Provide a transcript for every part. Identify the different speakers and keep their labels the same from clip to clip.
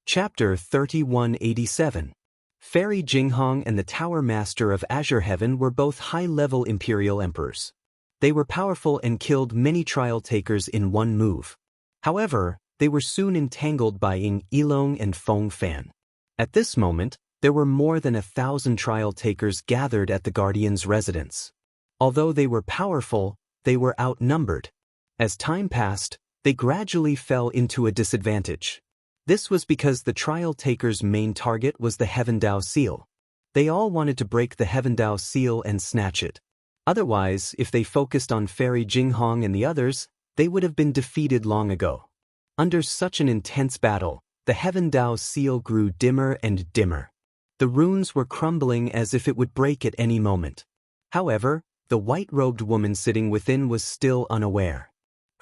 Speaker 1: Chapter 3187. Fairy Jinghong and the Tower Master of Azure Heaven were both high-level imperial emperors. They were powerful and killed many trial takers in one move. However, they were soon entangled by Ying Yilong and Feng Fan. At this moment, there were more than 1,000 trial takers gathered at the Guardian's residence. Although they were powerful, they were outnumbered. As time passed, they gradually fell into a disadvantage. This was because the trial takers' main target was the Heaven Dao Seal. They all wanted to break the Heaven Dao Seal and snatch it. Otherwise, if they focused on Fairy Jinghong and the others, they would have been defeated long ago. Under such an intense battle, the Heaven Dao Seal grew dimmer and dimmer. The runes were crumbling as if it would break at any moment. However, the white-robed woman sitting within was still unaware.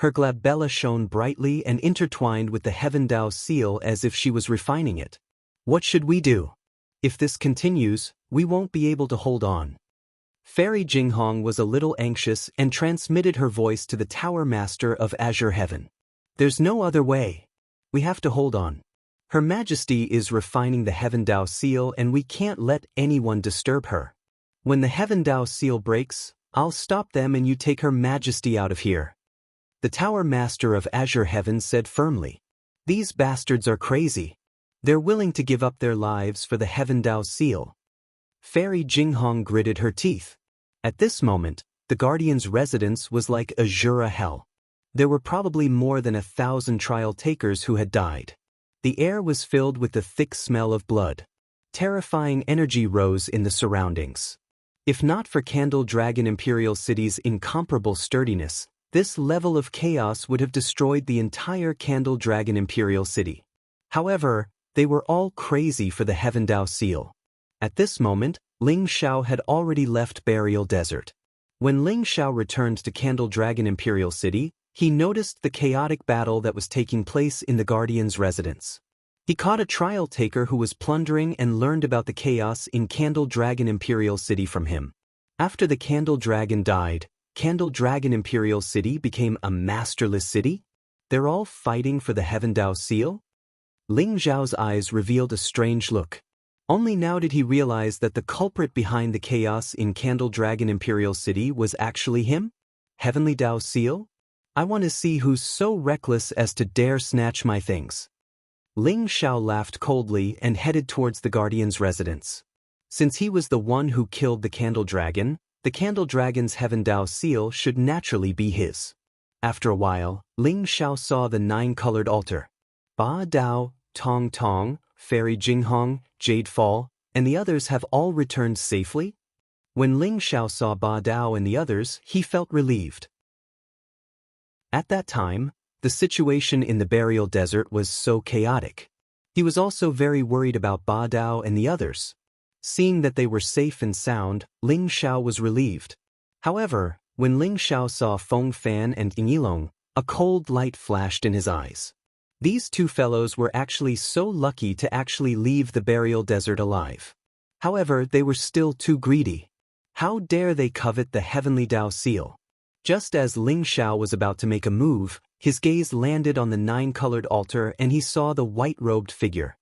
Speaker 1: Her glabella shone brightly and intertwined with the Heaven Dao Seal as if she was refining it. What should we do? If this continues, we won't be able to hold on. Fairy Jinghong was a little anxious and transmitted her voice to the Tower Master of Azure Heaven. There's no other way. We have to hold on. Her Majesty is refining the Heaven Dao Seal and we can't let anyone disturb her. When the Heaven Dao Seal breaks, I'll stop them and you take Her Majesty out of here. The Tower Master of Azure Heaven said firmly. These bastards are crazy. They're willing to give up their lives for the Heaven Dao Seal. Fairy Jinghong gritted her teeth. At this moment, the Guardian's residence was like Azura hell. There were probably more than 1,000 trial takers who had died. The air was filled with the thick smell of blood. Terrifying energy rose in the surroundings. If not for Candle Dragon Imperial City's incomparable sturdiness, this level of chaos would have destroyed the entire Candle Dragon Imperial City. However, they were all crazy for the Heaven Dao Seal. At this moment, Ling Xiao had already left Burial Desert. When Ling Xiao returned to Candle Dragon Imperial City, he noticed the chaotic battle that was taking place in the Guardian's residence. He caught a trial taker who was plundering and learned about the chaos in Candle Dragon Imperial City from him. After the Candle Dragon died, Candle Dragon Imperial City became a masterless city? They're all fighting for the Heaven Dao Seal? Ling Xiao's eyes revealed a strange look. Only now did he realize that the culprit behind the chaos in Candle Dragon Imperial City was actually him? Heavenly Dao Seal? I want to see who's so reckless as to dare snatch my things. Ling Xiao laughed coldly and headed towards the Guardian's residence. Since he was the one who killed the Candle Dragon's Heaven Dao Seal should naturally be his. After a while, Ling Xiao saw the 9-colored altar. Ba Dao, Tong Tong, Fairy Jinghong, Jade Fall, and the others have all returned safely? When Ling Xiao saw Ba Dao and the others, he felt relieved. At that time, the situation in the Burial Desert was so chaotic. He was also very worried about Ba Dao and the others. Seeing that they were safe and sound, Ling Xiao was relieved. However, when Ling Xiao saw Feng Fan and Ying Yilong, a cold light flashed in his eyes. These two fellows were actually so lucky to actually leave the Burial Desert alive. However, they were still too greedy. How dare they covet the Heavenly Dao Seal? Just as Ling Xiao was about to make a move, his gaze landed on the 9-colored altar and he saw the white-robed figure.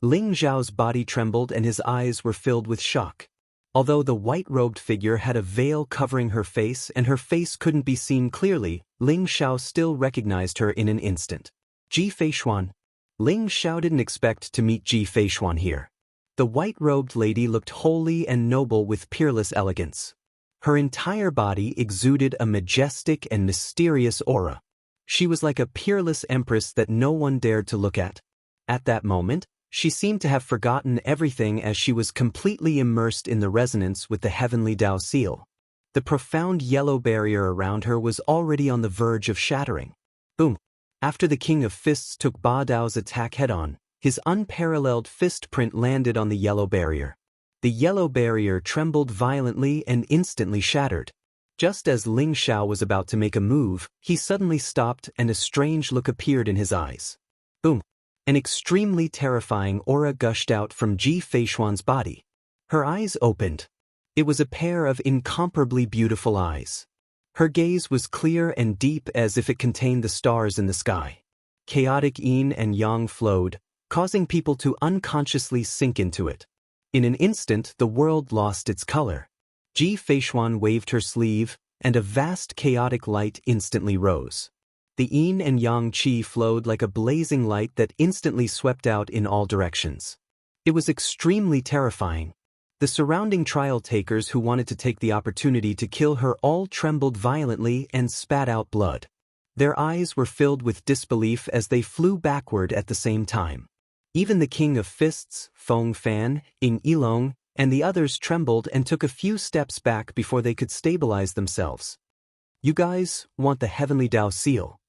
Speaker 1: Ling Xiao's body trembled and his eyes were filled with shock. Although the white-robed figure had a veil covering her face and her face couldn't be seen clearly, Ling Xiao still recognized her in an instant. Ji Feishuan. Ling Xiao didn't expect to meet Ji Feishuan here. The white-robed lady looked holy and noble with peerless elegance. Her entire body exuded a majestic and mysterious aura. She was like a peerless empress that no one dared to look at. At that moment, she seemed to have forgotten everything as she was completely immersed in the resonance with the Heavenly Dao Seal. The profound yellow barrier around her was already on the verge of shattering. Boom! After the King of Fists took Ba Dao's attack head-on, his unparalleled fist print landed on the yellow barrier. The yellow barrier trembled violently and instantly shattered. Just as Ling Xiao was about to make a move, he suddenly stopped and a strange look appeared in his eyes. Boom! An extremely terrifying aura gushed out from Ji Feishuan's body. Her eyes opened. It was a pair of incomparably beautiful eyes. Her gaze was clear and deep as if it contained the stars in the sky. Chaotic yin and yang flowed, causing people to unconsciously sink into it. In an instant, the world lost its color. Ji Feishuan waved her sleeve, and a vast chaotic light instantly rose. The yin and yang qi flowed like a blazing light that instantly swept out in all directions. It was extremely terrifying. The surrounding trial takers who wanted to take the opportunity to kill her all trembled violently and spat out blood. Their eyes were filled with disbelief as they flew backward at the same time. Even the King of Fists, Feng Fan, Ying Yilong, and the others trembled and took a few steps back before they could stabilize themselves. "You guys want the Heavenly Dao Seal?"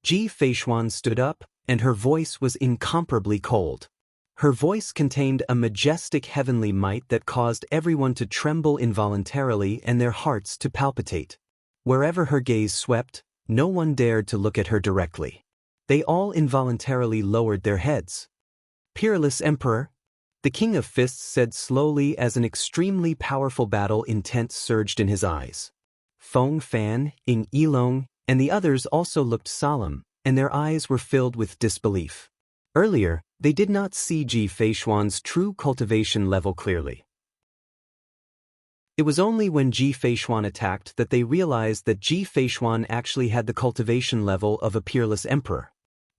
Speaker 1: Ji Feishuan stood up, and her voice was incomparably cold. Her voice contained a majestic heavenly might that caused everyone to tremble involuntarily and their hearts to palpitate. Wherever her gaze swept, no one dared to look at her directly. They all involuntarily lowered their heads. "Peerless Emperor," the King of Fists said slowly as an extremely powerful battle intent surged in his eyes. Feng Fan, Ying Yilong, and the others also looked solemn, and their eyes were filled with disbelief. Earlier, they did not see Ji Feishuan's true cultivation level clearly. It was only when Ji Feishuan attacked that they realized that Ji Feishuan actually had the cultivation level of a peerless emperor.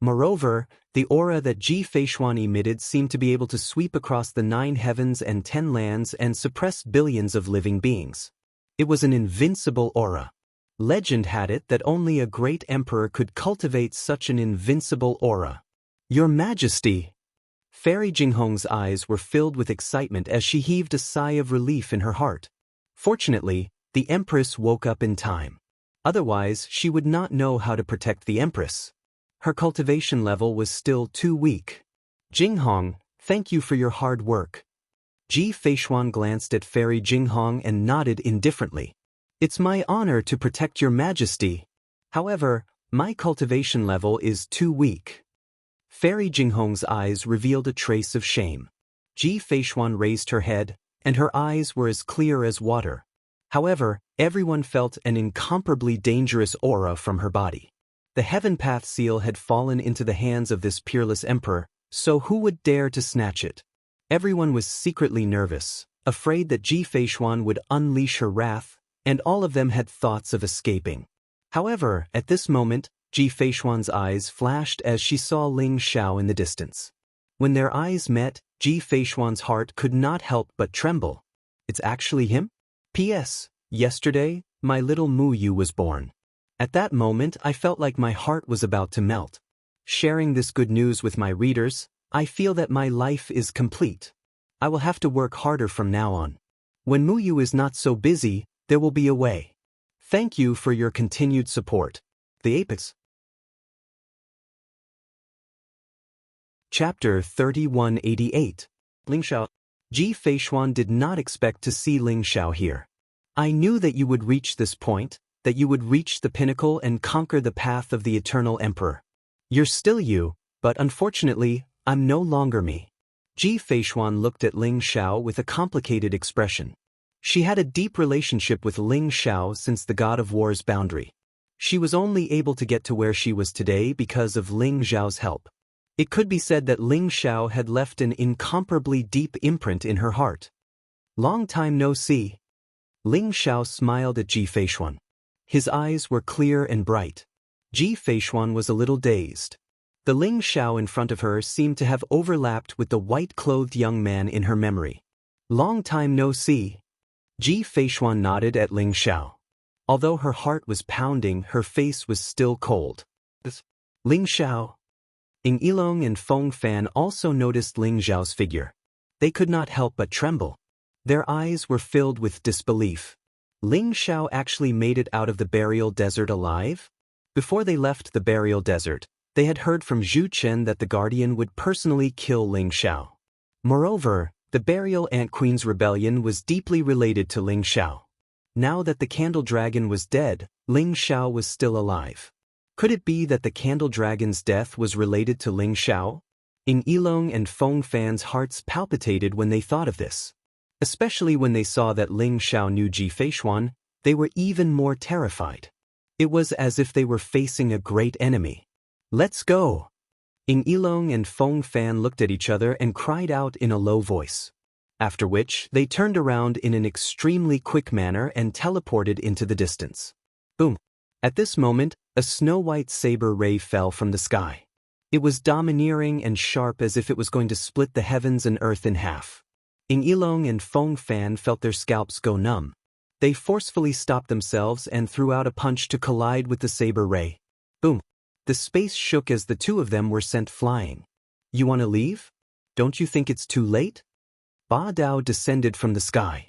Speaker 1: Moreover, the aura that Ji Feishuan emitted seemed to be able to sweep across the 9 heavens and 10 lands and suppress billions of living beings. It was an invincible aura. Legend had it that only a great emperor could cultivate such an invincible aura. "Your Majesty!" Fairy Jinghong's eyes were filled with excitement as she heaved a sigh of relief in her heart. Fortunately, the Empress woke up in time. Otherwise, she would not know how to protect the Empress. Her cultivation level was still too weak. "Jinghong, thank you for your hard work." Ji Feishuan glanced at Fairy Jinghong and nodded indifferently. "It's my honor to protect your Majesty. However, my cultivation level is too weak." Fairy Jinghong's eyes revealed a trace of shame. Ji Feishuan raised her head, and her eyes were as clear as water. However, everyone felt an incomparably dangerous aura from her body. The Heaven Path Seal had fallen into the hands of this peerless emperor, so who would dare to snatch it? Everyone was secretly nervous, afraid that Ji Feishuan would unleash her wrath, and all of them had thoughts of escaping. However, at this moment, Ji Feishuan's eyes flashed as she saw Ling Xiao in the distance. When their eyes met, Ji Feishuan's heart could not help but tremble. "It's actually him? P.S. Yesterday, my little Mu Yu was born." At that moment, I felt like my heart was about to melt. Sharing this good news with my readers, I feel that my life is complete. I will have to work harder from now on. When Mu Yu is not so busy, there will be a way. Thank you for your continued support. The Apex. Chapter 3188. Ling Xiao. Ji Feishuan did not expect to see Ling Xiao here. "I knew that you would reach this point, that you would reach the pinnacle and conquer the path of the eternal emperor. You're still you, but unfortunately, I'm no longer me." Ji Feishuan looked at Ling Xiao with a complicated expression. She had a deep relationship with Ling Xiao since the God of War's boundary. She was only able to get to where she was today because of Ling Xiao's help. It could be said that Ling Xiao had left an incomparably deep imprint in her heart. "Long time no see." Ling Xiao smiled at Ji Feishuan. His eyes were clear and bright. Ji Feishuan was a little dazed. The Ling Xiao in front of her seemed to have overlapped with the white-clothed young man in her memory. "Long time no see." Ji Feishuan nodded at Ling Xiao. Although her heart was pounding, her face was still cold. Ling Xiao. Ying Yilong and Feng Fan also noticed Ling Xiao's figure. They could not help but tremble. Their eyes were filled with disbelief. Ling Xiao actually made it out of the burial desert alive? Before they left the burial desert, they had heard from Zhu Chen that the Guardian would personally kill Ling Xiao. Moreover, the Burial Ant Queen's rebellion was deeply related to Ling Xiao. Now that the Candle Dragon was dead, Ling Xiao was still alive. Could it be that the Candle Dragon's death was related to Ling Xiao? Ying Yilong and Feng Fan's hearts palpitated when they thought of this. Especially when they saw that Ling Xiao knew Ji Feishuan, they were even more terrified. It was as if they were facing a great enemy. "Let's go." Ying Yilong and Feng Fan looked at each other and cried out in a low voice. After which, they turned around in an extremely quick manner and teleported into the distance. Boom! At this moment, a snow-white saber ray fell from the sky. It was domineering and sharp as if it was going to split the heavens and earth in half. Ying Yilong and Feng Fan felt their scalps go numb. They forcefully stopped themselves and threw out a punch to collide with the saber ray. Boom! The space shook as the two of them were sent flying. You want to leave? Don't you think it's too late? Ba Dao descended from the sky.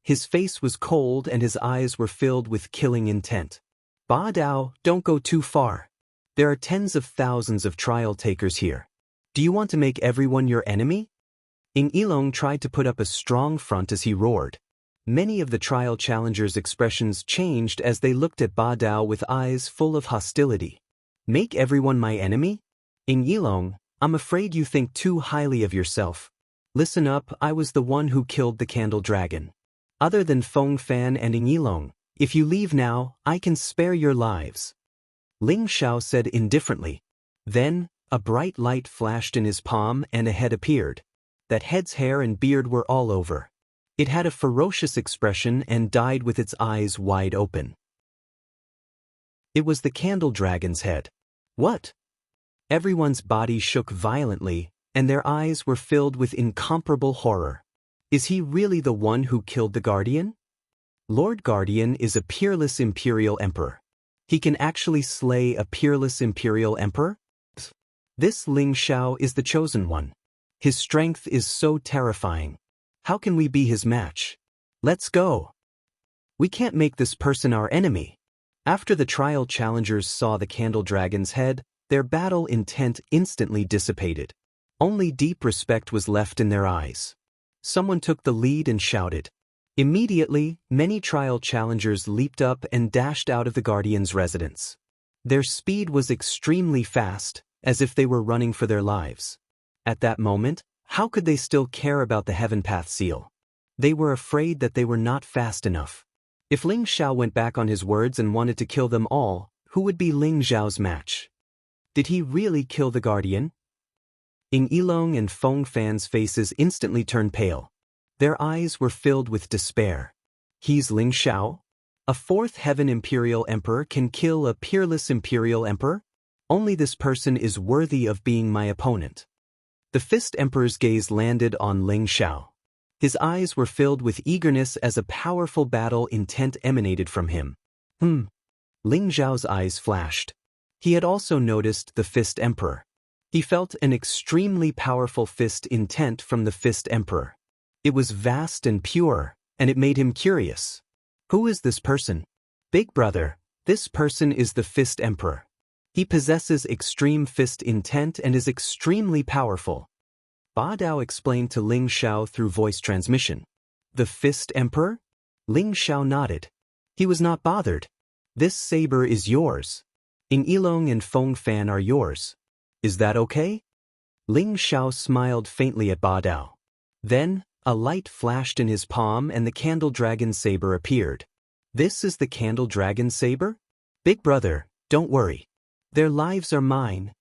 Speaker 1: His face was cold and his eyes were filled with killing intent. Ba Dao, don't go too far. There are tens of thousands of trial takers here. Do you want to make everyone your enemy? Ying Yilong tried to put up a strong front as he roared. Many of the trial challengers' expressions changed as they looked at Ba Dao with eyes full of hostility. Make everyone my enemy? Ying Yilong, I'm afraid you think too highly of yourself. Listen up, I was the one who killed the candle dragon. Other than Feng Fan and Ying Yilong, if you leave now, I can spare your lives. Ling Xiao said indifferently. Then, a bright light flashed in his palm and a head appeared. That head's hair and beard were all over. It had a ferocious expression and died with its eyes wide open. It was the candle dragon's head. What? Everyone's body shook violently, and their eyes were filled with incomparable horror. Is he really the one who killed the Guardian? Lord Guardian is a peerless imperial emperor. He can actually slay a peerless imperial emperor? This Ling Xiao is the chosen one. His strength is so terrifying. How can we be his match? Let's go. We can't make this person our enemy. After the trial challengers saw the candle dragon's head, their battle intent instantly dissipated. Only deep respect was left in their eyes. Someone took the lead and shouted. Immediately, many trial challengers leaped up and dashed out of the Guardian's residence. Their speed was extremely fast, as if they were running for their lives. At that moment, how could they still care about the Heaven Path seal? They were afraid that they were not fast enough. If Ling Xiao went back on his words and wanted to kill them all, who would be Ling Xiao's match? Did he really kill the Guardian? Ying Yilong and Feng Fan's faces instantly turned pale. Their eyes were filled with despair. He's Ling Xiao? A fourth Heaven Imperial Emperor can kill a peerless Imperial Emperor? Only this person is worthy of being my opponent. The Fist Emperor's gaze landed on Ling Xiao. His eyes were filled with eagerness as a powerful battle intent emanated from him. Ling Xiao's eyes flashed. He had also noticed the Fist Emperor. He felt an extremely powerful fist intent from the Fist Emperor. It was vast and pure, and it made him curious. Who is this person? Big brother, this person is the Fist Emperor. He possesses extreme fist intent and is extremely powerful. Ba Dao explained to Ling Xiao through voice transmission. The Fist Emperor? Ling Xiao nodded. He was not bothered. This saber is yours. Ying Yilong and Feng Fan are yours. Is that okay? Ling Xiao smiled faintly at Ba Dao. Then, a light flashed in his palm and the candle dragon saber appeared. This is the candle dragon saber? Big brother, don't worry. Their lives are mine.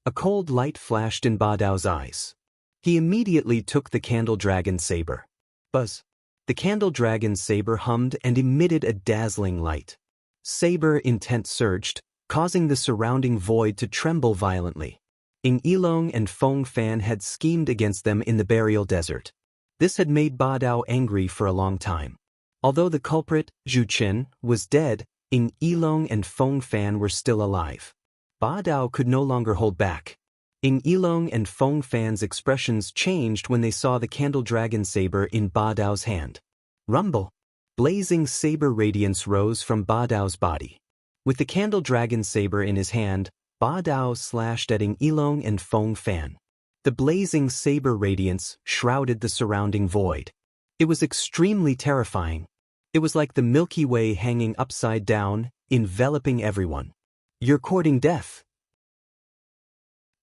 Speaker 1: A cold light flashed in Ba Dao's eyes. He immediately took the candle dragon saber. Buzz. The candle dragon saber hummed and emitted a dazzling light. Saber intent surged, causing the surrounding void to tremble violently. Ying Yilong and Feng Fan had schemed against them in the burial desert. This had made Ba Dao angry for a long time. Although the culprit, Zhu Qin, was dead, Ying Yilong and Feng Fan were still alive. Ba Dao could no longer hold back. Ying Yilong and Feng Fan's expressions changed when they saw the candle dragon saber in Ba Dao's hand. Rumble! Blazing saber radiance rose from Ba Dao's body. With the candle dragon saber in his hand, Ba Dao slashed at Ying Yilong and Feng Fan. The blazing saber radiance shrouded the surrounding void. It was extremely terrifying. It was like the Milky Way hanging upside down, enveloping everyone. You're courting death.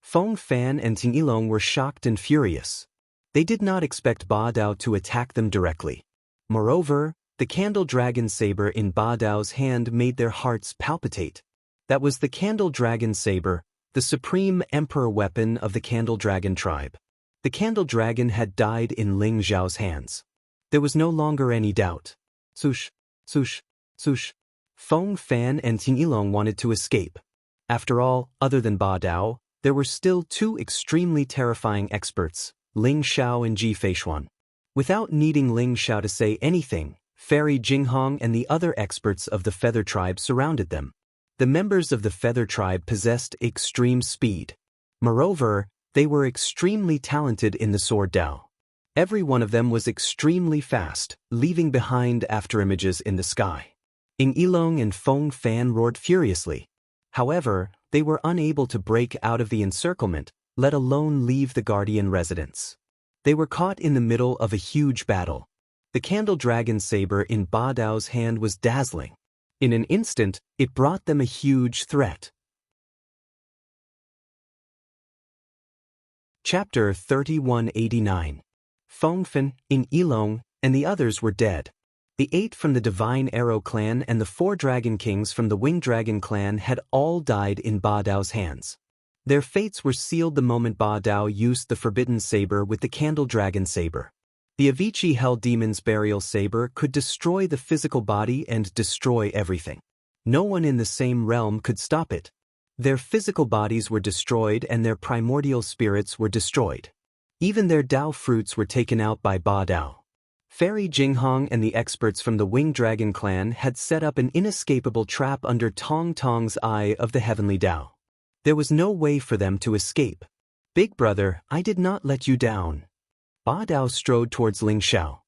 Speaker 1: Feng Fan and Ying Yilong were shocked and furious. They did not expect Ba Dao to attack them directly. Moreover, the candle dragon saber in Ba Dao's hand made their hearts palpitate. That was the candle dragon saber, the supreme emperor weapon of the Candle Dragon tribe. The Candle Dragon had died in Ling Xiao's hands. There was no longer any doubt. Swoosh, swoosh, swoosh. Feng Fan and Ting Yilong wanted to escape. After all, other than Ba Dao, there were still two extremely terrifying experts, Ling Xiao and Ji Feishuan. Without needing Ling Xiao to say anything, Fairy Jinghong and the other experts of the Feather Tribe surrounded them. The members of the Feather Tribe possessed extreme speed. Moreover, they were extremely talented in the Sword Dao. Every one of them was extremely fast, leaving behind afterimages in the sky. Ying Yilong and Feng Fan roared furiously. However, they were unable to break out of the encirclement, let alone leave the Guardian residence. They were caught in the middle of a huge battle. The Candle Dragon saber in Ba Dao's hand was dazzling. In an instant, it brought them a huge threat. Chapter 3189. Feng Fan, Ying Yilong, and the others were dead. The 8 from the Divine Arrow clan and the 4 Dragon Kings from the Winged Dragon clan had all died in Ba Dao's hands. Their fates were sealed the moment Ba Dao used the Forbidden Saber with the Candle Dragon Saber. The Avicii Hell Demon's Burial Saber could destroy the physical body and destroy everything. No one in the same realm could stop it. Their physical bodies were destroyed and their primordial spirits were destroyed. Even their Dao fruits were taken out by Ba Dao. Fairy Jinghong and the experts from the Winged Dragon clan had set up an inescapable trap under Tong Tong's Eye of the Heavenly Dao. There was no way for them to escape. Big brother, I did not let you down. Ba Dao strode towards Ling Xiao.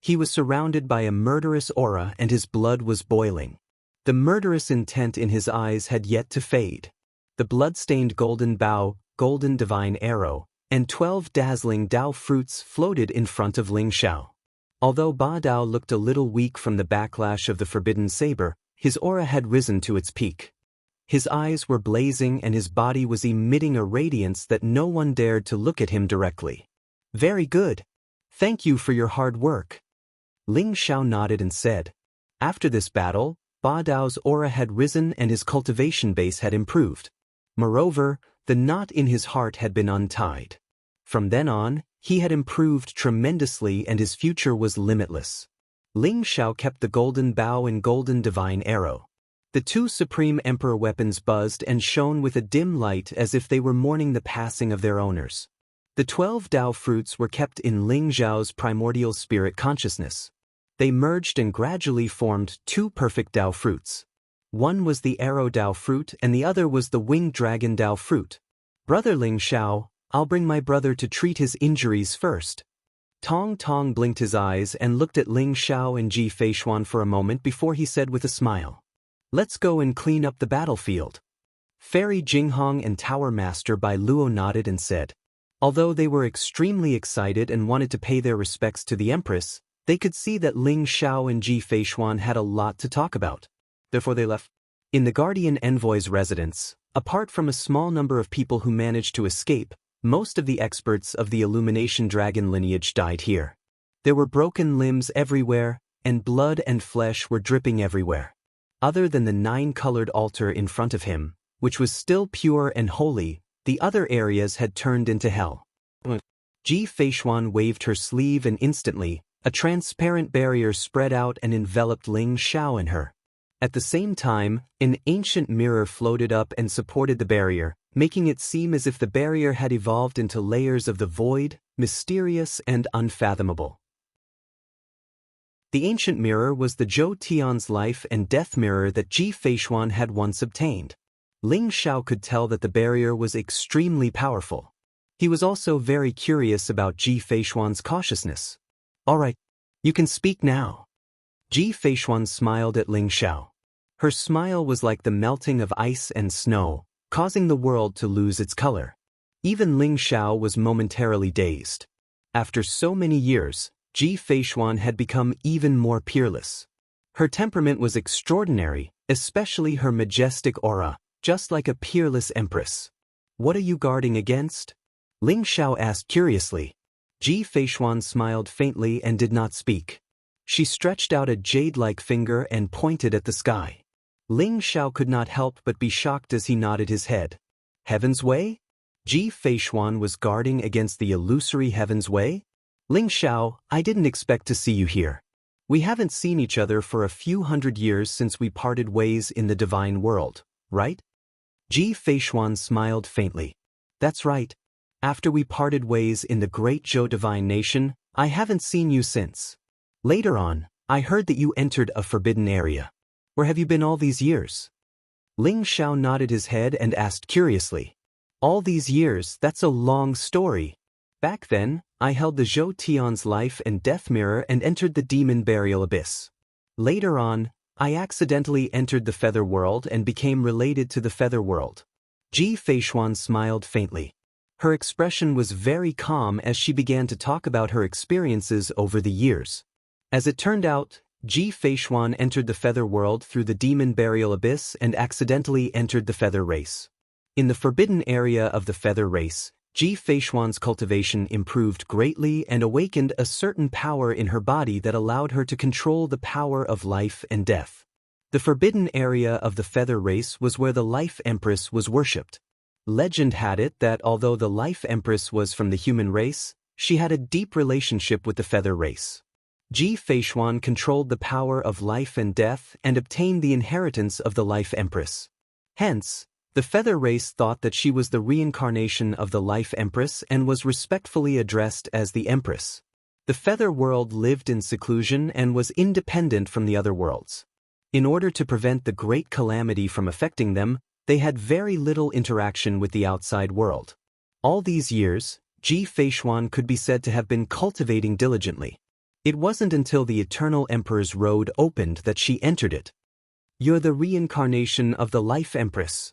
Speaker 1: He was surrounded by a murderous aura and his blood was boiling. The murderous intent in his eyes had yet to fade. The blood-stained golden bow, golden divine arrow, and 12 dazzling Dao fruits floated in front of Ling Xiao. Although Ba Dao looked a little weak from the backlash of the Forbidden Saber, his aura had risen to its peak. His eyes were blazing and his body was emitting a radiance that no one dared to look at him directly. Very good. Thank you for your hard work. Ling Xiao nodded and said. After this battle, Ba Dao's aura had risen and his cultivation base had improved. Moreover, the knot in his heart had been untied. From then on, he had improved tremendously and his future was limitless. Ling Xiao kept the golden bow and golden divine arrow. The 2 supreme emperor weapons buzzed and shone with a dim light as if they were mourning the passing of their owners. The 12 Dao fruits were kept in Ling Xiao's primordial spirit consciousness. They merged and gradually formed 2 perfect Dao fruits. One was the arrow Dao fruit and the other was the winged dragon Dao fruit. Brother Ling Xiao, I'll bring my brother to treat his injuries first. Tong Tong blinked his eyes and looked at Ling Xiao and Ji Feishuan for a moment before he said with a smile. Let's go and clean up the battlefield. Fairy Jinghong and Tower Master Bai Luo nodded and said. Although they were extremely excited and wanted to pay their respects to the Empress, they could see that Ling Xiao and Ji Feishuan had a lot to talk about. Therefore they left. In the Guardian Envoy's residence, apart from a small number of people who managed to escape, most of the experts of the Illumination Dragon lineage died here. There were broken limbs everywhere, and blood and flesh were dripping everywhere. Other than the 9-colored altar in front of him, which was still pure and holy, the other areas had turned into hell. Ji Feishuan waved her sleeve and instantly, a transparent barrier spread out and enveloped Ling Xiao and her. At the same time, an ancient mirror floated up and supported the barrier, making it seem as if the barrier had evolved into layers of the void, mysterious and unfathomable. The ancient mirror was the Zhou Tian's life and death mirror that Ji Feishuan had once obtained. Ling Xiao could tell that the barrier was extremely powerful. He was also very curious about Ji Feishuan's cautiousness. All right, you can speak now. Ji Feishuan smiled at Ling Xiao. Her smile was like the melting of ice and snow, causing the world to lose its color. Even Ling Xiao was momentarily dazed. After so many years, Ji Feishuan had become even more peerless. Her temperament was extraordinary, especially her majestic aura, just like a peerless empress. What are you guarding against? Ling Xiao asked curiously. Ji Feishuan smiled faintly and did not speak. She stretched out a jade-like finger and pointed at the sky. Ling Xiao could not help but be shocked as he nodded his head. Heaven's Way? Ji Feishuan was guarding against the illusory Heaven's Way? Ling Xiao, I didn't expect to see you here. We haven't seen each other for a few hundred years since we parted ways in the divine world, right? Ji Feishuan smiled faintly. That's right. After we parted ways in the great Zhou divine nation, I haven't seen you since. Later on, I heard that you entered a forbidden area. Where have you been all these years? Ling Xiao nodded his head and asked curiously. All these years, that's a long story. Back then, I held the Zhou Tian's life and death mirror and entered the demon burial abyss. Later on, I accidentally entered the feather world and became related to the feather world. Ji Feishuan smiled faintly. Her expression was very calm as she began to talk about her experiences over the years. As it turned out, Ji Feishuan entered the feather world through the demon burial abyss and accidentally entered the feather race. In the forbidden area of the feather race, Ji Feishuan's cultivation improved greatly and awakened a certain power in her body that allowed her to control the power of life and death. The forbidden area of the feather race was where the Life Empress was worshipped. Legend had it that although the Life Empress was from the human race, she had a deep relationship with the feather race. Ji Feishuan controlled the power of life and death and obtained the inheritance of the Life Empress. Hence, the feather race thought that she was the reincarnation of the Life Empress and was respectfully addressed as the Empress. The feather world lived in seclusion and was independent from the other worlds. In order to prevent the great calamity from affecting them, they had very little interaction with the outside world. All these years, Ji Feishuan could be said to have been cultivating diligently. It wasn't until the Eternal Emperor's road opened that she entered it. You're the reincarnation of the Life Empress.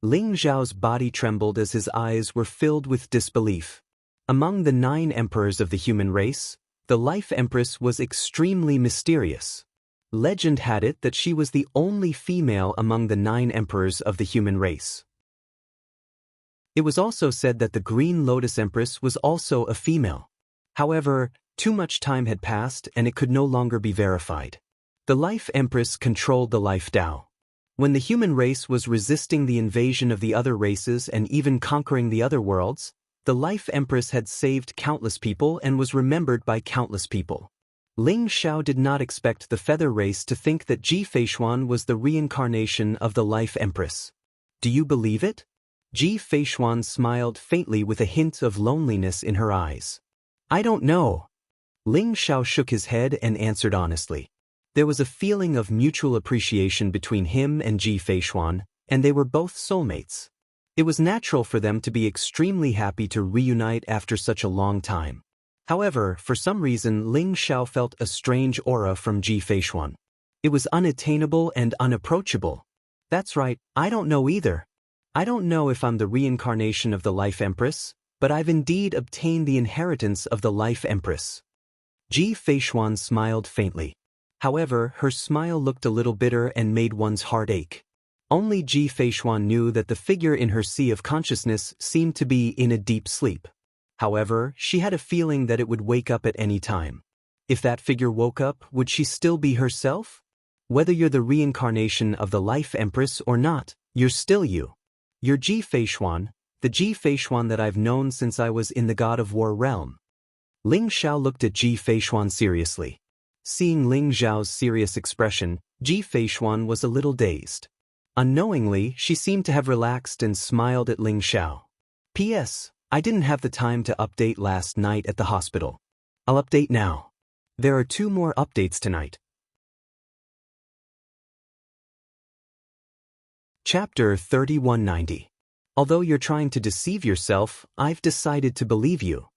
Speaker 1: Ling Zhao's body trembled as his eyes were filled with disbelief. Among the 9 emperors of the human race, the Life Empress was extremely mysterious. Legend had it that she was the only female among the 9 emperors of the human race. It was also said that the Green Lotus Empress was also a female. However, too much time had passed and it could no longer be verified. The Life Empress controlled the Life Tao. When the human race was resisting the invasion of the other races and even conquering the other worlds, the Life Empress had saved countless people and was remembered by countless people. Ling Xiao did not expect the feather race to think that Ji Feishuan was the reincarnation of the Life Empress. Do you believe it? Ji Feishuan smiled faintly with a hint of loneliness in her eyes. I don't know. Ling Xiao shook his head and answered honestly. There was a feeling of mutual appreciation between him and Ji Feishuan, and they were both soulmates. It was natural for them to be extremely happy to reunite after such a long time. However, for some reason Ling Xiao felt a strange aura from Ji Feishuan. It was unattainable and unapproachable. That's right, I don't know either. I don't know if I'm the reincarnation of the Life Empress, but I've indeed obtained the inheritance of the Life Empress. Ji Feishuan smiled faintly. However, her smile looked a little bitter and made one's heart ache. Only Ji Feishuan knew that the figure in her sea of consciousness seemed to be in a deep sleep. However, she had a feeling that it would wake up at any time. If that figure woke up, would she still be herself? Whether you're the reincarnation of the Life Empress or not, you're still you. You're Ji Feishuan, the Ji Feishuan that I've known since I was in the God of War realm. Ling Xiao looked at Ji Feishuan seriously. Seeing Ling Zhao's serious expression, Ji Feishuan was a little dazed. Unknowingly, she seemed to have relaxed and smiled at Ling Xiao. P.S. I didn't have the time to update last night at the hospital. I'll update now. There are 2 more updates tonight. Chapter 3190. Although you're trying to deceive yourself, I've decided to believe you.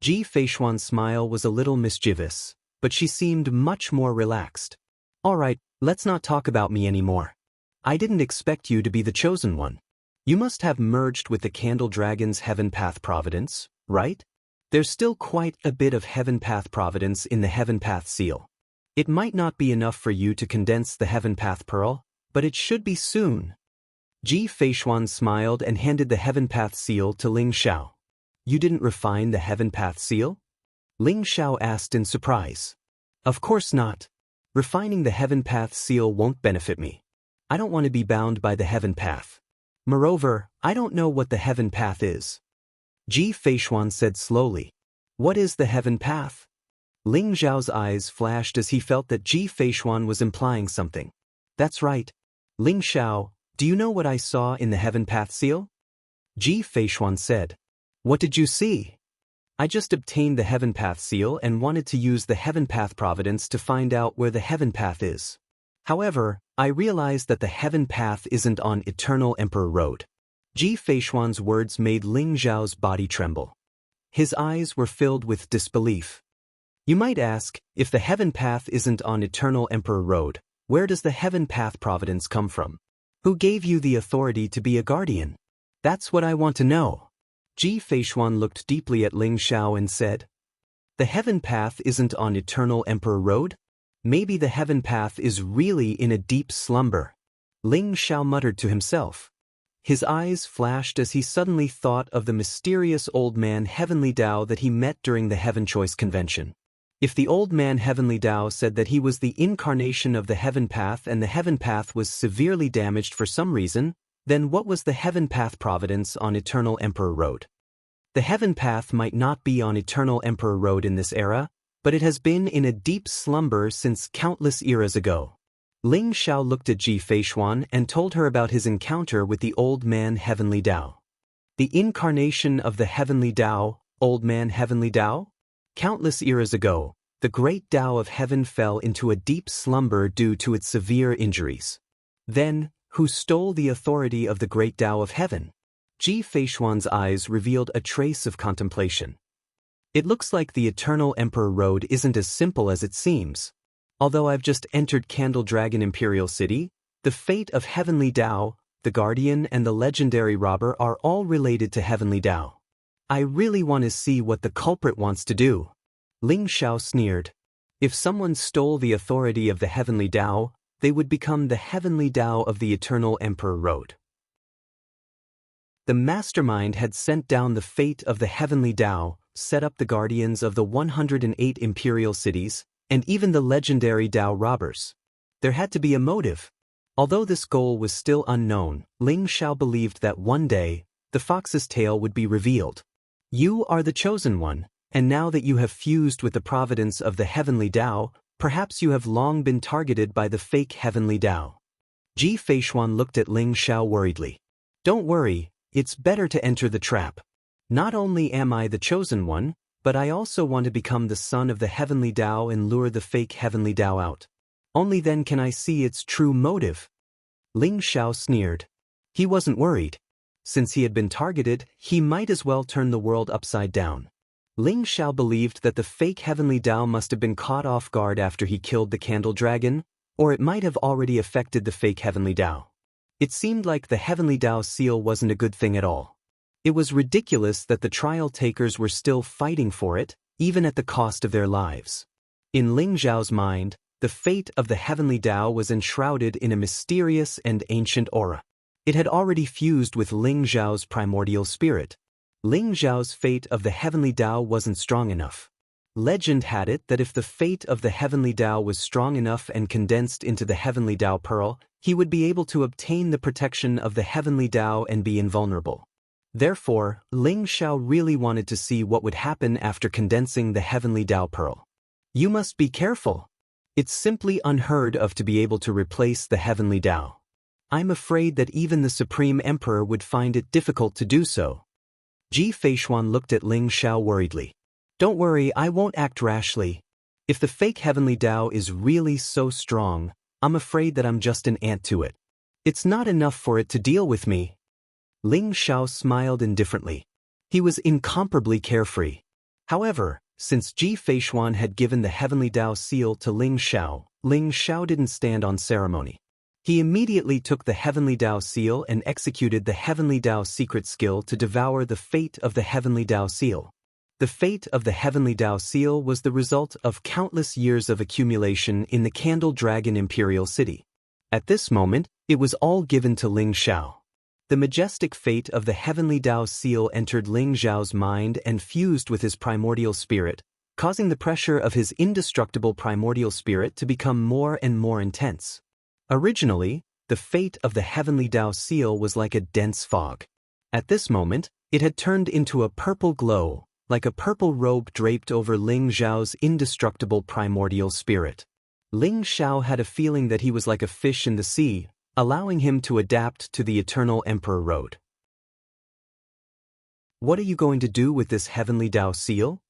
Speaker 1: Ji Feishuan's smile was a little mischievous, but she seemed much more relaxed. All right, let's not talk about me anymore. I didn't expect you to be the chosen one. You must have merged with the Candle Dragon's Heaven Path Providence, right? There's still quite a bit of Heaven Path Providence in the Heaven Path Seal. It might not be enough for you to condense the Heaven Path Pearl, but it should be soon. Ji Feishuan smiled and handed the Heaven Path Seal to Ling Xiao. You didn't refine the Heaven Path Seal? Ling Xiao asked in surprise. Of course not. Refining the Heaven Path Seal won't benefit me. I don't want to be bound by the Heaven Path. Moreover, I don't know what the heaven path is. Ji Feishuan said slowly. What is the heaven path? Ling Zhao's eyes flashed as he felt that Ji Feishuan was implying something. That's right. Ling Xiao, do you know what I saw in the heaven path seal? Ji Feishuan said. What did you see? I just obtained the heaven path seal and wanted to use the heaven path providence to find out where the heaven path is. However, I realized that the heaven path isn't on Eternal Emperor Road. Ji Feishuan's words made Ling Zhao's body tremble. His eyes were filled with disbelief. You might ask, if the heaven path isn't on Eternal Emperor Road, where does the heaven path providence come from? Who gave you the authority to be a guardian? That's what I want to know. Ji Feishuan looked deeply at Ling Xiao and said, the heaven path isn't on Eternal Emperor Road? Maybe the heaven path is really in a deep slumber. Ling Xiao muttered to himself. His eyes flashed as he suddenly thought of the mysterious old man Heavenly Tao that he met during the Heaven Choice Convention. If the old man Heavenly Tao said that he was the incarnation of the heaven path and the heaven path was severely damaged for some reason, then what was the heaven path providence on Eternal Emperor Road? The heaven path might not be on Eternal Emperor Road in this era, but it has been in a deep slumber since countless eras ago. Ling Xiao looked at Ji Feishuan and told her about his encounter with the old man Heavenly Tao. The incarnation of the Heavenly Tao, old man Heavenly Tao? Countless eras ago, the great Tao of heaven fell into a deep slumber due to its severe injuries. Then, who stole the authority of the great Tao of heaven? Ji Feishuan's eyes revealed a trace of contemplation. It looks like the Eternal Emperor Road isn't as simple as it seems. Although I've just entered Candle Dragon Imperial City, the fate of Heavenly Tao, the Guardian and the legendary robber are all related to Heavenly Tao. I really want to see what the culprit wants to do. Ling Xiao sneered. If someone stole the authority of the Heavenly Tao, they would become the Heavenly Tao of the Eternal Emperor Road. The mastermind had sent down the fate of the Heavenly Tao, set up the guardians of the 108 imperial cities, and even the legendary Tao robbers. There had to be a motive. Although this goal was still unknown, Ling Xiao believed that one day, the fox's tail would be revealed. You are the chosen one, and now that you have fused with the providence of the Heavenly Tao, perhaps you have long been targeted by the fake Heavenly Tao. Ji Feishuan looked at Ling Xiao worriedly. Don't worry, it's better to enter the trap. Not only am I the chosen one, but I also want to become the son of the Heavenly Tao and lure the fake Heavenly Tao out. Only then can I see its true motive. Ling Xiao sneered. He wasn't worried. Since he had been targeted, he might as well turn the world upside down. Ling Xiao believed that the fake Heavenly Tao must have been caught off guard after he killed the Candle Dragon, or it might have already affected the fake Heavenly Tao. It seemed like the Heavenly Tao seal wasn't a good thing at all. It was ridiculous that the trial takers were still fighting for it, even at the cost of their lives. In Ling Zhao's mind, the fate of the Heavenly Tao was enshrouded in a mysterious and ancient aura. It had already fused with Ling Zhao's primordial spirit. Ling Zhao's fate of the Heavenly Tao wasn't strong enough. Legend had it that if the fate of the Heavenly Tao was strong enough and condensed into the Heavenly Tao Pearl, he would be able to obtain the protection of the Heavenly Tao and be invulnerable. Therefore, Ling Xiao really wanted to see what would happen after condensing the Heavenly Tao Pearl. You must be careful. It's simply unheard of to be able to replace the Heavenly Tao. I'm afraid that even the Supreme Emperor would find it difficult to do so. Ji Feishuan looked at Ling Xiao worriedly. Don't worry, I won't act rashly. If the fake Heavenly Tao is really so strong, I'm afraid that I'm just an ant to it. It's not enough for it to deal with me. Ling Xiao smiled indifferently. He was incomparably carefree. However, since Ji Feishuan had given the Heavenly Tao seal to Ling Xiao didn't stand on ceremony. He immediately took the Heavenly Tao seal and executed the Heavenly Tao secret skill to devour the fate of the Heavenly Tao seal. The fate of the Heavenly Tao seal was the result of countless years of accumulation in the Candle Dragon Imperial City. At this moment, it was all given to Ling Xiao. The majestic fate of the Heavenly Tao seal entered Ling Xiao's mind and fused with his primordial spirit, causing the pressure of his indestructible primordial spirit to become more and more intense. Originally, The fate of the heavenly Tao seal was like a dense fog. At this moment, it had turned into a purple glow, like a purple robe draped over Ling Xiao's indestructible primordial spirit. Ling Xiao had a feeling that he was like a fish in the sea, allowing him to adapt to the Eternal Emperor Road. What are you going to do with this heavenly Tao seal?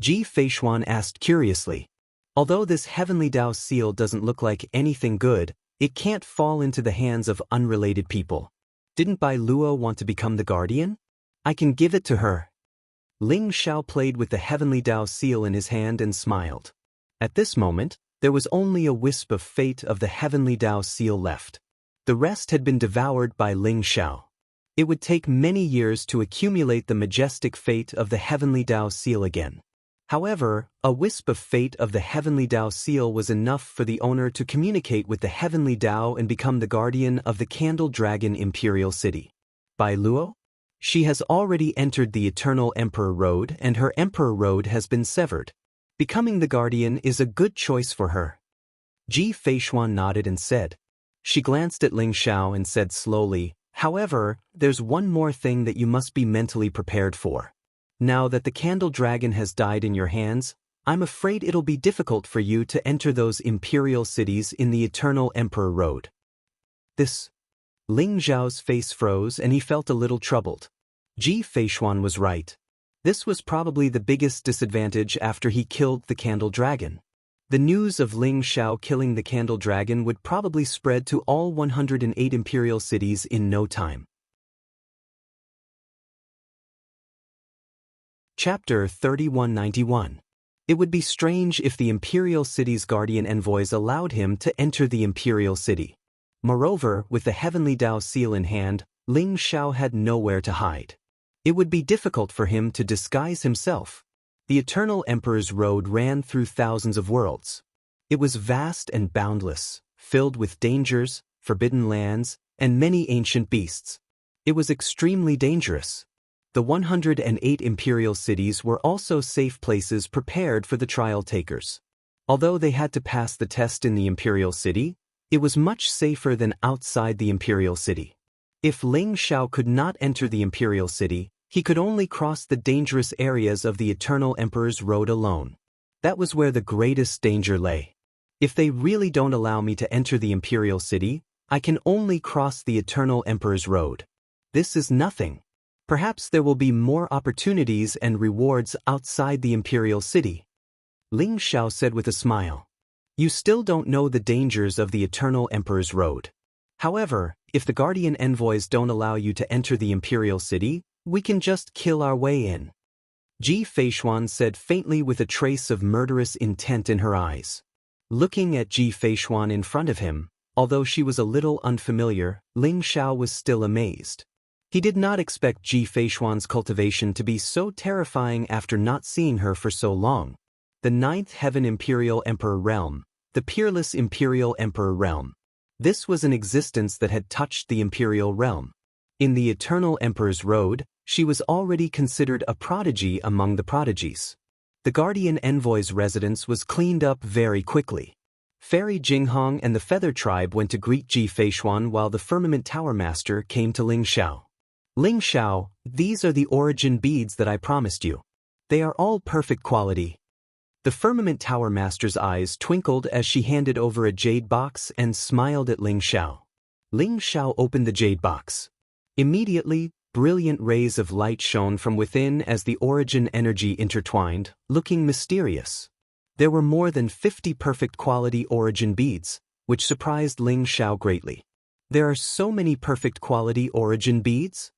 Speaker 1: Ji Feishuan asked curiously. Although this heavenly Tao seal doesn't look like anything good, it can't fall into the hands of unrelated people. Didn't Bai Luo want to become the guardian? I can give it to her. Ling Xiao played with the heavenly Tao seal in his hand and smiled. At this moment, there was only a wisp of fate of the heavenly Tao seal left. The rest had been devoured by Ling Xiao. It would take many years to accumulate the majestic fate of the heavenly Tao seal again. However, a wisp of fate of the heavenly Tao seal was enough for the owner to communicate with the heavenly Tao and become the guardian of the Candle Dragon Imperial City. Bai Luo? She has already entered the Eternal Emperor Road and her Emperor Road has been severed. Becoming the guardian is a good choice for her. Ji Feishuan nodded and said. She glanced at Ling Xiao and said slowly, however, there's one more thing that you must be mentally prepared for. Now that the Candle Dragon has died in your hands, I'm afraid it'll be difficult for you to enter those imperial cities in the Eternal Emperor Road. Ling Xiao's face froze and he felt a little troubled. Ji Feishuan was right. This was probably the biggest disadvantage after he killed the Candle Dragon. The news of Ling Xiao killing the Candle Dragon would probably spread to all 108 imperial cities in no time. Chapter 3191. It would be strange if the imperial city's guardian envoys allowed him to enter the imperial city. Moreover, with the heavenly Tao seal in hand, Ling Xiao had nowhere to hide. It would be difficult for him to disguise himself. The Eternal Emperor's road ran through thousands of worlds. It was vast and boundless, filled with dangers, forbidden lands, and many ancient beasts. It was extremely dangerous. The 108 imperial cities were also safe places prepared for the trial takers. Although they had to pass the test in the imperial city, it was much safer than outside the imperial city. If Ling Xiao could not enter the imperial city, he could only cross the dangerous areas of the Eternal Emperor's road alone. That was where the greatest danger lay. If they really don't allow me to enter the imperial city, I can only cross the Eternal Emperor's road. This is nothing. Perhaps there will be more opportunities and rewards outside the imperial city. Ling Xiao said with a smile. You still don't know the dangers of the Eternal Emperor's road. However, if the guardian envoys don't allow you to enter the imperial city, we can just kill our way in. Ji Feishuan said faintly with a trace of murderous intent in her eyes. Looking at Ji Feishuan in front of him, although she was a little unfamiliar, Ling Xiao was still amazed. He did not expect Ji Feishuan's cultivation to be so terrifying after not seeing her for so long. The Ninth Heaven Imperial Emperor Realm, the Peerless Imperial Emperor Realm. This was an existence that had touched the Imperial Realm. In the Eternal Emperor's Road, she was already considered a prodigy among the prodigies. The Guardian Envoy's residence was cleaned up very quickly. Fairy Jinghong and the Feather Tribe went to greet Ji Feishuan while the Firmament Tower Master came to Ling Xiao. Ling Xiao, these are the origin beads that I promised you. They are all perfect quality. The Firmament Tower Master's eyes twinkled as she handed over a jade box and smiled at Ling Xiao. Ling Xiao opened the jade box. Immediately, brilliant rays of light shone from within as the origin energy intertwined, looking mysterious. There were more than 50 perfect quality origin beads, which surprised Ling Xiao greatly. There are so many perfect quality origin beads?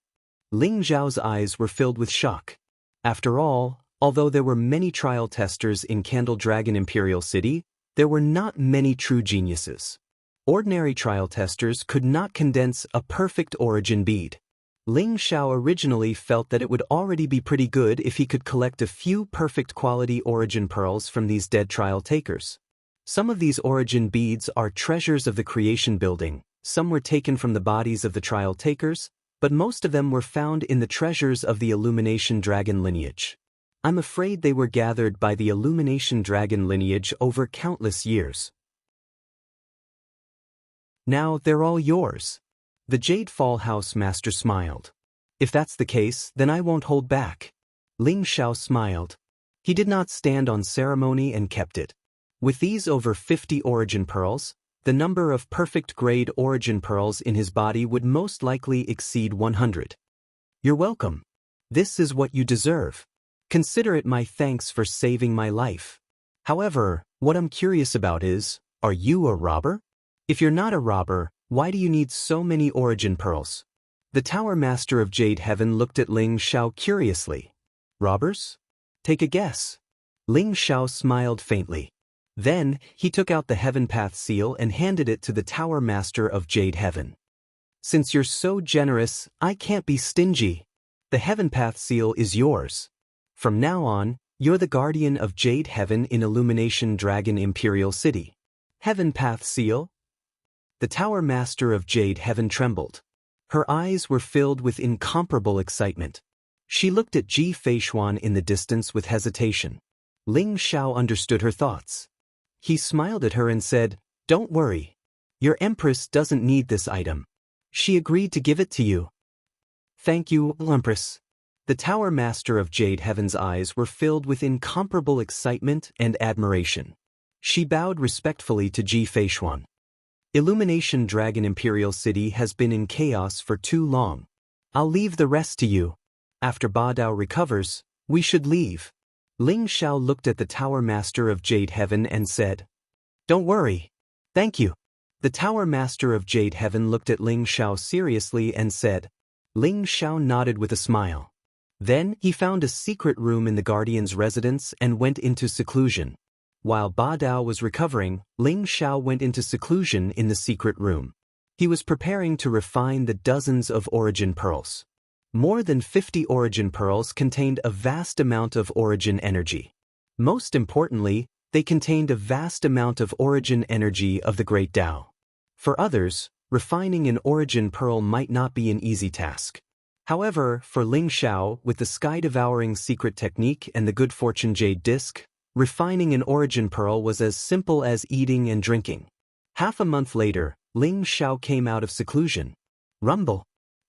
Speaker 1: Ling Xiao's eyes were filled with shock. After all, although there were many trial testers in Candle Dragon Imperial City, there were not many true geniuses. Ordinary trial testers could not condense a perfect origin bead. Ling Xiao originally felt that it would already be pretty good if he could collect a few perfect quality origin pearls from these dead trial takers. Some of these origin beads are treasures of the creation building, some were taken from the bodies of the trial takers, but most of them were found in the treasures of the Illumination Dragon lineage. I'm afraid they were gathered by the Illumination Dragon lineage over countless years. Now they're all yours. The Jade Fall House master smiled. If that's the case, then I won't hold back. Ling Xiao smiled. He did not stand on ceremony and kept it. With these over 50 origin pearls, the number of perfect-grade origin pearls in his body would most likely exceed 100. You're welcome. This is what you deserve. Consider it my thanks for saving my life. However, what I'm curious about is, are you a robber? If you're not a robber, why do you need so many origin pearls? The Tower Master of Jade Heaven looked at Ling Xiao curiously. Robbers? Take a guess. Ling Xiao smiled faintly. Then, he took out the Heaven Path seal and handed it to the Tower Master of Jade Heaven. Since you're so generous, I can't be stingy. The Heaven Path seal is yours. From now on, you're the guardian of Jade Heaven in Illumination Dragon Imperial City. Heaven Path seal? The Tower Master of Jade Heaven trembled. Her eyes were filled with incomparable excitement. She looked at Ji Feishuan in the distance with hesitation. Ling Xiao understood her thoughts. He smiled at her and said, "Don't worry. Your Empress doesn't need this item. She agreed to give it to you." Thank you, Empress. The Tower Master of Jade Heaven's eyes were filled with incomparable excitement and admiration. She bowed respectfully to Ji Feishuan. Illumination Dragon Imperial City has been in chaos for too long. I'll leave the rest to you. After Ba Dao recovers, we should leave. Ling Xiao looked at the Tower Master of Jade Heaven and said, "Don't worry. Thank you." The Tower Master of Jade Heaven looked at Ling Xiao seriously and said. Ling Xiao nodded with a smile. Then he found a secret room in the Guardian's residence and went into seclusion. While Ba Dao was recovering, Ling Xiao went into seclusion in the secret room. He was preparing to refine the dozens of origin pearls. More than 50 origin pearls contained a vast amount of origin energy. Most importantly, they contained a vast amount of origin energy of the Great Tao. For others, refining an origin pearl might not be an easy task. However, for Ling Xiao, with the sky-devouring secret technique and the good fortune jade disc, refining an origin pearl was as simple as eating and drinking. Half a month later, Ling Xiao came out of seclusion. Rumble.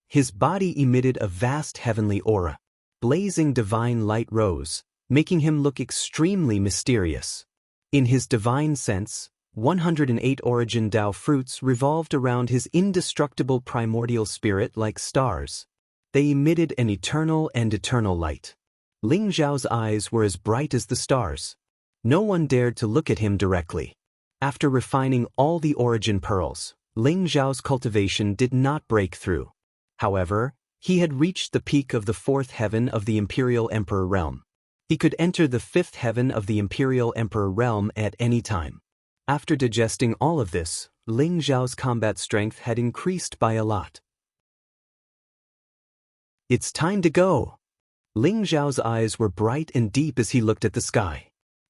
Speaker 1: His body emitted a vast heavenly aura. Blazing divine light rose, making him look extremely mysterious. In his divine sense, 108 origin Tao fruits revolved around his indestructible primordial spirit like stars. They emitted an eternal and eternal light. Ling Xiao's eyes were as bright as the stars. No one dared to look at him directly. After refining all the origin pearls, Ling Xiao's cultivation did not break through. However, he had reached the peak of the 4th heaven of the Imperial Emperor realm. He could enter the 5th heaven of the Imperial Emperor realm at any time. After digesting all of this, Ling Xiao's combat strength had increased by a lot. It's time to go. Ling Xiao's eyes were bright and deep as he looked at the sky.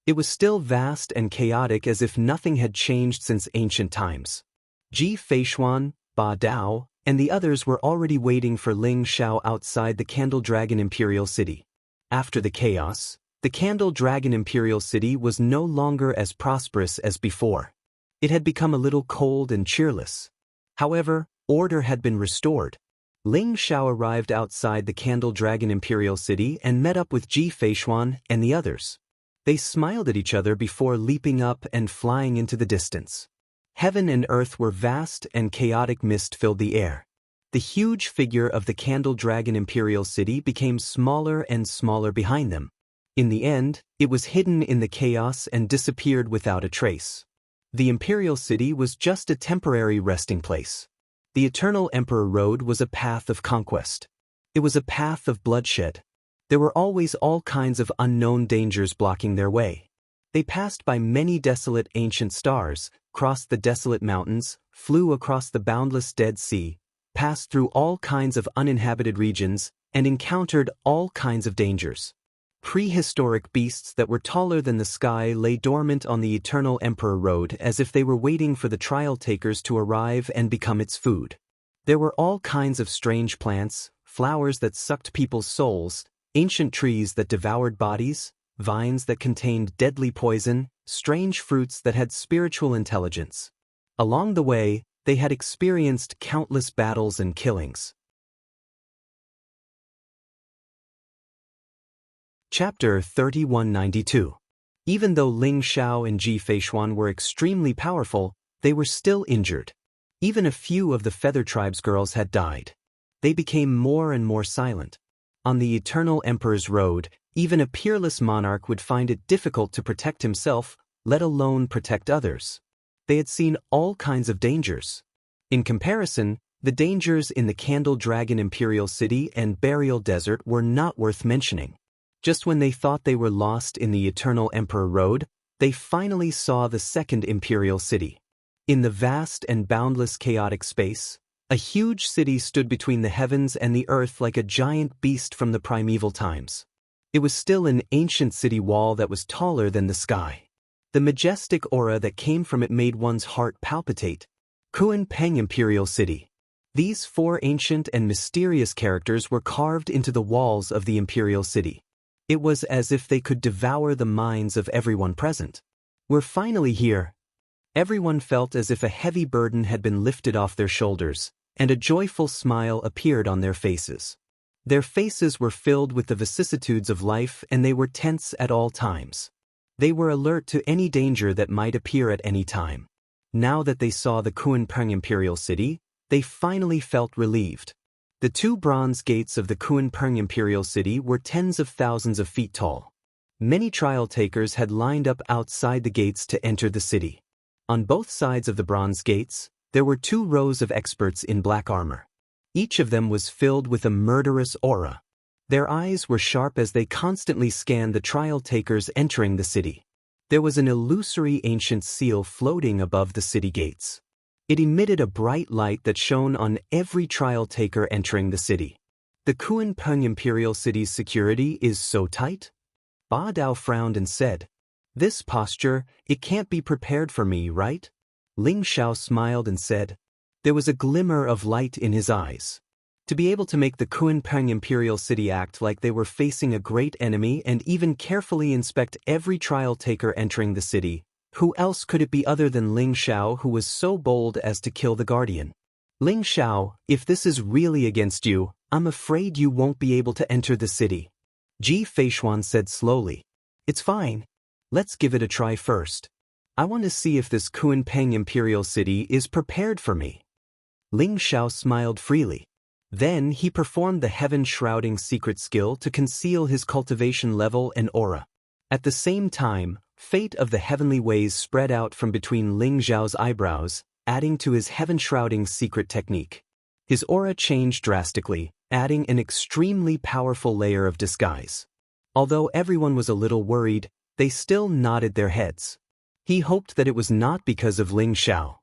Speaker 1: It was still vast and chaotic as if nothing had changed since ancient times. Ji Feishuan, Ba Dao, and the others were already waiting for Ling Xiao outside the Candle Dragon Imperial City. After the chaos, the Candle Dragon Imperial City was no longer as prosperous as before. It had become a little cold and cheerless. However, order had been restored. Ling Xiao arrived outside the Candle Dragon Imperial City and met up with Ji Feishuan and the others. They smiled at each other before leaping up and flying into the distance. Heaven and earth were vast and chaotic mist filled the air. The huge figure of the Candle Dragon Imperial City became smaller and smaller behind them. In the end, it was hidden in the chaos and disappeared without a trace. The Imperial City was just a temporary resting place. The Eternal Emperor Road was a path of conquest. It was a path of bloodshed. There were always all kinds of unknown dangers blocking their way. They passed by many desolate ancient stars, crossed the desolate mountains, flew across the boundless Dead Sea, passed through all kinds of uninhabited regions, and encountered all kinds of dangers. Prehistoric beasts that were taller than the sky lay dormant on the Eternal Emperor Road as if they were waiting for the trial takers to arrive and become its food. There were all kinds of strange plants, flowers that sucked people's souls, ancient trees that devoured bodies, vines that contained deadly poison, strange fruits that had spiritual intelligence. Along the way, They had experienced countless battles and killings. Chapter 3192. Even though Ling Xiao and Ji Feishuan were extremely powerful, they were still injured. Even a few of the Feather Tribe's girls had died. They became more and more silent. On the Eternal Emperor's road, even a peerless monarch would find it difficult to protect himself, let alone protect others. They had seen all kinds of dangers. In comparison, the dangers in the Candle Dragon Imperial City and Burial Desert were not worth mentioning. Just when they thought they were lost in the Eternal Emperor Road, they finally saw the Second Imperial City. In the vast and boundless chaotic space, a huge city stood between the heavens and the earth like a giant beast from the primeval times. It was still an ancient city wall that was taller than the sky. The majestic aura that came from it made one's heart palpitate. Kuan Peng Imperial City. These four ancient and mysterious characters were carved into the walls of the Imperial City. It was as if they could devour the minds of everyone present. We're finally here. Everyone felt as if a heavy burden had been lifted off their shoulders, and a joyful smile appeared on their faces. Their faces were filled with the vicissitudes of life, and they were tense at all times. They were alert to any danger that might appear at any time. Now that they saw the Kuan Peng Imperial City, they finally felt relieved. The two bronze gates of the Kuan Peng Imperial City were tens of thousands of feet tall. Many trial takers had lined up outside the gates to enter the city. On both sides of the bronze gates, there were 2 rows of experts in black armor. Each of them was filled with a murderous aura. Their eyes were sharp as they constantly scanned the trial takers entering the city. There was an illusory ancient seal floating above the city gates. It emitted a bright light that shone on every trial taker entering the city. The Kuan Peng Imperial City's security is so tight? Ba Dao frowned and said, "This posture, it can't be prepared for me, right?" Ling Xiao smiled and said, there was a glimmer of light in his eyes. To be able to make the Kuan Peng Imperial City act like they were facing a great enemy and even carefully inspect every trial taker entering the city, who else could it be other than Ling Xiao, who was so bold as to kill the Guardian? Ling Xiao, if this is really against you, I'm afraid you won't be able to enter the city. Ji Feishuan said slowly. It's fine. Let's give it a try first. I want to see if this Kuan Peng Imperial City is prepared for me. Ling Xiao smiled freely. Then he performed the heaven-shrouding secret skill to conceal his cultivation level and aura. At the same time, fate of the heavenly ways spread out from between Ling Xiao's eyebrows, adding to his heaven-shrouding secret technique. His aura changed drastically, adding an extremely powerful layer of disguise. Although everyone was a little worried, they still nodded their heads. He hoped that it was not because of Ling Xiao.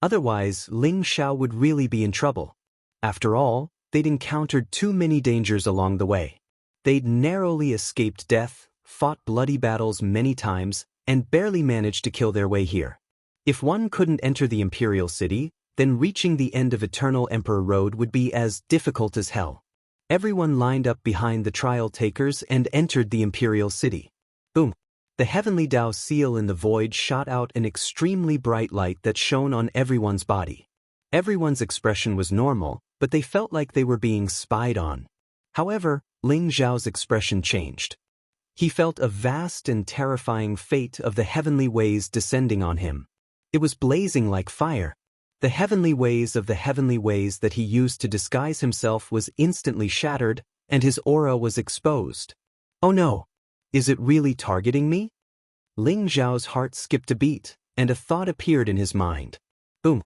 Speaker 1: Otherwise, Ling Xiao would really be in trouble. After all, they'd encountered too many dangers along the way. They'd narrowly escaped death, fought bloody battles many times, and barely managed to kill their way here. If one couldn't enter the Imperial City, then reaching the end of Eternal Emperor Road would be as difficult as hell. Everyone lined up behind the trial takers and entered the Imperial City. Boom! The heavenly Dao seal in the void shot out an extremely bright light that shone on everyone's body. Everyone's expression was normal, but they felt like they were being spied on. However, Ling Xiao's expression changed. He felt a vast and terrifying fate of the heavenly ways descending on him. It was blazing like fire. The heavenly ways of the heavenly ways that he used to disguise himself was instantly shattered, and his aura was exposed. Oh no! Is it really targeting me? Ling Xiao's heart skipped a beat, and a thought appeared in his mind. Boom!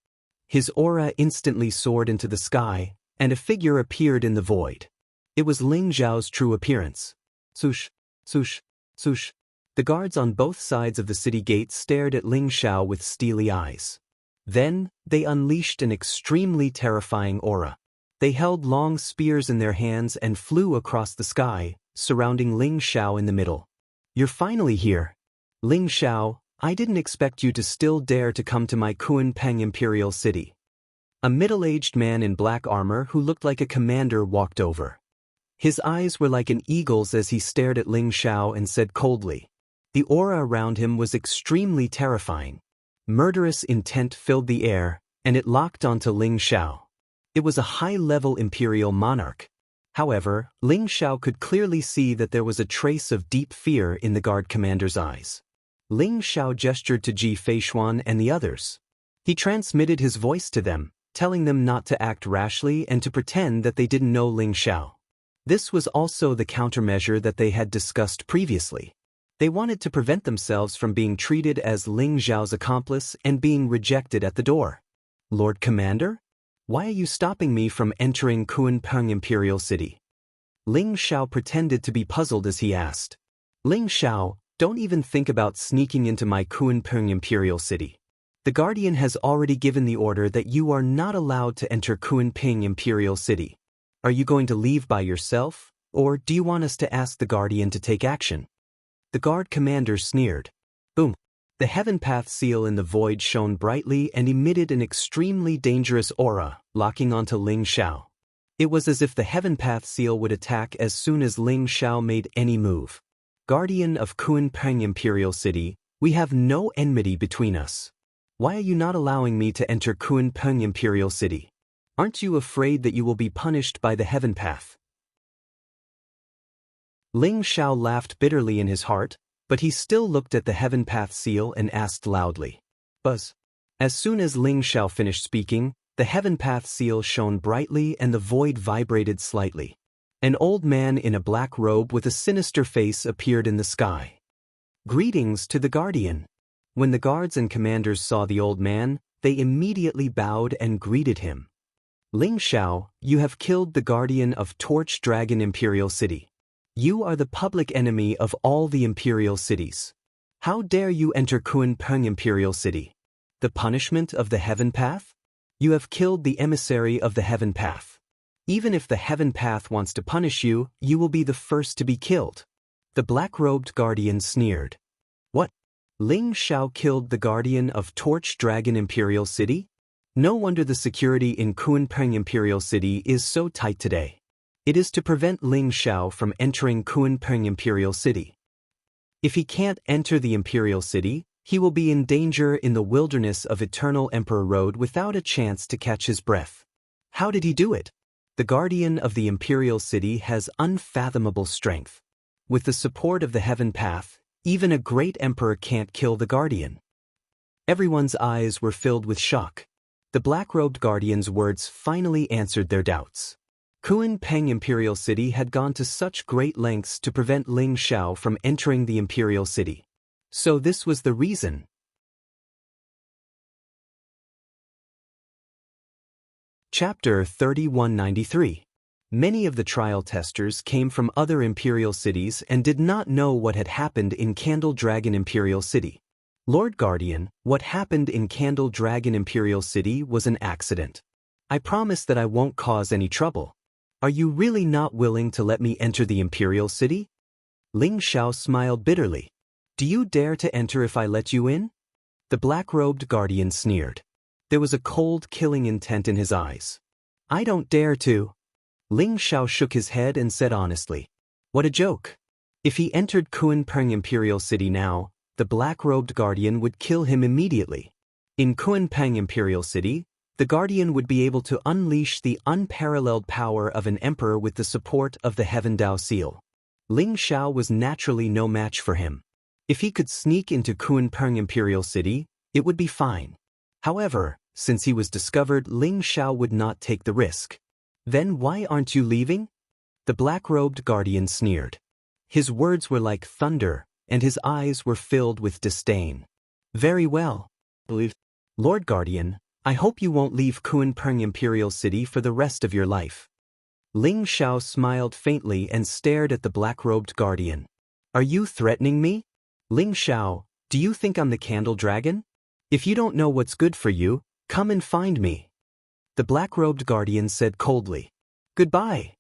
Speaker 1: His aura instantly soared into the sky, and a figure appeared in the void. It was Ling Xiao's true appearance. Swoosh, swoosh, swoosh. The guards on both sides of the city gate stared at Ling Xiao with steely eyes. Then, they unleashed an extremely terrifying aura. They held long spears in their hands and flew across the sky, surrounding Ling Xiao in the middle. You're finally here. Ling Xiao, I didn't expect you to still dare to come to my Kuan Peng Imperial City. A middle-aged man in black armor who looked like a commander walked over. His eyes were like an eagle's as he stared at Ling Xiao and said coldly. The aura around him was extremely terrifying. Murderous intent filled the air, and it locked onto Ling Xiao. It was a high-level imperial monarch. However, Ling Xiao could clearly see that there was a trace of deep fear in the guard commander's eyes. Ling Xiao gestured to Ji Feishuan and the others. He transmitted his voice to them, telling them not to act rashly and to pretend that they didn't know Ling Xiao. This was also the countermeasure that they had discussed previously. They wanted to prevent themselves from being treated as Ling Xiao's accomplice and being rejected at the door. Lord Commander? Why are you stopping me from entering Kunpeng Imperial City? Ling Xiao pretended to be puzzled as he asked. Ling Xiao, don't even think about sneaking into my Kunpeng Imperial City. The Guardian has already given the order that you are not allowed to enter Kunpeng Imperial City. Are you going to leave by yourself, or do you want us to ask the Guardian to take action? The guard commander sneered. Boom. The heaven path seal in the void shone brightly and emitted an extremely dangerous aura, locking onto Ling Xiao. It was as if the heaven path seal would attack as soon as Ling Xiao made any move. Guardian of Kunpeng Imperial City, we have no enmity between us. Why are you not allowing me to enter Kunpeng Imperial City? Aren't you afraid that you will be punished by the heaven path? Ling Xiao laughed bitterly in his heart, but he still looked at the heaven path seal and asked loudly. Buzz. As soon as Ling Xiao finished speaking, the heaven path seal shone brightly and the void vibrated slightly. An old man in a black robe with a sinister face appeared in the sky. Greetings to the Guardian. When the guards and commanders saw the old man, they immediately bowed and greeted him. Ling Xiao, you have killed the Guardian of Torch Dragon Imperial City. You are the public enemy of all the imperial cities. How dare you enter Kunpeng Imperial City? The punishment of the heaven path? You have killed the emissary of the heaven path. Even if the heaven path wants to punish you, you will be the first to be killed. The black-robed guardian sneered. What? Ling Xiao killed the Guardian of Torch Dragon Imperial City? No wonder the security in Kunpeng Imperial City is so tight today. It is to prevent Ling Xiao from entering Kunpeng Imperial City. If he can't enter the Imperial City, he will be in danger in the wilderness of Eternal Emperor Road without a chance to catch his breath. How did he do it? The Guardian of the Imperial City has unfathomable strength. With the support of the Heaven Path, even a great emperor can't kill the Guardian. Everyone's eyes were filled with shock. The black-robed Guardian's words finally answered their doubts. Kunpeng Imperial City had gone to such great lengths to prevent Ling Xiao from entering the Imperial City. So this was the reason. Chapter 3193. Many of the trial testers came from other imperial cities and did not know what had happened in Candle Dragon Imperial City. Lord Guardian, what happened in Candle Dragon Imperial City was an accident. I promise that I won't cause any trouble. Are you really not willing to let me enter the Imperial City? Ling Xiao smiled bitterly. Do you dare to enter if I let you in? The black-robed guardian sneered. There was a cold, killing intent in his eyes. I don't dare to. Ling Xiao shook his head and said honestly. What a joke. If he entered Kunpeng Imperial City now, the black-robed guardian would kill him immediately. In Kunpeng Imperial City, the Guardian would be able to unleash the unparalleled power of an emperor with the support of the Heaven Dao Seal. Ling Xiao was naturally no match for him. If he could sneak into Kunpeng Imperial City, it would be fine. However, since he was discovered, Ling Xiao would not take the risk. Then why aren't you leaving? The black-robed Guardian sneered. His words were like thunder, and his eyes were filled with disdain. Very well. Lord Guardian, I hope you won't leave Kunpeng Imperial City for the rest of your life. Ling Xiao smiled faintly and stared at the black-robed guardian. Are you threatening me? Ling Xiao, do you think I'm the Candle Dragon? If you don't know what's good for you, come and find me. The black-robed guardian said coldly. Goodbye.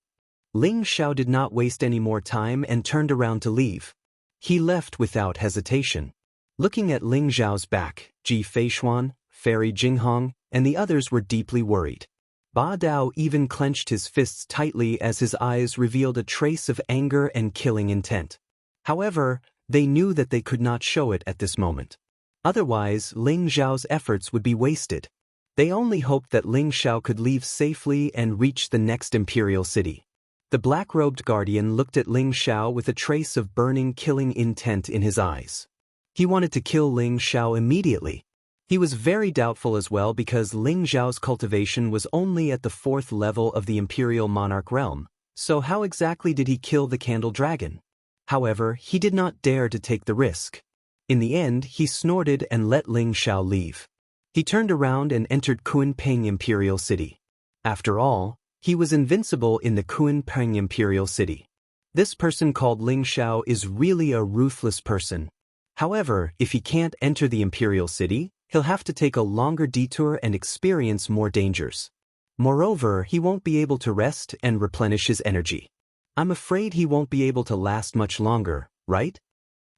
Speaker 1: Ling Xiao did not waste any more time and turned around to leave. He left without hesitation. Looking at Ling Xiao's back, Ji Feishuan, Fairy Jinghong, and the others were deeply worried. Ba Dao even clenched his fists tightly as his eyes revealed a trace of anger and killing intent. However, they knew that they could not show it at this moment. Otherwise, Ling Zhao's efforts would be wasted. They only hoped that Ling Zhao could leave safely and reach the next imperial city. The black-robed guardian looked at Ling Zhao with a trace of burning, killing intent in his eyes. He wanted to kill Ling Zhao immediately. He was very doubtful as well because Ling Zhao's cultivation was only at the 4th level of the imperial monarch realm, so how exactly did he kill the candle dragon? However, he did not dare to take the risk. In the end, he snorted and let Ling Zhao leave. He turned around and entered Kunpeng Imperial City. After all, he was invincible in the Kunpeng Imperial City. This person called Ling Zhao is really a ruthless person. However, if he can't enter the Imperial City, he'll have to take a longer detour and experience more dangers. Moreover, he won't be able to rest and replenish his energy. I'm afraid he won't be able to last much longer, right?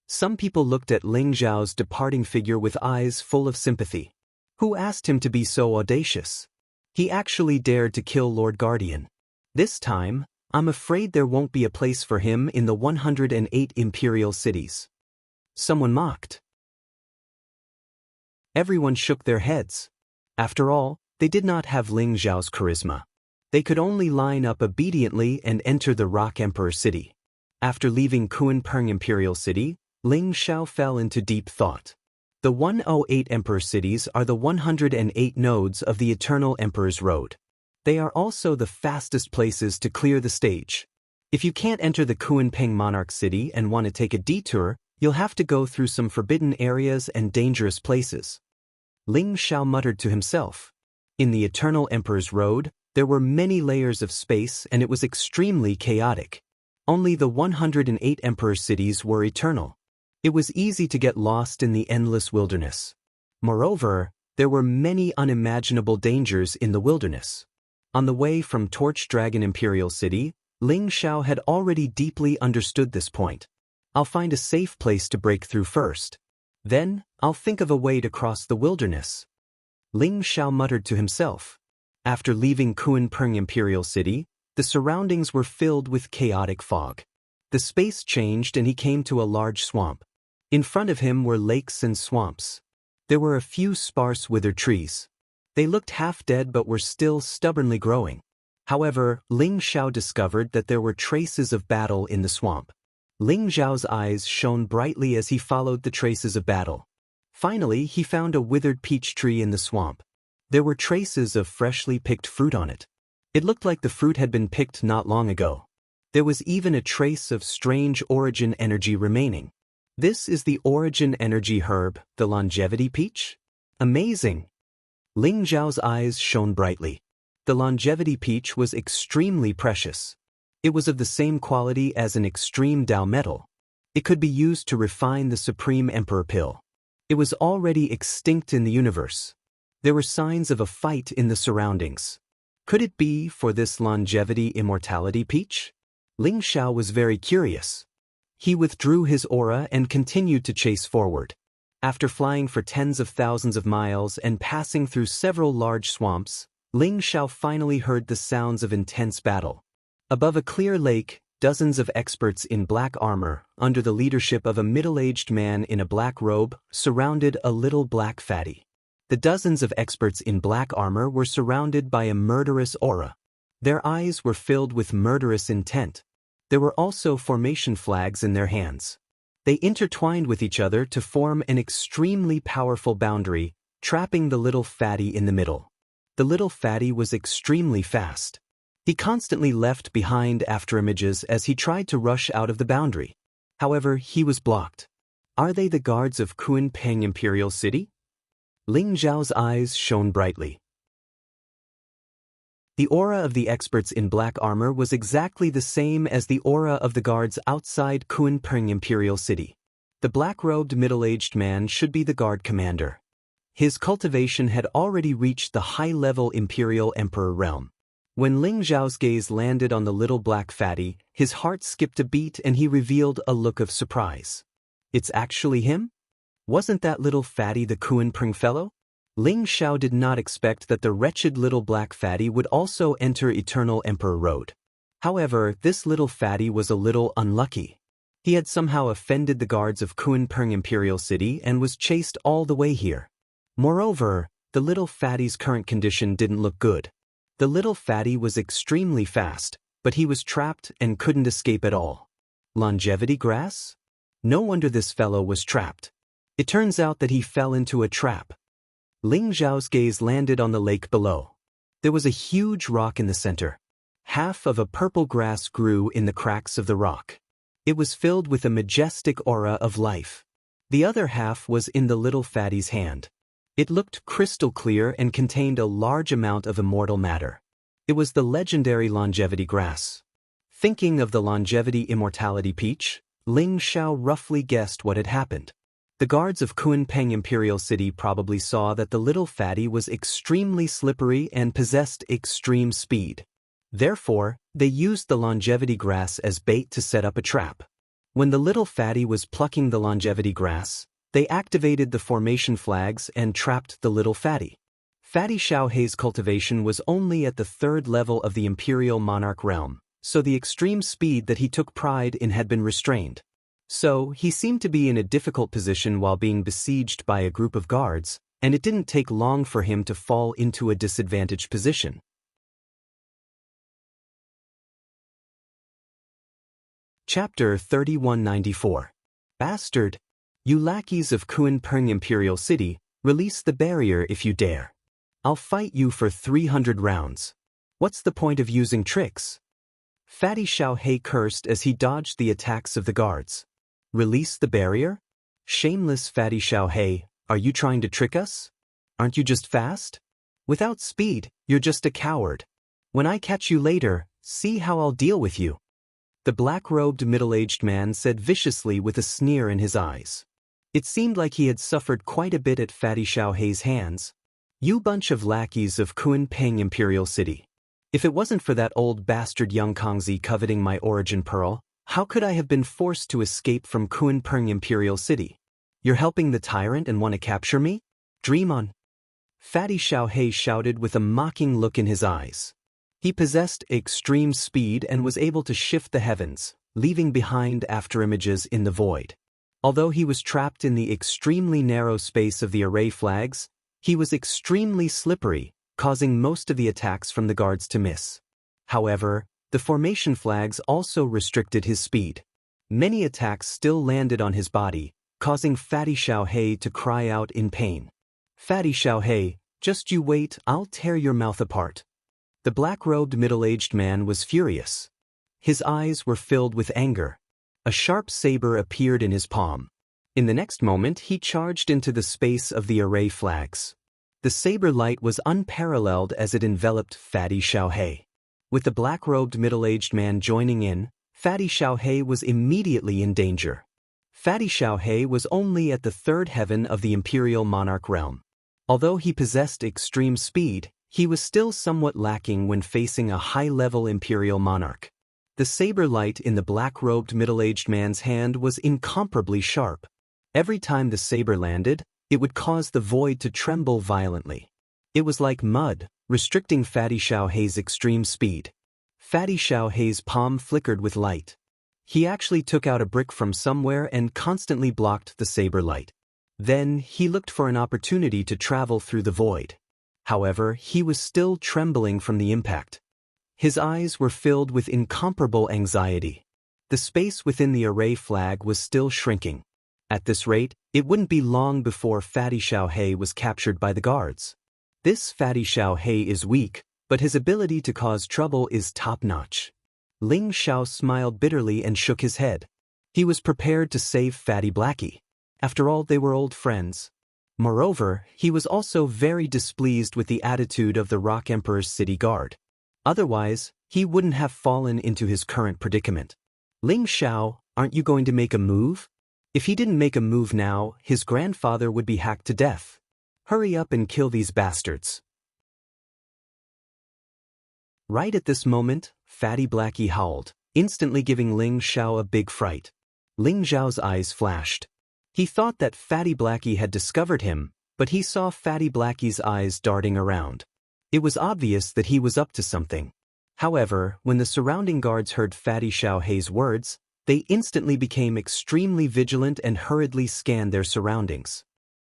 Speaker 1: Some people looked at Ling Zhao's departing figure with eyes full of sympathy. Who asked him to be so audacious? He actually dared to kill Lord Guardian. This time, I'm afraid there won't be a place for him in the 108 imperial cities. Someone mocked. Everyone shook their heads. After all, they did not have Ling Zhao's charisma. They could only line up obediently and enter the Rock Emperor City. After leaving Kunpeng Imperial City, Ling Zhao fell into deep thought. The 108 Emperor cities are the 108 nodes of the Eternal Emperor's Road. They are also the fastest places to clear the stage. If you can't enter the Kunpeng Monarch City and want to take a detour, you'll have to go through some forbidden areas and dangerous places. Ling Zhao muttered to himself. In the Eternal Emperor's Road, there were many layers of space and it was extremely chaotic. Only the 108 Emperor cities were eternal. It was easy to get lost in the endless wilderness. Moreover, there were many unimaginable dangers in the wilderness. On the way from Torch Dragon Imperial City, Ling Zhao had already deeply understood this point. I'll find a safe place to break through first. Then, I'll think of a way to cross the wilderness. Ling Zhao muttered to himself. After leaving Kunpeng Imperial City, the surroundings were filled with chaotic fog. The space changed and he came to a large swamp. In front of him were lakes and swamps. There were a few sparse withered trees. They looked half dead but were still stubbornly growing. However, Ling Zhao discovered that there were traces of battle in the swamp. Ling Zhao's eyes shone brightly as he followed the traces of battle. Finally, he found a withered peach tree in the swamp. There were traces of freshly picked fruit on it. It looked like the fruit had been picked not long ago. There was even a trace of strange origin energy remaining. This is the origin energy herb, the longevity peach? Amazing! Ling Zhao's eyes shone brightly. The longevity peach was extremely precious. It was of the same quality as an extreme Dao metal. It could be used to refine the Supreme Emperor pill. It was already extinct in the universe. There were signs of a fight in the surroundings. Could it be for this longevity immortality peach? Ling Zhao was very curious. He withdrew his aura and continued to chase forward. After flying for tens of thousands of miles and passing through several large swamps, Ling Zhao finally heard the sounds of intense battle. Above a clear lake, dozens of experts in black armor, under the leadership of a middle-aged man in a black robe, surrounded a little black fatty. The dozens of experts in black armor were surrounded by a murderous aura. Their eyes were filled with murderous intent. There were also formation flags in their hands. They intertwined with each other to form an extremely powerful boundary, trapping the little fatty in the middle. The little fatty was extremely fast. He constantly left behind after images as he tried to rush out of the boundary. However, he was blocked. Are they the guards of Kunpeng Imperial City? Ling Zhao's eyes shone brightly. The aura of the experts in black armor was exactly the same as the aura of the guards outside Kunpeng Imperial City. The black-robed middle-aged man should be the guard commander. His cultivation had already reached the high-level Imperial Emperor realm. When Ling Zhao's gaze landed on the little black fatty, his heart skipped a beat and he revealed a look of surprise. It's actually him? Wasn't that little fatty the Kunpeng fellow? Ling Zhao did not expect that the wretched little black fatty would also enter Eternal Emperor Road. However, this little fatty was a little unlucky. He had somehow offended the guards of Kunpeng Imperial City and was chased all the way here. Moreover, the little fatty's current condition didn't look good. The little fatty was extremely fast, but he was trapped and couldn't escape at all. Longevity grass? No wonder this fellow was trapped. It turns out that he fell into a trap. Ling Zhao's gaze landed on the lake below. There was a huge rock in the center. Half of a purple grass grew in the cracks of the rock. It was filled with a majestic aura of life. The other half was in the little fatty's hand. It looked crystal clear and contained a large amount of immortal matter. It was the legendary longevity grass. Thinking of the longevity immortality peach, Ling Zhao roughly guessed what had happened. The guards of Kunpeng Imperial City probably saw that the little fatty was extremely slippery and possessed extreme speed. Therefore, they used the longevity grass as bait to set up a trap. When the little fatty was plucking the longevity grass, they activated the formation flags and trapped the little fatty. Fatty Xiaohei's cultivation was only at the 3rd level of the Imperial Monarch realm, so the extreme speed that he took pride in had been restrained. So, he seemed to be in a difficult position while being besieged by a group of guards, and it didn't take long for him to fall into a disadvantaged position. Chapter 3194. Bastard! You lackeys of Kunpeng Imperial City, release the barrier if you dare. I'll fight you for 300 rounds. What's the point of using tricks? Fatty Xiaohei cursed as he dodged the attacks of the guards. Release the barrier? Shameless Fatty Xiaohei, are you trying to trick us? Aren't you just fast? Without speed, you're just a coward. When I catch you later, see how I'll deal with you. The black-robed middle-aged man said viciously with a sneer in his eyes. It seemed like he had suffered quite a bit at Fatty Xiaohei's hands. You bunch of lackeys of Kunpeng Imperial City. If it wasn't for that old bastard young Kongzi coveting my origin pearl, how could I have been forced to escape from Kunpeng Imperial City? You're helping the tyrant and want to capture me? Dream on. Fatty Xiaohei shouted with a mocking look in his eyes. He possessed extreme speed and was able to shift the heavens, leaving behind afterimages in the void. Although he was trapped in the extremely narrow space of the array flags, he was extremely slippery, causing most of the attacks from the guards to miss. However, the formation flags also restricted his speed. Many attacks still landed on his body, causing Fatty Xiaohei to cry out in pain. Fatty Xiaohei, just you wait, I'll tear your mouth apart. The black-robed middle-aged man was furious. His eyes were filled with anger. A sharp saber appeared in his palm. In the next moment, he charged into the space of the array flags. The saber light was unparalleled as it enveloped Fatty Xiaohei. With the black-robed middle-aged man joining in, Fatty Xiaohei was immediately in danger. Fatty Xiaohei was only at the 3rd heaven of the Imperial Monarch realm. Although he possessed extreme speed, he was still somewhat lacking when facing a high-level Imperial Monarch. The saber light in the black-robed middle-aged man's hand was incomparably sharp. Every time the saber landed, it would cause the void to tremble violently. It was like mud, restricting Fatty Xiaohei's extreme speed. Fatty Xiaohei's palm flickered with light. He actually took out a brick from somewhere and constantly blocked the saber light. Then, he looked for an opportunity to travel through the void. However, he was still trembling from the impact. His eyes were filled with incomparable anxiety. The space within the array flag was still shrinking. At this rate, it wouldn't be long before Fatty Xiaohei was captured by the guards. This Fatty Xiaohei is weak, but his ability to cause trouble is top-notch. Ling Zhao smiled bitterly and shook his head. He was prepared to save Fatty Blackie. After all, they were old friends. Moreover, he was also very displeased with the attitude of the Rock Emperor's city guard. Otherwise, he wouldn't have fallen into his current predicament. Ling Zhao, aren't you going to make a move? If he didn't make a move now, his grandfather would be hacked to death. Hurry up and kill these bastards. Right at this moment, Fatty Blackie howled, instantly giving Ling Zhao a big fright. Ling Zhao's eyes flashed. He thought that Fatty Blackie had discovered him, but he saw Fatty Blackie's eyes darting around. It was obvious that he was up to something. However, when the surrounding guards heard Fatty Xiaohei's words, They instantly became extremely vigilant and hurriedly scanned their surroundings.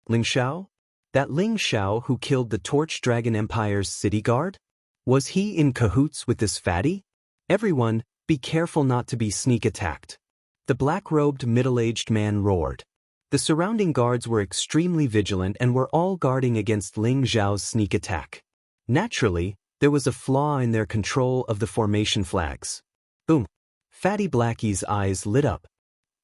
Speaker 1: Ling Xiao? That Ling Xiao who killed the Torch Dragon Empire's city guard? Was he in cahoots with this fatty? Everyone, be careful not to be sneak attacked. The black-robed middle-aged man roared. The surrounding guards were extremely vigilant and were all guarding against Ling Xiao's sneak attack. Naturally, there was a flaw in their control of the formation flags. Boom! Fatty Blackie's eyes lit up.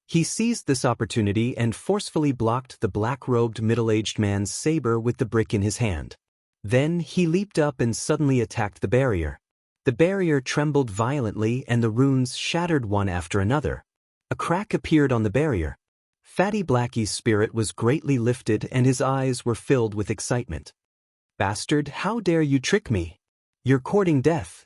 Speaker 1: He seized this opportunity and forcefully blocked the black-robed middle-aged man's saber with the brick in his hand. Then he leaped up and suddenly attacked the barrier. The barrier trembled violently and the runes shattered one after another. A crack appeared on the barrier. Fatty Blackie's spirit was greatly lifted and his eyes were filled with excitement. Bastard, how dare you trick me? You're courting death.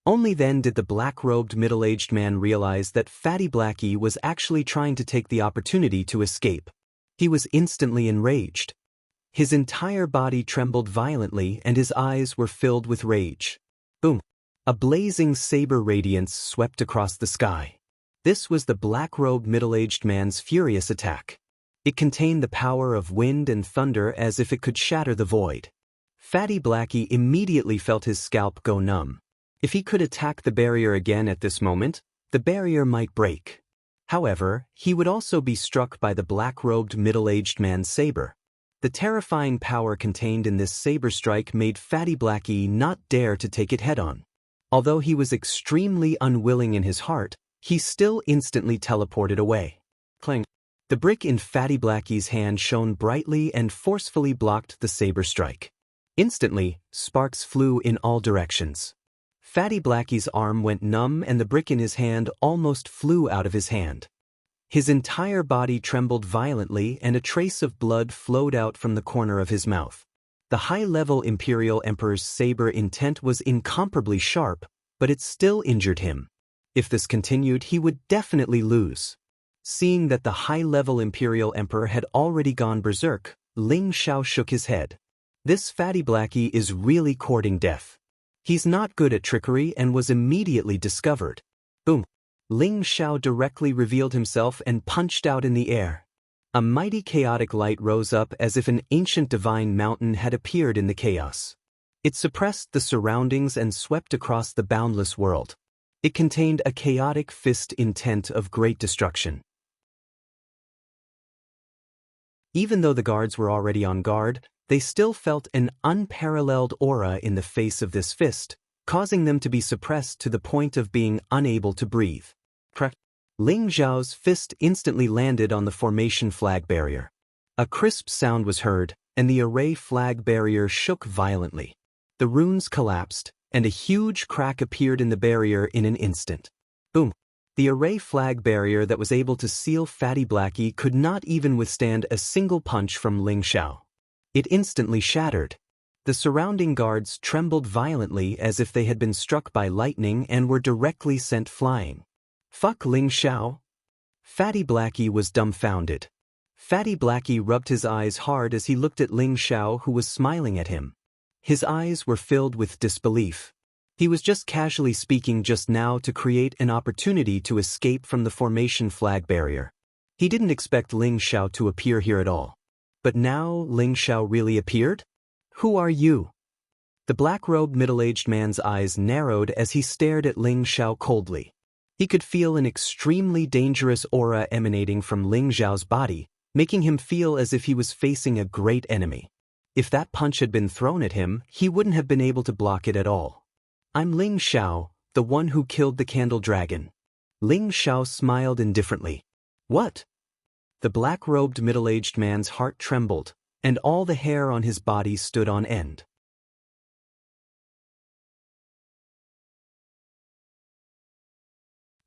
Speaker 1: Only then did the black-robed middle-aged man realize that Fatty Blackie was actually trying to take the opportunity to escape. He was instantly enraged. His entire body trembled violently and his eyes were filled with rage. Boom! A blazing saber radiance swept across the sky. This was the black-robed middle-aged man's furious attack. It contained the power of wind and thunder as if it could shatter the void. Fatty Blackie immediately felt his scalp go numb. If he could attack the barrier again at this moment, the barrier might break. However, he would also be struck by the black-robed middle-aged man's saber. The terrifying power contained in this saber strike made Fatty Blackie not dare to take it head-on. Although he was extremely unwilling in his heart, he still instantly teleported away. Clang! The brick in Fatty Blackie's hand shone brightly and forcefully blocked the saber strike. Instantly, sparks flew in all directions. Fatty Blackie's arm went numb and the brick in his hand almost flew out of his hand. His entire body trembled violently and a trace of blood flowed out from the corner of his mouth. The high-level Imperial Emperor's saber intent was incomparably sharp, but it still injured him. If this continued, he would definitely lose. Seeing that the high-level Imperial Emperor had already gone berserk, Ling Xiao shook his head. This Fatty Blackie is really courting death. He's not good at trickery and was immediately discovered. Boom! Ling Xiao directly revealed himself and punched out in the air. A mighty chaotic light rose up as if an ancient divine mountain had appeared in the chaos. It suppressed the surroundings and swept across the boundless world. It contained a chaotic fist intent of great destruction. Even though the guards were already on guard, they still felt an unparalleled aura in the face of this fist, causing them to be suppressed to the point of being unable to breathe. Ling Xiao's fist instantly landed on the formation flag barrier. A crisp sound was heard, and the array flag barrier shook violently. The runes collapsed, and a huge crack appeared in the barrier in an instant. Boom! The array flag barrier that was able to seal Fatty Blackie could not even withstand a single punch from Ling Xiao. It instantly shattered. The surrounding guards trembled violently as if they had been struck by lightning and were directly sent flying. Fuck Ling Xiao? Fatty Blackie was dumbfounded. Fatty Blackie rubbed his eyes hard as he looked at Ling Xiao, who was smiling at him. His eyes were filled with disbelief. He was just casually speaking just now to create an opportunity to escape from the formation flag barrier. He didn't expect Ling Xiao to appear here at all. But now Ling Xiao really appeared? Who are you? The black-robed middle-aged man's eyes narrowed as he stared at Ling Xiao coldly. He could feel an extremely dangerous aura emanating from Ling Xiao's body, making him feel as if he was facing a great enemy. If that punch had been thrown at him, he wouldn't have been able to block it at all. I'm Ling Xiao, the one who killed the Candle Dragon. Ling Xiao smiled indifferently. What? The black-robed middle-aged man's heart trembled, and all the hair on his body stood on end.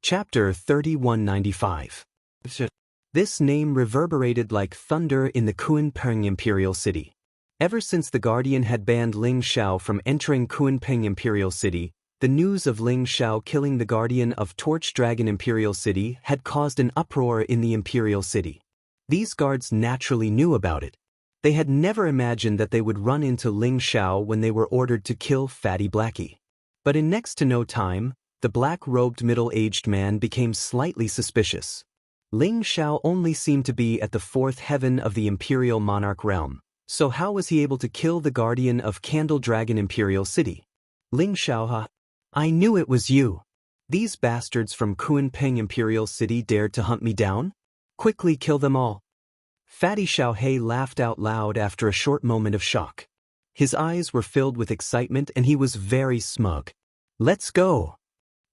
Speaker 1: Chapter 3195. This name reverberated like thunder in the Kunpeng Imperial City. Ever since the Guardian had banned Ling Xiao from entering Kunpeng Imperial City, the news of Ling Xiao killing the Guardian of Torch Dragon Imperial City had caused an uproar in the Imperial City. These guards naturally knew about it. They had never imagined that they would run into Ling Xiao when they were ordered to kill Fatty Blackie. But in next to no time, The black-robed middle-aged man became slightly suspicious. Ling Xiao only seemed to be at the fourth heaven of the Imperial Monarch realm, so how was he able to kill the guardian of Candle Dragon Imperial City? Ling Xiao, I knew it was you. These bastards from Kunpeng Imperial City dared to hunt me down? Quickly kill them all. Fatty Xiaohei laughed out loud after a short moment of shock. His eyes were filled with excitement and he was very smug. Let's go.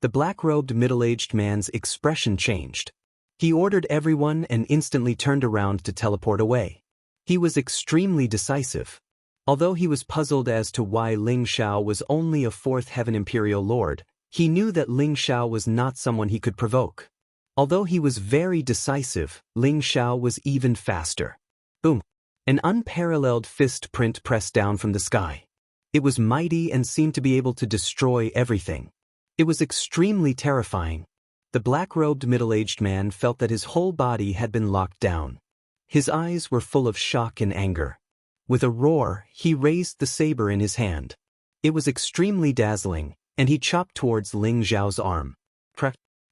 Speaker 1: The black-robed middle-aged man's expression changed. He ordered everyone and instantly turned around to teleport away. He was extremely decisive. Although he was puzzled as to why Ling Xiao was only a fourth heaven imperial lord, he knew that Ling Xiao was not someone he could provoke. Although he was very decisive, Ling Xiao was even faster. Boom! An unparalleled fist print pressed down from the sky. It was mighty and seemed to be able to destroy everything. It was extremely terrifying. The black-robed middle-aged man felt that his whole body had been locked down. His eyes were full of shock and anger. With a roar, he raised the saber in his hand. It was extremely dazzling, and he chopped towards Ling Xiao's arm.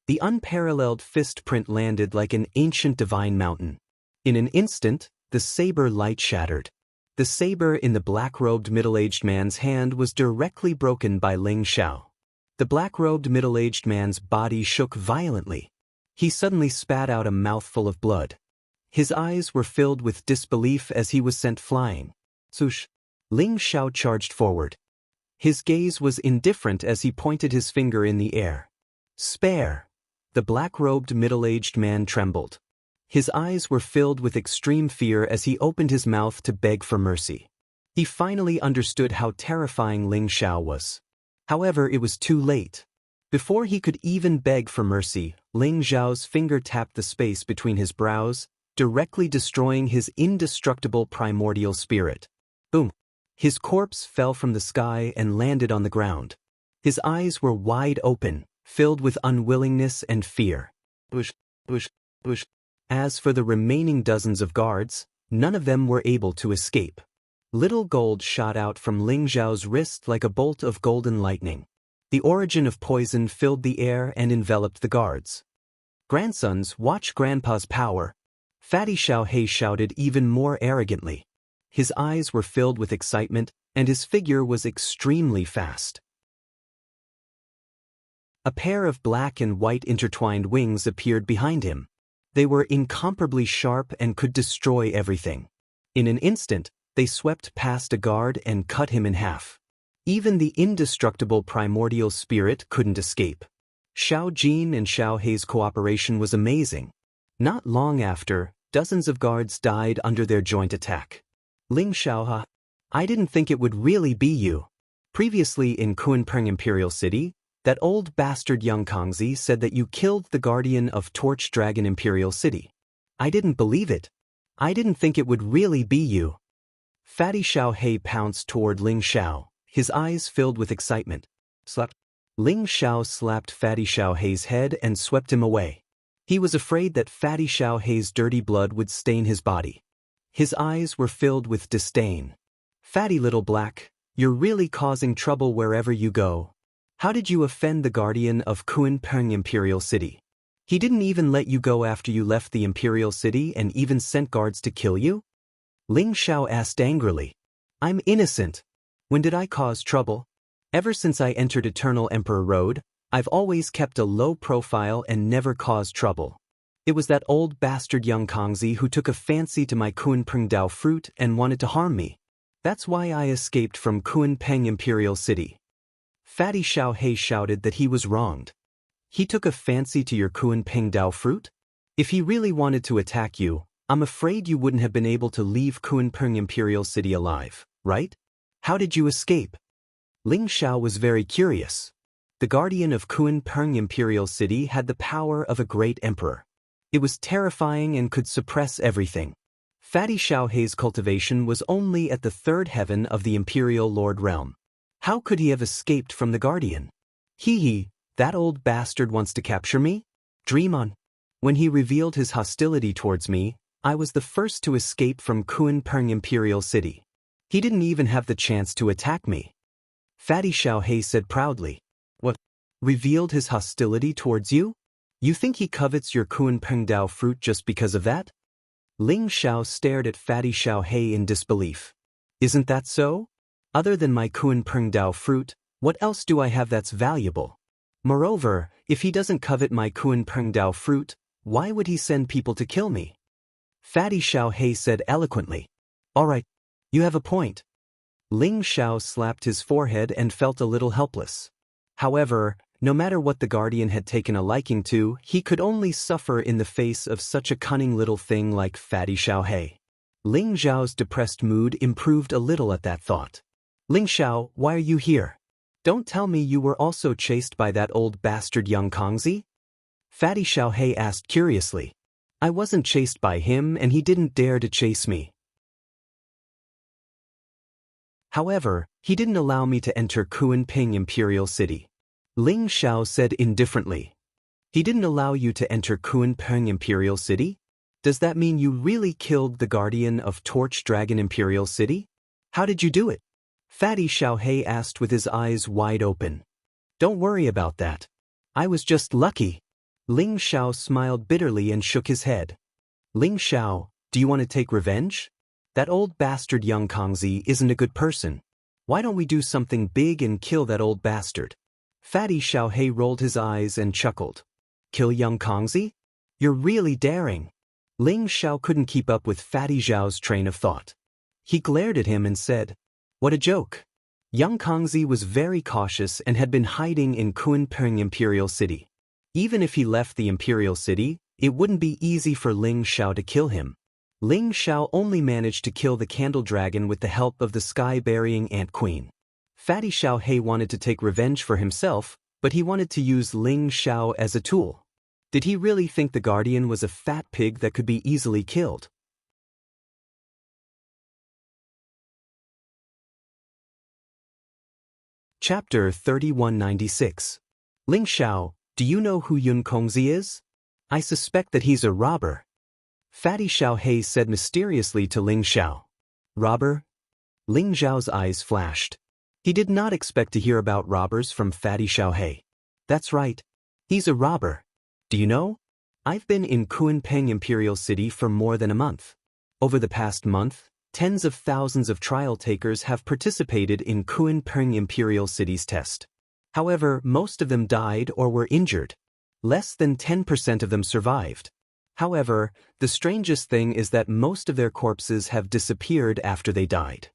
Speaker 1: The unparalleled fist print landed like an ancient divine mountain. In an instant, the saber light shattered. The saber in the black-robed middle-aged man's hand was directly broken by Ling Xiao. The black-robed middle-aged man's body shook violently. He suddenly spat out a mouthful of blood. His eyes were filled with disbelief as he was sent flying. Swoosh! Ling Xiao charged forward. His gaze was indifferent as he pointed his finger in the air. Spare! The black-robed middle-aged man trembled. His eyes were filled with extreme fear as he opened his mouth to beg for mercy. He finally understood how terrifying Ling Xiao was. However, it was too late. Before he could even beg for mercy, Ling Xiao's finger tapped the space between his brows, directly destroying his indestructible primordial spirit. Boom! His corpse fell from the sky and landed on the ground. His eyes were wide open, filled with unwillingness and fear. Bush, bush, bush. As for the remaining dozens of guards, none of them were able to escape. Little gold shot out from Ling Xiao's wrist like a bolt of golden lightning. The origin of poison filled the air and enveloped the guards. Grandsons, watch Grandpa's power. Fatty Xiaohei shouted even more arrogantly. His eyes were filled with excitement, and his figure was extremely fast. A pair of black and white intertwined wings appeared behind him. They were incomparably sharp and could destroy everything. In an instant, they swept past a guard and cut him in half. Even the indestructible primordial spirit couldn't escape. Xiao Jin and Xiao Hei's cooperation was amazing. Not long after, dozens of guards died under their joint attack. Ling Xiao, I didn't think it would really be you. Previously in Kunpeng Imperial City, that old bastard Young Kongzi said that you killed the guardian of Torch Dragon Imperial City. I didn't believe it. I didn't think it would really be you. Fatty Xiaohei pounced toward Ling Xiao, his eyes filled with excitement. Slap! Ling Xiao slapped Fatty Xiaohei's head and swept him away. He was afraid that Fatty Xiaohei's dirty blood would stain his body. His eyes were filled with disdain. Fatty little black, you're really causing trouble wherever you go. How did you offend the guardian of Kunpeng Imperial City? He didn't even let you go after you left the Imperial City and even sent guards to kill you? Ling Xiao asked angrily. I'm innocent. When did I cause trouble? Ever since I entered Eternal Emperor Road, I've always kept a low profile and never caused trouble. It was that old bastard Young Kongzi who took a fancy to my Kunpeng Dao fruit and wanted to harm me. That's why I escaped from Kunpeng Imperial City. Fatty Xiaohei shouted that he was wronged. He took a fancy to your Kunpeng Dao fruit? If he really wanted to attack you, I'm afraid you wouldn't have been able to leave Kunpeng Imperial City alive, right? How did you escape? Ling Xiao was very curious. The guardian of Kunpeng Imperial City had the power of a great emperor. It was terrifying and could suppress everything. Fatty Xiaohei's cultivation was only at the third heaven of the Imperial Lord realm. How could he have escaped from the guardian? Hee, that old bastard wants to capture me? Dream on. When he revealed his hostility towards me, I was the first to escape from Kunpeng Imperial City. He didn't even have the chance to attack me. Fatty Xiaohei said proudly. What? Revealed his hostility towards you? You think he covets your Kunpeng Dao fruit just because of that? Ling Xiao stared at Fatty Xiaohei in disbelief. Isn't that so? Other than my Kunpeng Dao fruit, what else do I have that's valuable? Moreover, if he doesn't covet my Kunpeng Dao fruit, why would he send people to kill me? Fatty Xiaohei said eloquently. All right, you have a point. Ling Xiao slapped his forehead and felt a little helpless. However, no matter what the guardian had taken a liking to, he could only suffer in the face of such a cunning little thing like Fatty Xiaohei. Ling Xiao's depressed mood improved a little at that thought. Ling Xiao, why are you here? Don't tell me you were also chased by that old bastard young Kongzi? Fatty Xiaohei asked curiously. I wasn't chased by him and he didn't dare to chase me. However, he didn't allow me to enter Kunping Imperial City. Ling Xiao said indifferently. He didn't allow you to enter Kunpeng Imperial City? Does that mean you really killed the guardian of Torch Dragon Imperial City? How did you do it? Fatty Xiaohei asked with his eyes wide open. Don't worry about that. I was just lucky. Ling Xiao smiled bitterly and shook his head. Ling Xiao, do you want to take revenge? That old bastard young Kongzi isn't a good person. Why don't we do something big and kill that old bastard? Fatty Xiaohei rolled his eyes and chuckled. Kill young Kongzi? You're really daring. Ling Xiao couldn't keep up with Fatty Xiao's train of thought. He glared at him and said, What a joke. Young Kongzi was very cautious and had been hiding in Kunpeng Imperial City. Even if he left the Imperial City, it wouldn't be easy for Ling Xiao to kill him. Ling Xiao only managed to kill the Candle Dragon with the help of the sky-burying Ant Queen. Fatty Xiaohei wanted to take revenge for himself, but he wanted to use Ling Xiao as a tool. Did he really think the guardian was a fat pig that could be easily killed? Chapter 3196. Ling Xiao, do you know who Yun Kongzi is? I suspect that he's a robber. Fatty Xiaohei said mysteriously to Ling Xiao. Robber? Ling Xiao's eyes flashed. He did not expect to hear about robbers from Fatty Xiaohei. That's right. He's a robber. Do you know? I've been in Kunpeng Imperial City for more than a month. Over the past month, tens of thousands of trial takers have participated in Kunpeng Imperial City's test. However, most of them died or were injured. Less than 10% of them survived. However, the strangest thing is that most of their corpses have disappeared after they died.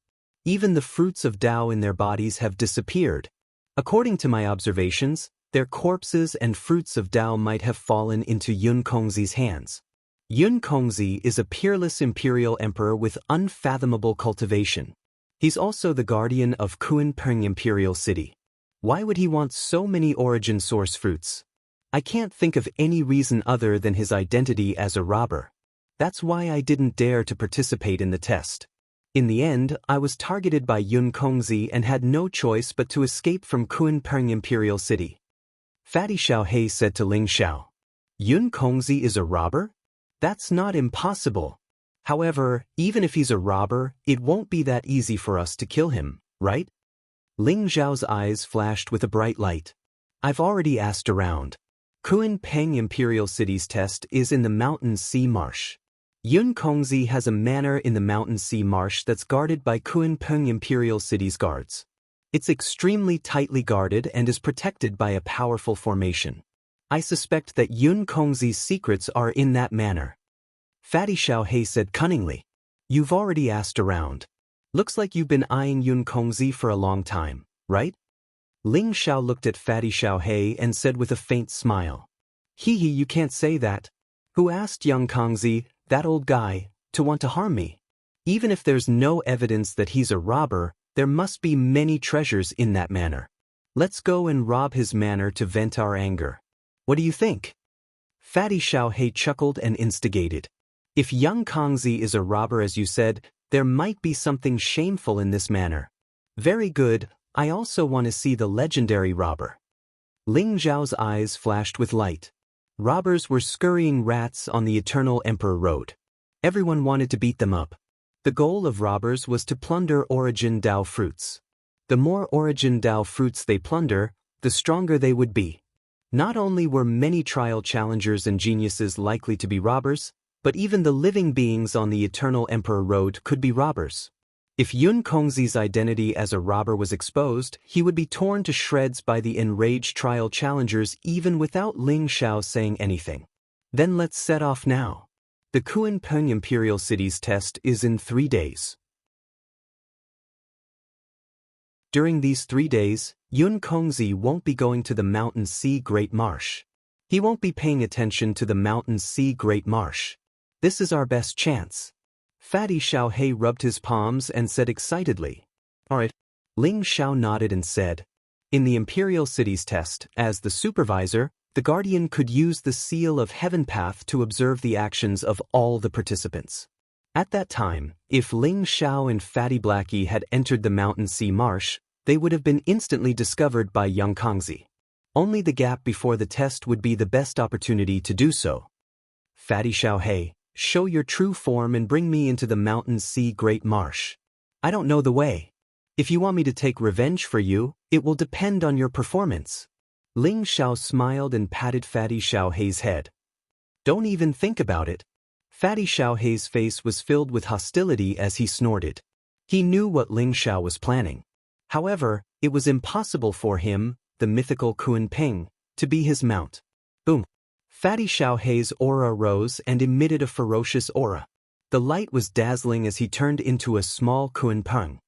Speaker 1: Even the fruits of Tao in their bodies have disappeared. According to my observations, their corpses and fruits of Tao might have fallen into Yun Kongzi's hands. Yun Kongzi is a peerless imperial emperor with unfathomable cultivation. He's also the guardian of Kunpeng Imperial City. Why would he want so many origin source fruits? I can't think of any reason other than his identity as a robber. That's why I didn't dare to participate in the test. In the end, I was targeted by Yun Kongzi and had no choice but to escape from Kunpeng Imperial City. Fatty Xiaohei said to Ling Xiao. Yun Kongzi is a robber? That's not impossible. However, even if he's a robber, it won't be that easy for us to kill him, right? Ling Xiao's eyes flashed with a bright light. I've already asked around. Kunpeng Imperial City's test is in the Mountain Sea Marsh. Yun Kongzi has a manor in the Mountain Sea Marsh that's guarded by Kunpeng Imperial City's guards. It's extremely tightly guarded and is protected by a powerful formation. I suspect that Yun Kongzi's secrets are in that manor. Fatty Xiaohei said cunningly. You've already asked around. Looks like you've been eyeing Yun Kongzi for a long time, right? Ling Xiao looked at Fatty Xiaohei and said with a faint smile. Hee, you can't say that. Who asked young Kongzi, that old guy, to want to harm me? Even if there's no evidence that he's a robber, there must be many treasures in that manor. Let's go and rob his manor to vent our anger. What do you think? Fatty Xiaohei chuckled and instigated. If young Kongzi is a robber as you said, there might be something shameful in this manor. Very good, I also want to see the legendary robber. Ling Zhao's eyes flashed with light. Robbers were scurrying rats on the Eternal Emperor Road. Everyone wanted to beat them up. The goal of robbers was to plunder Origin Dao fruits. The more Origin Dao fruits they plunder, the stronger they would be. Not only were many trial challengers and geniuses likely to be robbers, but even the living beings on the Eternal Emperor Road could be robbers. If Yun Kongzi's identity as a robber was exposed, he would be torn to shreds by the enraged trial challengers even witut Ling Xiao saying anything. Then let's set off now. The Kunpeng Imperial City's test is in 3 days. During these 3 days, Yun Kongzi won't be going to the Mountain Sea Great Marsh. He won't be paying attention to the Mountain Sea Great Marsh. This is our best chance. Fatty Xiaohei rubbed his palms and said excitedly. Alright. Ling Xiao nodded and said, in the Imperial City's test, as the supervisor, the Guardian could use the Seal of Heaven Path to observe the actions of all the participants. At that time, if Ling Xiao and Fatty Blackie had entered the Mountain Sea Marsh, they would have been instantly discovered by Yun Kongzi. Only the gap before the test would be the best opportunity to do so. Fatty Xiaohei, show your true form and bring me into the Mountain Sea Great Marsh. I don't know the way. If you want me to take revenge for you, it will depend on your performance. Ling Xiao smiled and patted Fatty Xiaohei's head. Don't even think about it. Fatty Xiaohei's face was filled with hostility as he snorted. He knew what Ling Xiao was planning. However, it was impossible for him, the mythical Kunpeng, to be his mount. Boom. Fatty Xiaohei's aura rose and emitted a ferocious aura. The light was dazzling as he turned into a small Kunpeng.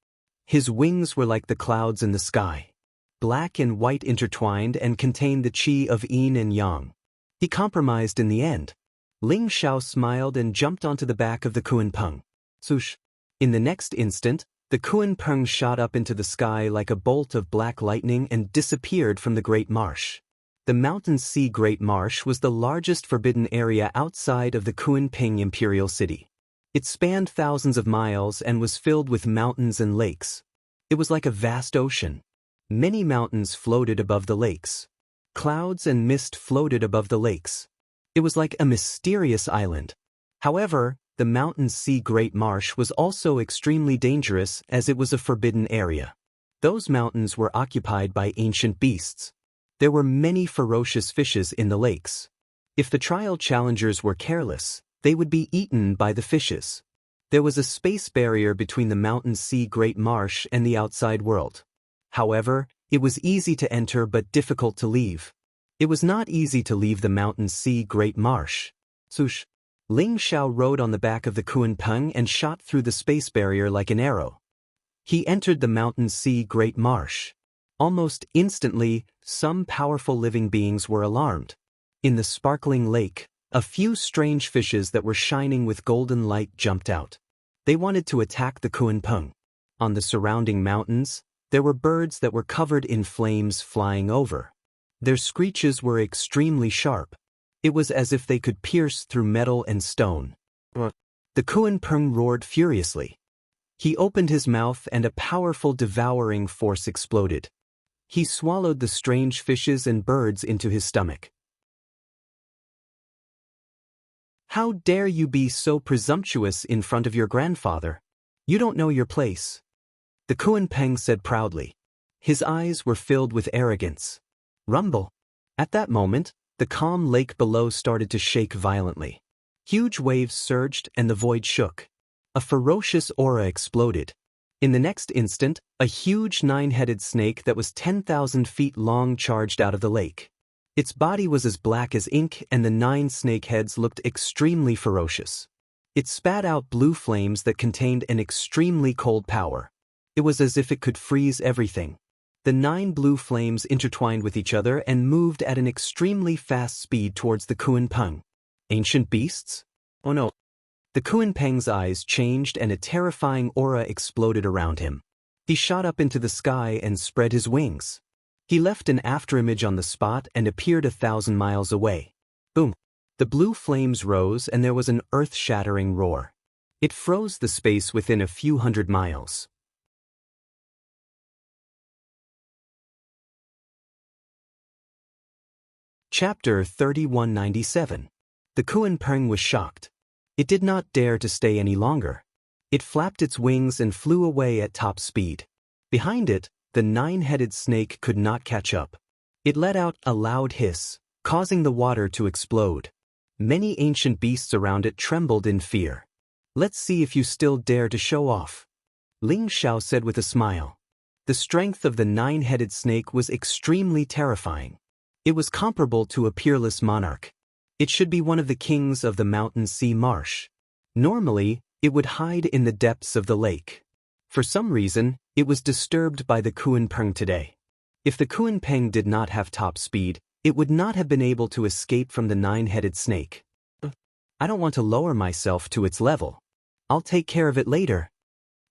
Speaker 1: His wings were like the clouds in the sky. Black and white intertwined and contained the qi of yin and yang. He compromised in the end. Ling Xiao smiled and jumped onto the back of the Kunpeng. Swoosh. In the next instant, the Kunpeng shot up into the sky like a bolt of black lightning and disappeared from the Great Marsh. The Mountain Sea Great Marsh was the largest forbidden area outside of the Kunpeng Imperial City. It spanned thousands of miles and was filled with mountains and lakes. It was like a vast ocean. Many mountains floated above the lakes. Clouds and mist floated above the lakes. It was like a mysterious island. However, the Mountain Sea Great Marsh was also extremely dangerous as it was a forbidden area. Those mountains were occupied by ancient beasts. There were many ferocious fishes in the lakes. If the trial challengers were careless, they would be eaten by the fishes. There was a space barrier between the Mountain Sea Great Marsh and the outside world. However, it was easy to enter but difficult to leave. It was not easy to leave the Mountain Sea Great Marsh. Swoosh. Ling Xiao rode on the back of the Kunpeng and shot through the space barrier like an arrow. He entered the Mountain Sea Great Marsh. Almost instantly, some powerful living beings were alarmed. In the sparkling lake, a few strange fishes that were shining with golden light jumped out. They wanted to attack the Kunpeng. On the surrounding mountains, there were birds that were covered in flames flying over. Their screeches were extremely sharp. It was as if they could pierce through metal and stone. The Kunpeng roared furiously. He opened his mouth and a powerful devouring force exploded. He swallowed the strange fishes and birds into his stomach. How dare you be so presumptuous in front of your grandfather? You don't know your place. The Kunpeng said proudly. His eyes were filled with arrogance. Rumble. At that moment, the calm lake below started to shake violently. Huge waves surged and the void shook. A ferocious aura exploded. In the next instant, a huge 9-headed snake that was 10,000 feet long charged out of the lake. Its body was as black as ink and the 9 snake heads looked extremely ferocious. It spat out blue flames that contained an extremely cold power. It was as if it could freeze everything. The 9 blue flames intertwined with each other and moved at an extremely fast speed towards the Kunpeng. Ancient beasts? Oh no. The Kunpeng's eyes changed and a terrifying aura exploded around him. He shot up into the sky and spread his wings. He left an afterimage on the spot and appeared 1,000 miles away. Boom! The blue flames rose and there was an earth-shattering roar. It froze the space within a few hundred miles. Chapter 3197. The Kunpeng was shocked. It did not dare to stay any longer. It flapped its wings and flew away at top speed. Behind it, the 9-headed snake could not catch up. It let out a loud hiss, causing the water to explode. Many ancient beasts around it trembled in fear. "Let's see if you still dare to show off," Ling Xiao said with a smile. The strength of the nine-headed snake was extremely terrifying. It was comparable to a peerless monarch. It should be one of the kings of the mountain sea marsh. Normally, it would hide in the depths of the lake. For some reason, it was disturbed by the Kunpeng today. If the Kunpeng did not have top speed, it would not have been able to escape from the nine-headed snake. "I don't want to lower myself to its level. I'll take care of it later."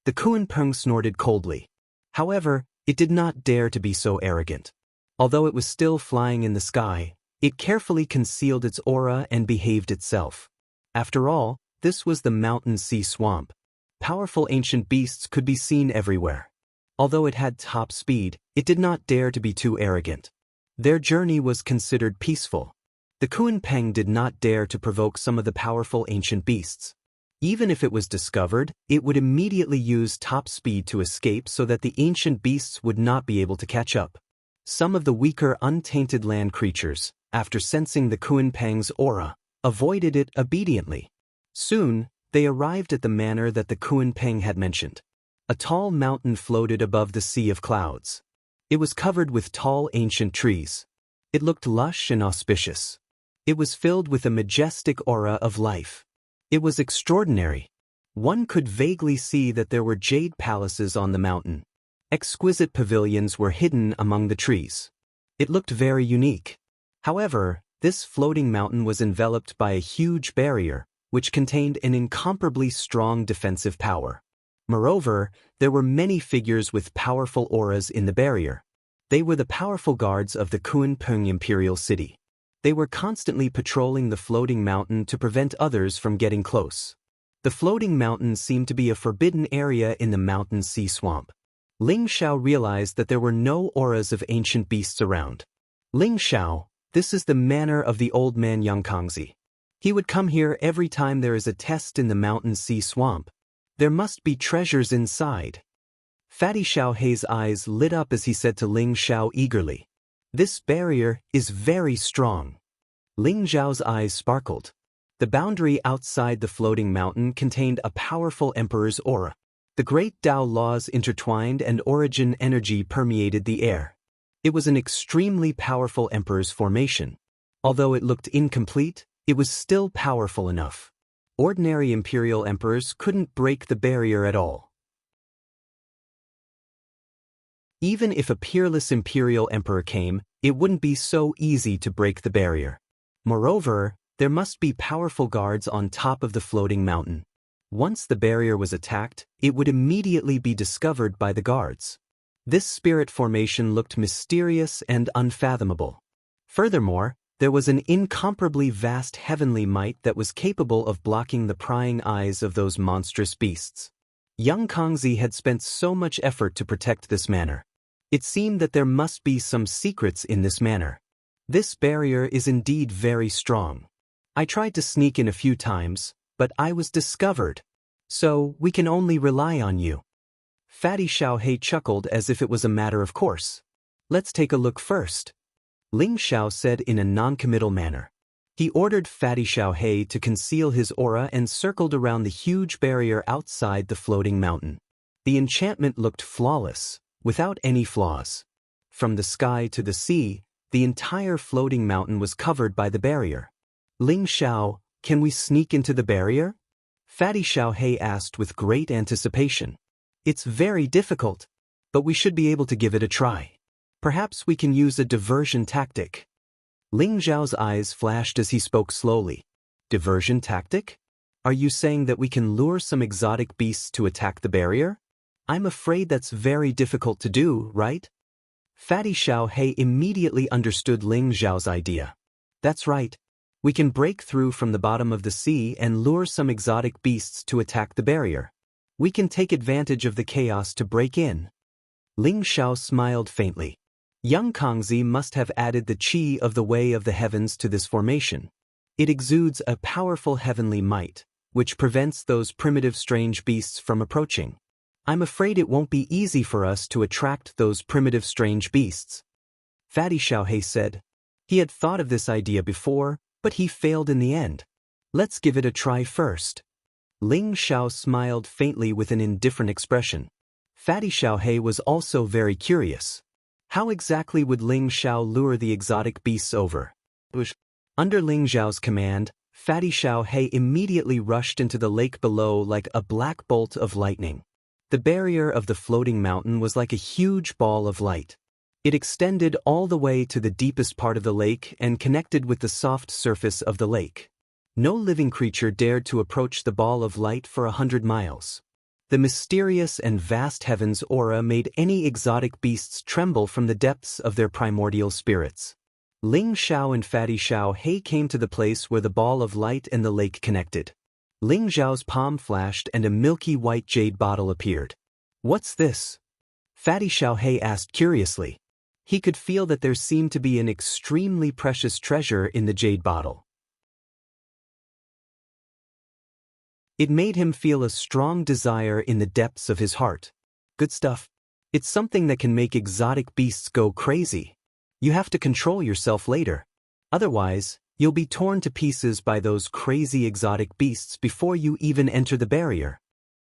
Speaker 1: The Kunpeng snorted coldly. However, it did not dare to be so arrogant. Although it was still flying in the sky, it carefully concealed its aura and behaved itself. After all, this was the mountain sea swamp. Powerful ancient beasts could be seen everywhere. Although it had top speed, it did not dare to be too arrogant. Their journey was considered peaceful. The Kunpeng did not dare to provoke some of the powerful ancient beasts. Even if it was discovered, it would immediately use top speed to escape so that the ancient beasts would not be able to catch up. Some of the weaker untainted land creatures, after sensing the Kunpeng's aura, avoided it obediently. Soon, they arrived at the manor that the Kunpeng had mentioned. A tall mountain floated above the sea of clouds. It was covered with tall ancient trees. It looked lush and auspicious. It was filled with a majestic aura of life. It was extraordinary. One could vaguely see that there were jade palaces on the mountain. Exquisite pavilions were hidden among the trees. It looked very unique. However, this floating mountain was enveloped by a huge barrier, which contained an incomparably strong defensive power. Moreover, there were many figures with powerful auras in the barrier. They were the powerful guards of the Kunpeng Imperial City. They were constantly patrolling the floating mountain to prevent others from getting close. The floating mountain seemed to be a forbidden area in the mountain sea swamp. Ling Xiao realized that there were no auras of ancient beasts around. "Ling Xiao, this is the manor of the old man Yang Kangzi. He would come here every time there is a test in the mountain sea swamp. There must be treasures inside." Fatty Xiaohei's eyes lit up as he said to Ling Xiao eagerly, "This barrier is very strong." Ling Xiao's eyes sparkled. The boundary outside the floating mountain contained a powerful emperor's aura. The great Tao laws intertwined and origin energy permeated the air. It was an extremely powerful emperor's formation. Although it looked incomplete, it was still powerful enough. Ordinary imperial emperors couldn't break the barrier at all. Even if a peerless imperial emperor came, it wouldn't be so easy to break the barrier. Moreover, there must be powerful guards on top of the floating mountain. Once the barrier was attacked, it would immediately be discovered by the guards. This spirit formation looked mysterious and unfathomable. Furthermore, there was an incomparably vast heavenly might that was capable of blocking the prying eyes of those monstrous beasts. Yang Kangzi had spent so much effort to protect this manor. It seemed that there must be some secrets in this manor. This barrier is indeed very strong. I tried to sneak in a few times, but I was discovered. So, we can only rely on you. Fatty Xiaohei chuckled as if it was a matter of course. "Let's take a look first," Ling Xiao said in a non-committal manner. He ordered Fatty Xiaohei to conceal his aura and circled around the huge barrier outside the floating mountain. The enchantment looked flawless, without any flaws. From the sky to the sea, the entire floating mountain was covered by the barrier. "Ling Xiao, can we sneak into the barrier?" Fatty Xiaohei asked with great anticipation. "It's very difficult, but we should be able to give it a try. Perhaps we can use a diversion tactic." Ling Xiao's eyes flashed as he spoke slowly. "Diversion tactic? Are you saying that we can lure some exotic beasts to attack the barrier? I'm afraid that's very difficult to do, right?" Fatty Xiaohei immediately understood Ling Xiao's idea. "That's right. We can break through from the bottom of the sea and lure some exotic beasts to attack the barrier. We can take advantage of the chaos to break in." Ling Xiao smiled faintly. Yang Kangzi must have added the qi of the way of the heavens to this formation. It exudes a powerful heavenly might, which prevents those primitive strange beasts from approaching. I'm afraid it won't be easy for us to attract those primitive strange beasts. Fatty Xiaohei said. He had thought of this idea before, but he failed in the end. Let's give it a try first. Ling Xiao smiled faintly with an indifferent expression. Fatty Xiaohei was also very curious. How exactly would Ling Xiao lure the exotic beasts over? Under Ling Xiao's command, Fatty Xiaohei immediately rushed into the lake below like a black bolt of lightning. The barrier of the floating mountain was like a huge ball of light. It extended all the way to the deepest part of the lake and connected with the soft surface of the lake. No living creature dared to approach the ball of light for 100 miles. The mysterious and vast heaven's aura made any exotic beasts tremble from the depths of their primordial spirits. Ling Xiao and Fatty Xiaohei came to the place where the ball of light and the lake connected. Ling Xiao's palm flashed and a milky white jade bottle appeared. What's this? Fatty Xiaohei asked curiously. He could feel that there seemed to be an extremely precious treasure in the jade bottle. It made him feel a strong desire in the depths of his heart. Good stuff. It's something that can make exotic beasts go crazy. You have to control yourself later. Otherwise, you'll be torn to pieces by those crazy exotic beasts before you even enter the barrier.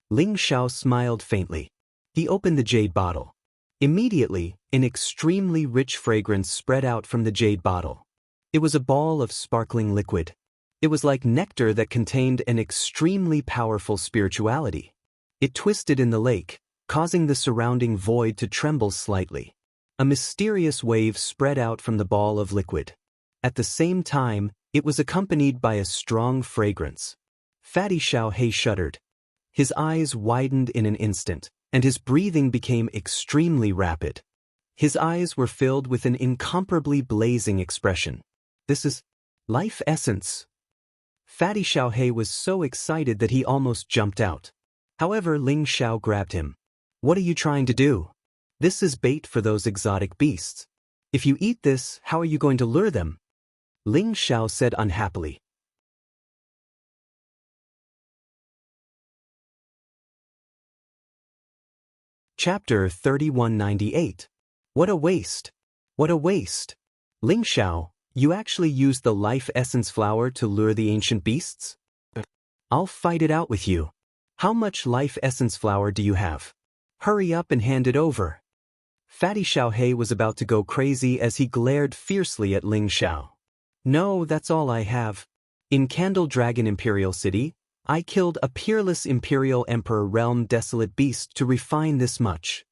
Speaker 1: Ling Xiao smiled faintly. He opened the jade bottle. Immediately, an extremely rich fragrance spread out from the jade bottle. It was a ball of sparkling liquid. It was like nectar that contained an extremely powerful spirituality. It twisted in the lake, causing the surrounding void to tremble slightly. A mysterious wave spread out from the ball of liquid. At the same time, it was accompanied by a strong fragrance. Fatty Xiaohei shuddered. His eyes widened in an instant, and his breathing became extremely rapid. His eyes were filled with an incomparably blazing expression. This is life essence. Fatty Xiaohei was so excited that he almost jumped out. However, Ling Xiao grabbed him. What are you trying to do? This is bait for those exotic beasts. If you eat this, how are you going to lure them? Ling Xiao said unhappily. Chapter 3198. What a waste! What a waste! Ling Xiao, you actually used the life essence flower to lure the ancient beasts? I'll fight it out with you. How much life essence flower do you have? Hurry up and hand it over. Fatty Xiaohei was about to go crazy as he glared fiercely at Ling Xiao. No, that's all I have. In Candle Dragon Imperial City, I killed a peerless Imperial Emperor Realm Desolate Beast to refine this much.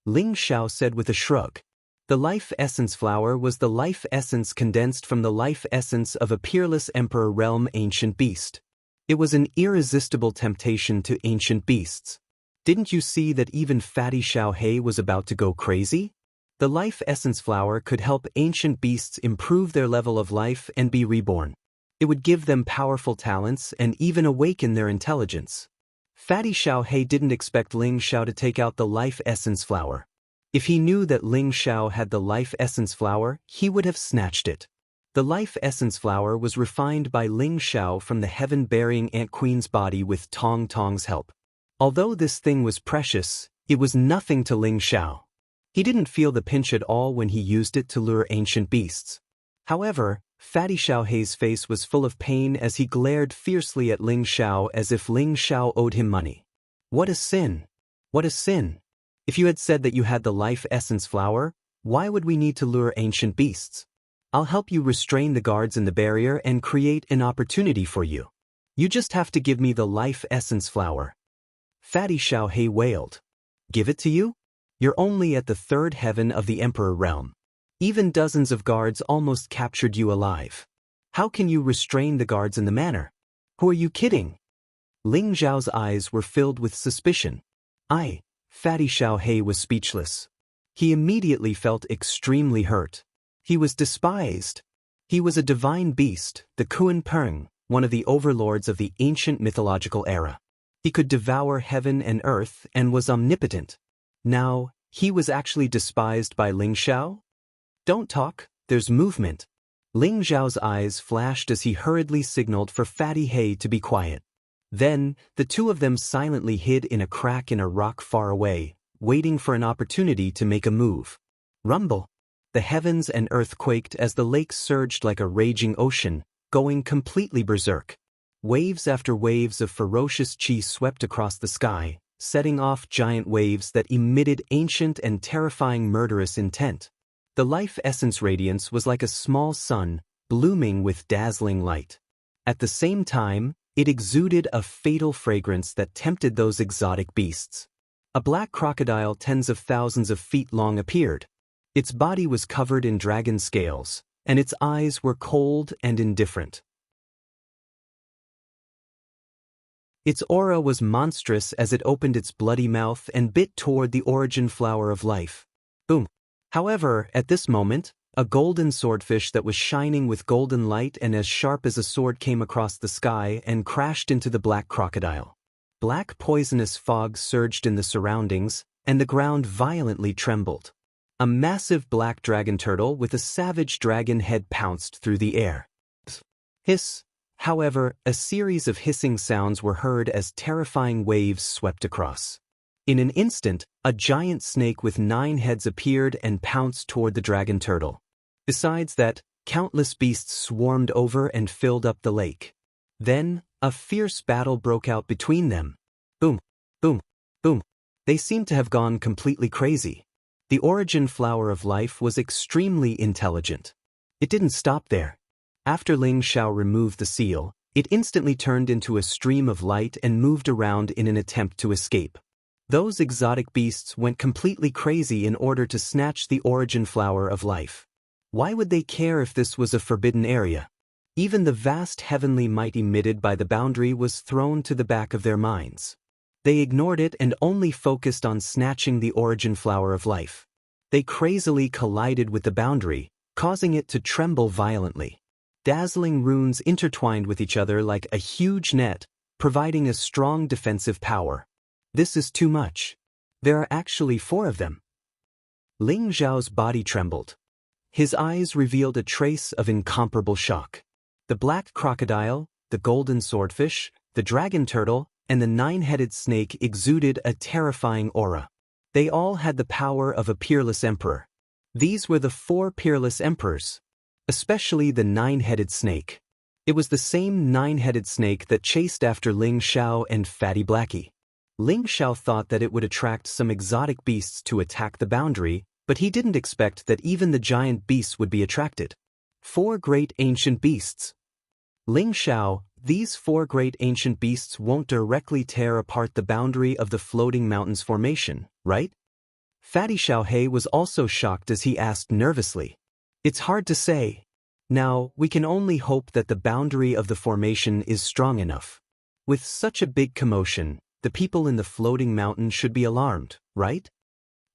Speaker 1: Ling Xiao said with a shrug. The life essence flower was the life essence condensed from the life essence of a peerless Emperor Realm Ancient Beast. It was an irresistible temptation to ancient beasts. Didn't you see that even Fatty Xiaohei was about to go crazy? The life essence flower could help ancient beasts improve their level of life and be reborn. It would give them powerful talents and even awaken their intelligence. Fatty Xiaohei didn't expect Ling Xiao to take out the life essence flower. If he knew that Ling Xiao had the life essence flower, he would have snatched it. The life essence flower was refined by Ling Xiao from the heaven-bearing Ant Queen's body with Tong Tong's help. Although this thing was precious, it was nothing to Ling Xiao. He didn't feel the pinch at all when he used it to lure ancient beasts. However, Fatty Xiaohei's face was full of pain as he glared fiercely at Ling Xiao as if Ling Xiao owed him money. What a sin! What a sin! If you had said that you had the life essence flower, why would we need to lure ancient beasts? I'll help you restrain the guards in the barrier and create an opportunity for you. You just have to give me the life essence flower. Fatty Xiaohei wailed. Give it to you? You're only at the third heaven of the Emperor realm. Even dozens of guards almost captured you alive. How can you restrain the guards in the manner? Who are you kidding? Ling Xiao's eyes were filled with suspicion. Fatty Xiaohei was speechless. He immediately felt extremely hurt. He was despised. He was a divine beast, the Kuan Peng, one of the overlords of the ancient mythological era. He could devour heaven and earth and was omnipotent. Now, he was actually despised by Ling Xiao? Don't talk, there's movement. Ling Xiao's eyes flashed as he hurriedly signaled for Fatty Hei to be quiet. Then, the two of them silently hid in a crack in a rock far away, waiting for an opportunity to make a move. Rumble. The heavens and earth quaked as the lake surged like a raging ocean, going completely berserk. Waves after waves of ferocious chi swept across the sky, setting off giant waves that emitted ancient and terrifying murderous intent. The life essence radiance was like a small sun, blooming with dazzling light. At the same time, it exuded a fatal fragrance that tempted those exotic beasts. A black crocodile tens of thousands of feet long appeared. Its body was covered in dragon scales, and its eyes were cold and indifferent. Its aura was monstrous as it opened its bloody mouth and bit toward the origin flower of life. Boom. However, at this moment, a golden swordfish that was shining with golden light and as sharp as a sword came across the sky and crashed into the black crocodile. Black poisonous fog surged in the surroundings, and the ground violently trembled. A massive black dragon turtle with a savage dragon head pounced through the air. Hiss. However, a series of hissing sounds were heard as terrifying waves swept across. In an instant, a giant snake with 9 heads appeared and pounced toward the dragon turtle. Besides that, countless beasts swarmed over and filled up the lake. Then, a fierce battle broke out between them. Boom, boom, boom. They seemed to have gone completely crazy. The origin flower of life was extremely intelligent. It didn't stop there. After Ling Xiao removed the seal, it instantly turned into a stream of light and moved around in an attempt to escape. Those exotic beasts went completely crazy in order to snatch the origin flower of life. Why would they care if this was a forbidden area? Even the vast heavenly might emitted by the boundary was thrown to the back of their minds. They ignored it and only focused on snatching the origin flower of life. They crazily collided with the boundary, causing it to tremble violently. Dazzling runes intertwined with each other like a huge net, providing a strong defensive power. This is too much. There are actually 4 of them. Ling Xiao's body trembled. His eyes revealed a trace of incomparable shock. The black crocodile, the golden swordfish, the dragon turtle, and the 9-headed snake exuded a terrifying aura. They all had the power of a peerless emperor. These were the 4 peerless emperors. Especially the 9-headed snake. It was the same 9-headed snake that chased after Ling Xiao and Fatty Blackie. Ling Xiao thought that it would attract some exotic beasts to attack the boundary, but he didn't expect that even the giant beasts would be attracted. 4 great ancient beasts. Ling Xiao, these 4 great ancient beasts won't directly tear apart the boundary of the floating mountains formation, right? Fatty Xiaohei was also shocked as he asked nervously. It's hard to say. Now, we can only hope that the boundary of the formation is strong enough. With such a big commotion, the people in the floating mountain should be alarmed, right?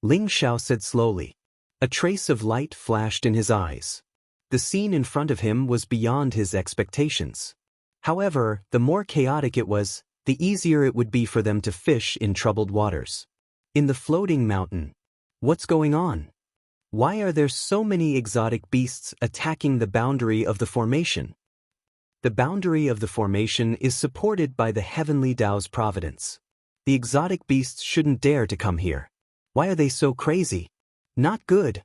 Speaker 1: Ling Xiao said slowly. A trace of light flashed in his eyes. The scene in front of him was beyond his expectations. However, the more chaotic it was, the easier it would be for them to fish in troubled waters. In the floating mountain. What's going on? Why are there so many exotic beasts attacking the boundary of the formation? The boundary of the formation is supported by the heavenly Tao's providence. The exotic beasts shouldn't dare to come here. Why are they so crazy? Not good.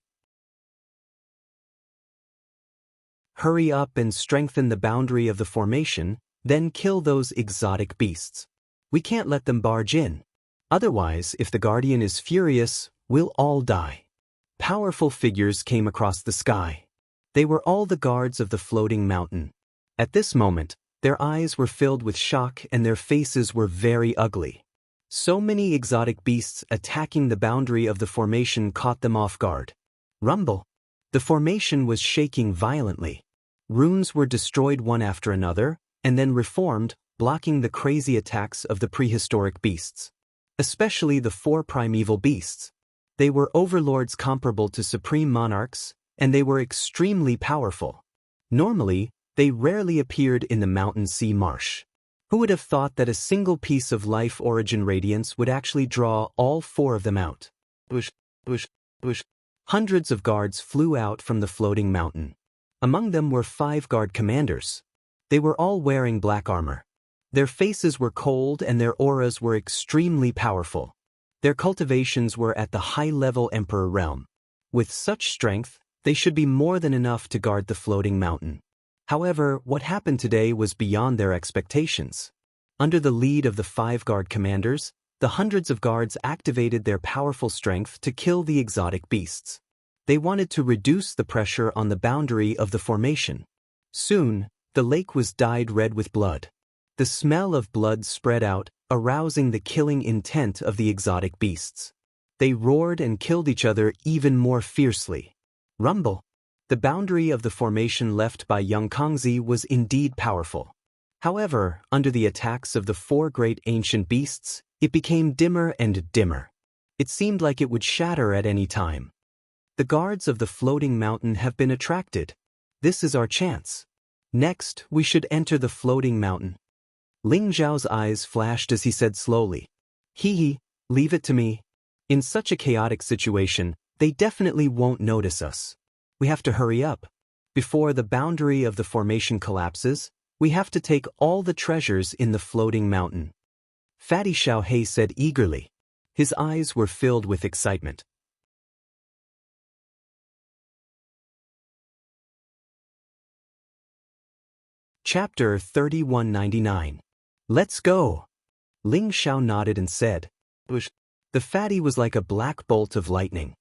Speaker 1: Hurry up and strengthen the boundary of the formation, then kill those exotic beasts. We can't let them barge in. Otherwise, if the Guardian is furious, we'll all die. Powerful figures came across the sky. They were all the guards of the floating mountain. At this moment, their eyes were filled with shock and their faces were very ugly. So many exotic beasts attacking the boundary of the formation caught them off guard. Rumble. The formation was shaking violently. Runes were destroyed one after another, and then reformed, blocking the crazy attacks of the prehistoric beasts. Especially the 4 primeval beasts. They were overlords comparable to supreme monarchs, and they were extremely powerful. Normally, they rarely appeared in the mountain sea marsh. Who would have thought that a single piece of life origin radiance would actually draw all 4 of them out? Bush, bush, bush. Hundreds of guards flew out from the floating mountain. Among them were 5 guard commanders. They were all wearing black armor. Their faces were cold and their auras were extremely powerful. Their cultivations were at the high-level emperor realm. With such strength, They should be more than enough to guard the floating mountain. However, what happened today was beyond their expectations. Under the lead of the 5 guard commanders, the hundreds of guards activated their powerful strength to kill the exotic beasts. They wanted to reduce the pressure on the boundary of the formation. Soon, the lake was dyed red with blood. The smell of blood spread out, arousing the killing intent of the exotic beasts. They roared and killed each other even more fiercely. Rumble. The boundary of the formation left by young Kongzi was indeed powerful. However, under the attacks of the 4 great ancient beasts, it became dimmer and dimmer. It seemed like it would shatter at any time. The guards of the floating mountain have been attracted. This is our chance. Next, we should enter the floating mountain. Ling Zhao's eyes flashed as he said slowly, "Hee, leave it to me. In such a chaotic situation, they definitely won't notice us. We have to hurry up. Before the boundary of the formation collapses, we have to take all the treasures in the floating mountain." Fatty Xiaohei said eagerly. His eyes were filled with excitement. Chapter 3199. Let's go. Ling Xiao nodded and said. The fatty was like a black bolt of lightning.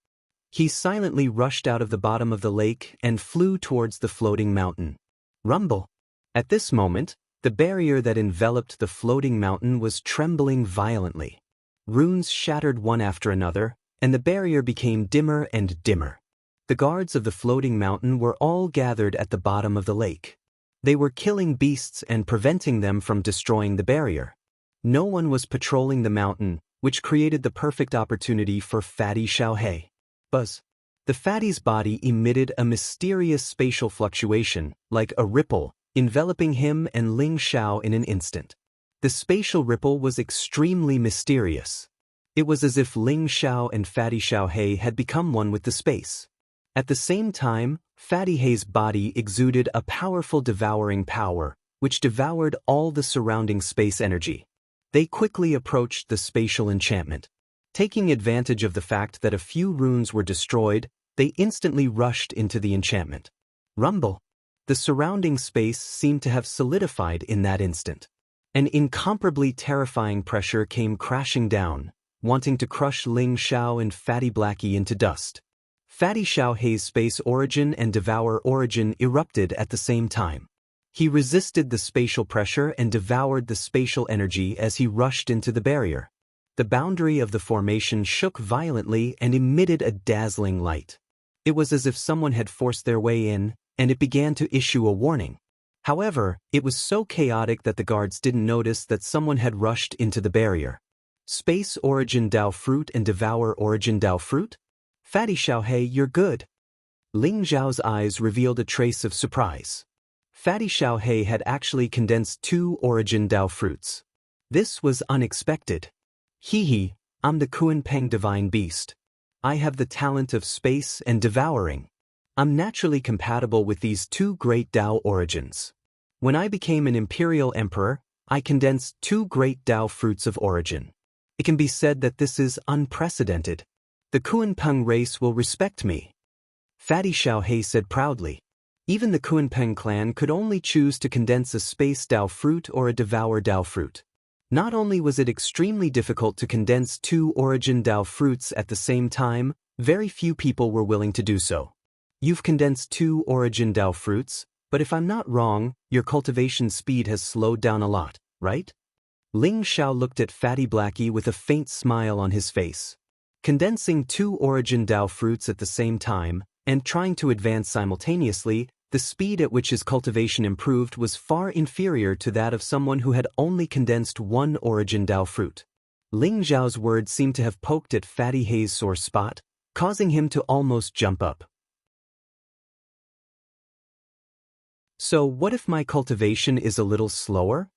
Speaker 1: He silently rushed out of the bottom of the lake and flew towards the floating mountain. Rumble. At this moment, the barrier that enveloped the floating mountain was trembling violently. Runes shattered one after another, and the barrier became dimmer and dimmer. The guards of the floating mountain were all gathered at the bottom of the lake. They were killing beasts and preventing them from destroying the barrier. No one was patrolling the mountain, which created the perfect opportunity for Fatty Xiaohei. Buzz. The fatty's body emitted a mysterious spatial fluctuation, like a ripple, enveloping him and Ling Xiao in an instant. The spatial ripple was extremely mysterious. It was as if Ling Xiao and Fatty Xiaohei had become one with the space. At the same time, Fatty Hei's body exuded a powerful devouring power, which devoured all the surrounding space energy. They quickly approached the spatial enchantment. Taking advantage of the fact that a few runes were destroyed, they instantly rushed into the enchantment. Rumble. The surrounding space seemed to have solidified in that instant. An incomparably terrifying pressure came crashing down, wanting to crush Ling Xiao and Fatty Blackie into dust. Fatty Xiaohei's space origin and devour origin erupted at the same time. He resisted the spatial pressure and devoured the spatial energy as he rushed into the barrier. The boundary of the formation shook violently and emitted a dazzling light. It was as if someone had forced their way in, and it began to issue a warning. However, it was so chaotic that the guards didn't notice that someone had rushed into the barrier. Space origin Dao fruit and devour origin Dao fruit? Fatty Xiaohei, you're good. Ling Zhao's eyes revealed a trace of surprise. Fatty Xiaohei had actually condensed 2 origin Dao fruits. This was unexpected. Hee, I'm the Kuan-Peng divine beast. I have the talent of space and devouring. I'm naturally compatible with these 2 great Dao origins. When I became an imperial emperor, I condensed 2 great Dao fruits of origin. It can be said that this is unprecedented. The Kuan-Peng race will respect me. Fatty Xiaohei said proudly. Even the Kuan-Peng clan could only choose to condense a space Dao fruit or a devour Dao fruit. Not only was it extremely difficult to condense 2 origin Dao fruits at the same time, very few people were willing to do so. You've condensed 2 origin Dao fruits, but if I'm not wrong, your cultivation speed has slowed down a lot, right? Ling Xiao looked at Fatty Blackie with a faint smile on his face. Condensing 2 origin Dao fruits at the same time, and trying to advance simultaneously, the speed at which his cultivation improved was far inferior to that of someone who had only condensed 1 origin Dao fruit. Ling Zhao's words seemed to have poked at Fatty Hei's sore spot, causing him to almost jump up. So what if my cultivation is a little slower?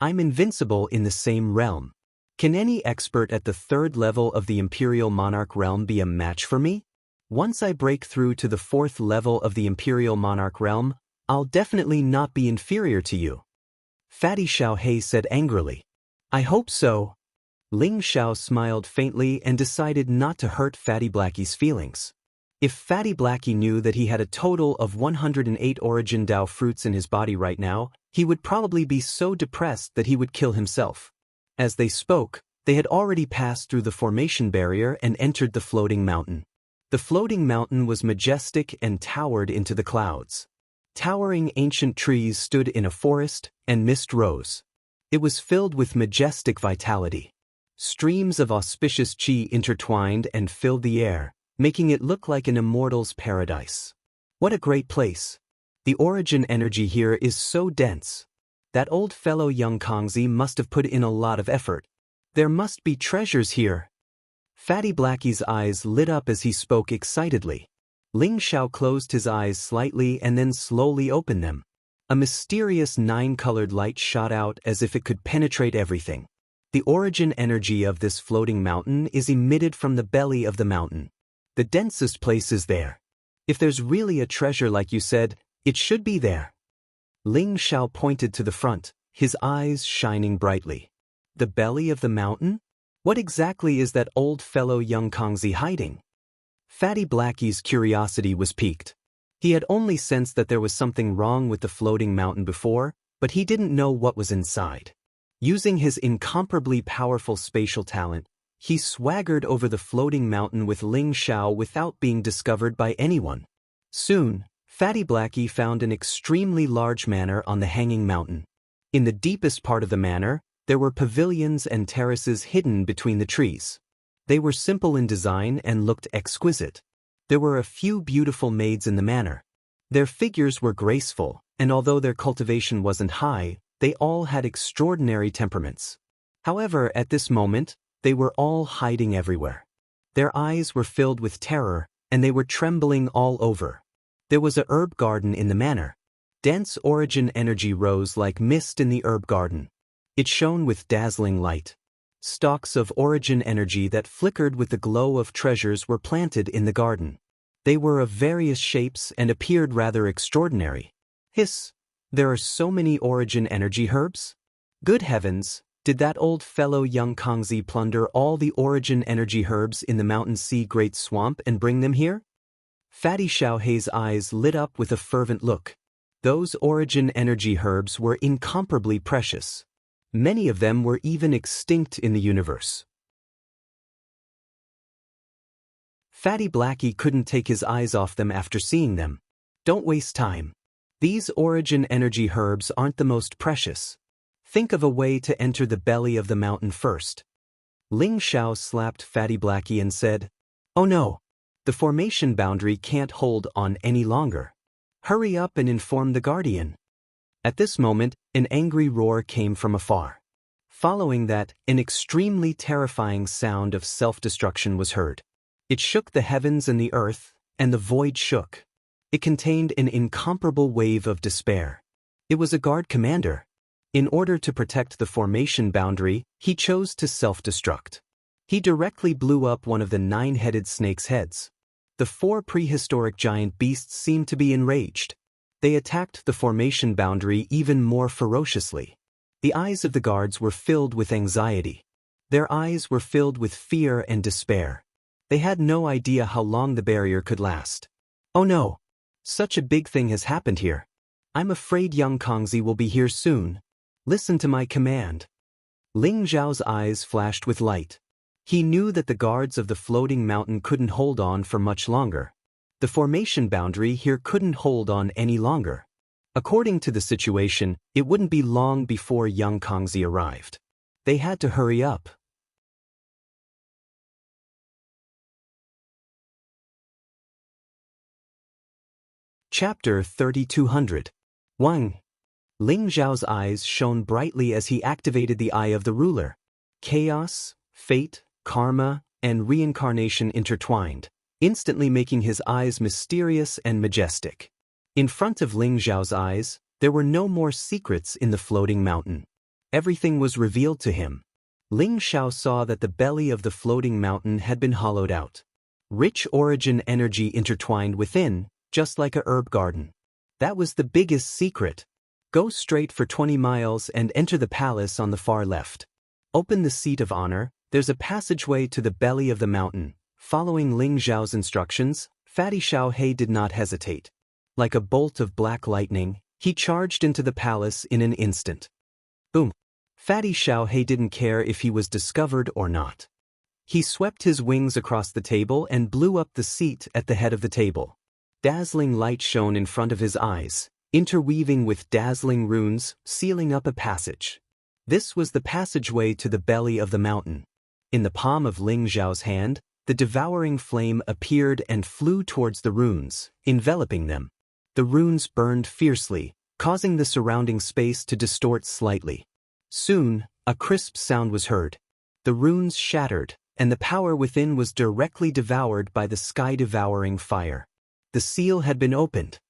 Speaker 1: I'm invincible in the same realm. Can any expert at the 3rd level of the Imperial Monarch realm be a match for me? Once I break through to the 4th level of the Imperial Monarch realm, I'll definitely not be inferior to you. Fatty Xiaohei said angrily. I hope so. Ling Xiao smiled faintly and decided not to hurt Fatty Blackie's feelings. If Fatty Blackie knew that he had a total of 108 Origin Dao fruits in his body right now, he would probably be so depressed that he would kill himself. As they spoke, they had already passed through the formation barrier and entered the floating mountain. The floating mountain was majestic and towered into the clouds. Towering ancient trees stood in a forest, and mist rose. It was filled with majestic vitality. Streams of auspicious chi intertwined and filled the air, making it look like an immortal's paradise. What a great place! The origin energy here is so dense. That old fellow Young Kongzi must have put in a lot of effort. There must be treasures here. Fatty Blackie's eyes lit up as he spoke excitedly. Ling Xiao closed his eyes slightly and then slowly opened them. A mysterious 9-colored light shot out as if it could penetrate everything. The origin energy of this floating mountain is emitted from the belly of the mountain. The densest place is there. If there's really a treasure like you said, it should be there. Ling Xiao pointed to the front, his eyes shining brightly. The belly of the mountain? What exactly is that old fellow Young Kongzi hiding? Fatty Blackie's curiosity was piqued. He had only sensed that there was something wrong with the floating mountain before, but he didn't know what was inside. Using his incomparably powerful spatial talent, he swaggered over the floating mountain with Ling Xiao without being discovered by anyone. Soon, Fatty Blackie found an extremely large manor on the hanging mountain. In the deepest part of the manor, there were pavilions and terraces hidden between the trees. They were simple in design and looked exquisite. There were a few beautiful maids in the manor. Their figures were graceful, and although their cultivation wasn't high, they all had extraordinary temperaments. However, at this moment, they were all hiding everywhere. Their eyes were filled with terror, and they were trembling all over. There was a herb garden in the manor. Dense origin energy rose like mist in the herb garden. It shone with dazzling light. Stalks of origin energy that flickered with the glow of treasures were planted in the garden. They were of various shapes and appeared rather extraordinary. Hiss! There are so many origin energy herbs? Good heavens! Did that old fellow Young Kongzi plunder all the origin energy herbs in the Mountain Sea Great Swamp and bring them here? Fatty Xiaohei's eyes lit up with a fervent look. Those origin energy herbs were incomparably precious. Many of them were even extinct in the universe. Fatty Blackie couldn't take his eyes off them after seeing them. Don't waste time. These origin energy herbs aren't the most precious. Think of a way to enter the belly of the mountain first. Ling Xiao slapped Fatty Blackie and said, "Oh no! The formation boundary can't hold on any longer. Hurry up and inform the guardian." At this moment, an angry roar came from afar. Following that, an extremely terrifying sound of self-destruction was heard. It shook the heavens and the earth, and the void shook. It contained an incomparable wave of despair. It was a guard commander. In order to protect the formation boundary, he chose to self-destruct. He directly blew up one of the 9-headed snake's heads. The 4 prehistoric giant beasts seemed to be enraged. They attacked the formation boundary even more ferociously. The eyes of the guards were filled with anxiety. Their eyes were filled with fear and despair. They had no idea how long the barrier could last. Oh no! Such a big thing has happened here. I'm afraid Young Kongzi will be here soon. Listen to my command. Ling Zhao's eyes flashed with light. He knew that the guards of the floating mountain couldn't hold on for much longer. The formation boundary here couldn't hold on any longer. According to the situation, it wouldn't be long before Young Kongzi arrived. They had to hurry up. Chapter 3200. Wang. Ling Zhao's eyes shone brightly as he activated the Eye of the Ruler. Chaos, fate, karma, and reincarnation intertwined, instantly making his eyes mysterious and majestic. In front of Ling Zhao's eyes, there were no more secrets in the floating mountain. Everything was revealed to him. Ling Xiao saw that the belly of the floating mountain had been hollowed out. Rich origin energy intertwined within, just like a herb garden. That was the biggest secret. Go straight for 20 miles and enter the palace on the far left. Open the seat of honor. There's a passageway to the belly of the mountain. Following Ling Zhao's instructions, Fatty Xiaohei did not hesitate. Like a bolt of black lightning, he charged into the palace in an instant. Boom! Fatty Xiaohei didn't care if he was discovered or not. He swept his wings across the table and blew up the seat at the head of the table. Dazzling light shone in front of his eyes, interweaving with dazzling runes, sealing up a passage. This was the passageway to the belly of the mountain. In the palm of Ling Zhao's hand, the devouring flame appeared and flew towards the runes, enveloping them. The runes burned fiercely, causing the surrounding space to distort slightly. Soon, a crisp sound was heard. The runes shattered, and the power within was directly devoured by the sky-devouring fire. The seal had been opened.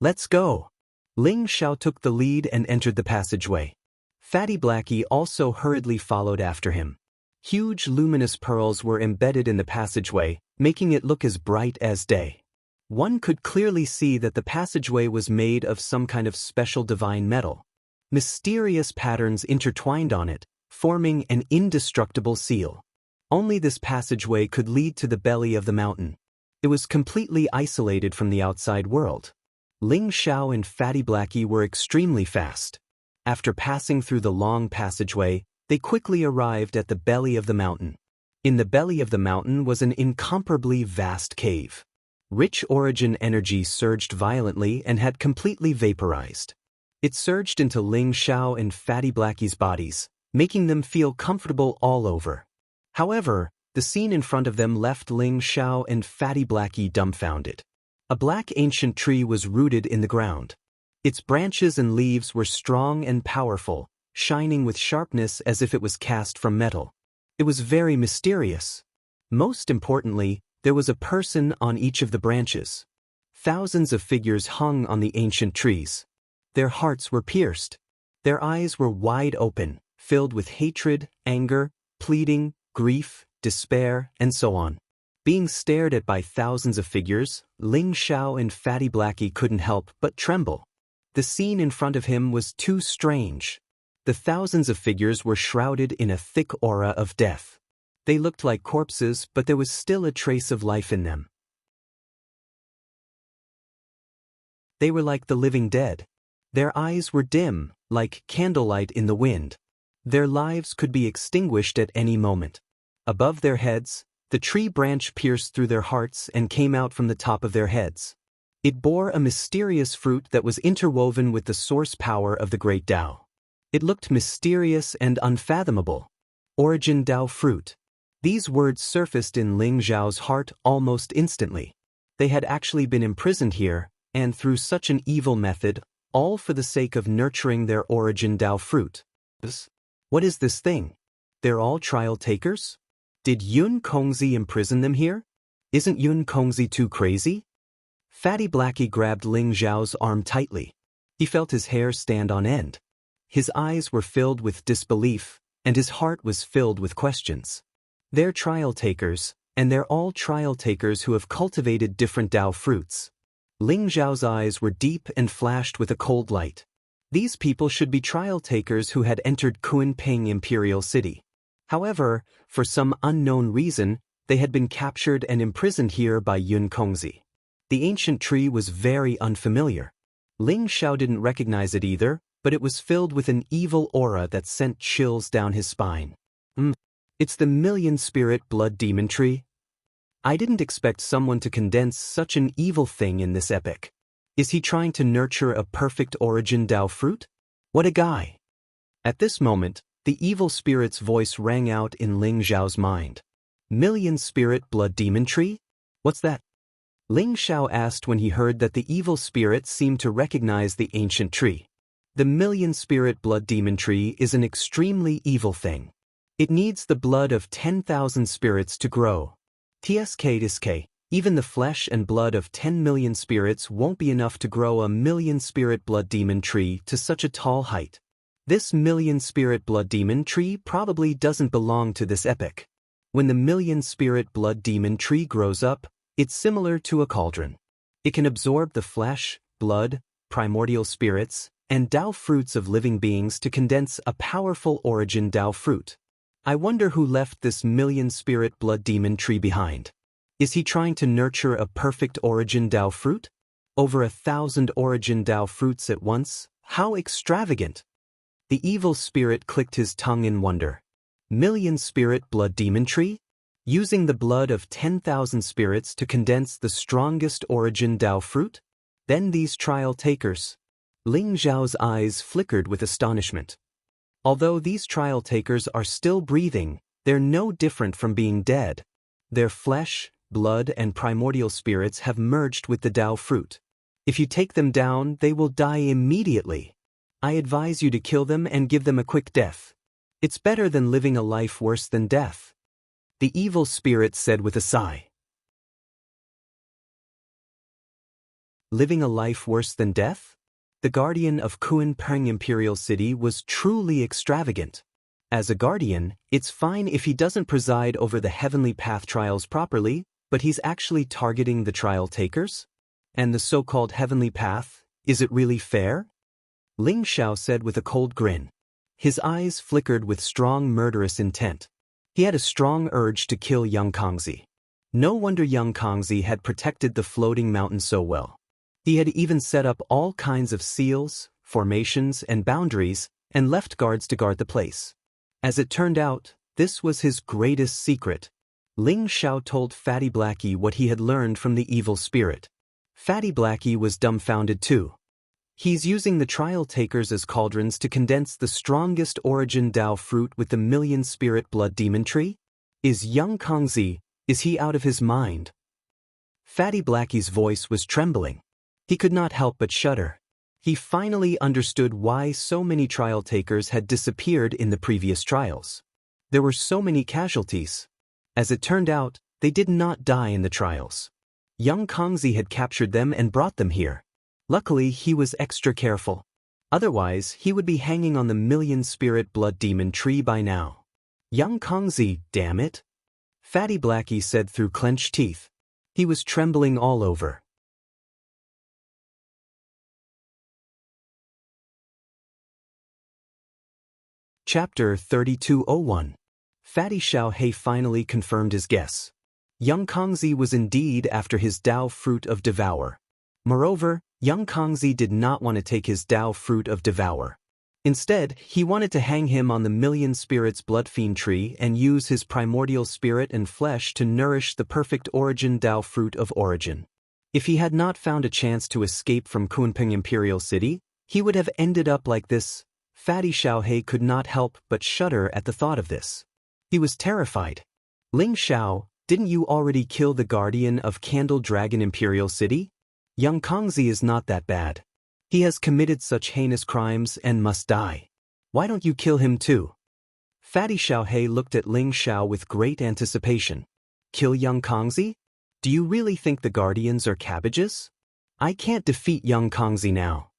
Speaker 1: Let's go! Ling Xiao took the lead and entered the passageway. Fatty Blackie also hurriedly followed after him. Huge luminous pearls were embedded in the passageway, making it look as bright as day. One could clearly see that the passageway was made of some kind of special divine metal. Mysterious patterns intertwined on it, forming an indestructible seal. Only this passageway could lead to the belly of the mountain. It was completely isolated from the outside world. Ling Xiao and Fatty Blackie were extremely fast. After passing through the long passageway, they quickly arrived at the belly of the mountain. In the belly of the mountain was an incomparably vast cave. Rich origin energy surged violently and had completely vaporized. It surged into Ling Xiao and Fatty Blackie's bodies, making them feel comfortable all over. However, the scene in front of them left Ling Xiao and Fatty Blackie dumbfounded. A black ancient tree was rooted in the ground. Its branches and leaves were strong and powerful, shining with sharpness as if it was cast from metal. It was very mysterious. Most importantly, there was a person on each of the branches. Thousands of figures hung on the ancient trees. Their hearts were pierced. Their eyes were wide open, filled with hatred, anger, pleading, grief, despair, and so on. Being stared at by thousands of figures, Ling Xiao and Fatty Blackie couldn't help but tremble. The scene in front of him was too strange. The thousands of figures were shrouded in a thick aura of death. They looked like corpses, but there was still a trace of life in them. They were like the living dead. Their eyes were dim, like candlelight in the wind. Their lives could be extinguished at any moment. Above their heads, the tree branch pierced through their hearts and came out from the top of their heads. It bore a mysterious fruit that was interwoven with the source power of the great Tao. It looked mysterious and unfathomable. Origin Tao fruit. These words surfaced in Ling Zhao's heart almost instantly. They had actually been imprisoned here, and through such an evil method, all for the sake of nurturing their origin Tao fruit. What is this thing? They're all trial takers? Did Yun Kongzi imprison them here? Isn't Yun Kongzi too crazy? Fatty Blackie grabbed Ling Zhao's arm tightly. He felt his hair stand on end. His eyes were filled with disbelief, and his heart was filled with questions. They're trial takers, and they're all trial takers who have cultivated different Tao fruits. Ling Zhao's eyes were deep and flashed with a cold light. These people should be trial takers who had entered Kunping Imperial City. However, for some unknown reason, they had been captured and imprisoned here by Yun Kongzi. The ancient tree was very unfamiliar. Ling Xiao didn't recognize it either, but it was filled with an evil aura that sent chills down his spine. It's the million-spirit blood demon tree. I didn't expect someone to condense such an evil thing in this epic. Is he trying to nurture a perfect origin Tao fruit? What a guy! At this moment, the evil spirit's voice rang out in Ling Zhao's mind. Million-spirit blood demon tree? What's that? Ling Xiao asked when he heard that the evil spirit seemed to recognize the ancient tree. The million-spirit blood demon tree is an extremely evil thing. It needs the blood of 10,000 spirits to grow. TSK, even the flesh and blood of 10 million spirits won't be enough to grow a million-spirit blood demon tree to such a tall height. This million-spirit blood demon tree probably doesn't belong to this epic. When the million-spirit blood demon tree grows up, it's similar to a cauldron. It can absorb the flesh, blood, primordial spirits, and Tao fruits of living beings to condense a powerful origin Tao fruit. I wonder who left this million-spirit blood demon tree behind. Is he trying to nurture a perfect origin Dao fruit? Over 1,000 origin Dao fruits at once? How extravagant! The evil spirit clicked his tongue in wonder. Million spirit blood demon tree? Using the blood of 10,000 spirits to condense the strongest origin Dao fruit? Then these trial takers. Ling Zhao's eyes flickered with astonishment. Although these trial takers are still breathing, they're no different from being dead. Their flesh, blood, and primordial spirits have merged with the Dao fruit. If you take them down, they will die immediately. I advise you to kill them and give them a quick death. It's better than living a life worse than death. The evil spirit said with a sigh. Living a life worse than death? The guardian of Kunpeng Imperial City was truly extravagant. As a guardian, it's fine if he doesn't preside over the heavenly path trials properly, but he's actually targeting the trial takers? And the so-called heavenly path, is it really fair? Ling Xiao said with a cold grin. His eyes flickered with strong murderous intent. He had a strong urge to kill young Kongzi. No wonder young Kongzi had protected the floating mountain so well. He had even set up all kinds of seals, formations, and boundaries, and left guards to guard the place. As it turned out, this was his greatest secret. Ling Xiao told Fatty Blackie what he had learned from the evil spirit. Fatty Blackie was dumbfounded too. He's using the trial takers as cauldrons to condense the strongest origin Dao fruit with the million spirit blood demon tree? Is young Kongzi, is he out of his mind? Fatty Blackie's voice was trembling. He could not help but shudder. He finally understood why so many trial takers had disappeared in the previous trials. There were so many casualties. As it turned out, they did not die in the trials. Young Kongzi had captured them and brought them here. Luckily, he was extra careful. Otherwise, he would be hanging on the million spirit blood demon tree by now. Young Kongzi, damn it! Fatty Blackie said through clenched teeth. He was trembling all over. Chapter 3201. Fatty Xiaohei finally confirmed his guess. Young Kongzi was indeed after his Dao fruit of Devour. Moreover, young Kongzi did not want to take his Dao fruit of Devour. Instead, he wanted to hang him on the million spirits blood fiend tree and use his primordial spirit and flesh to nourish the perfect origin Dao fruit of origin. If he had not found a chance to escape from Kunpeng Imperial City, he would have ended up like this. Fatty Xiaohei could not help but shudder at the thought of this. He was terrified. Ling Xiao, didn't you already kill the guardian of Candle Dragon Imperial City? Young Kongzi is not that bad. He has committed such heinous crimes and must die. Why don't you kill him too? Fatty Xiaohei looked at Ling Xiao with great anticipation. Kill young Kongzi? Do you really think the guardians are cabbages? I can't defeat young Kongzi now.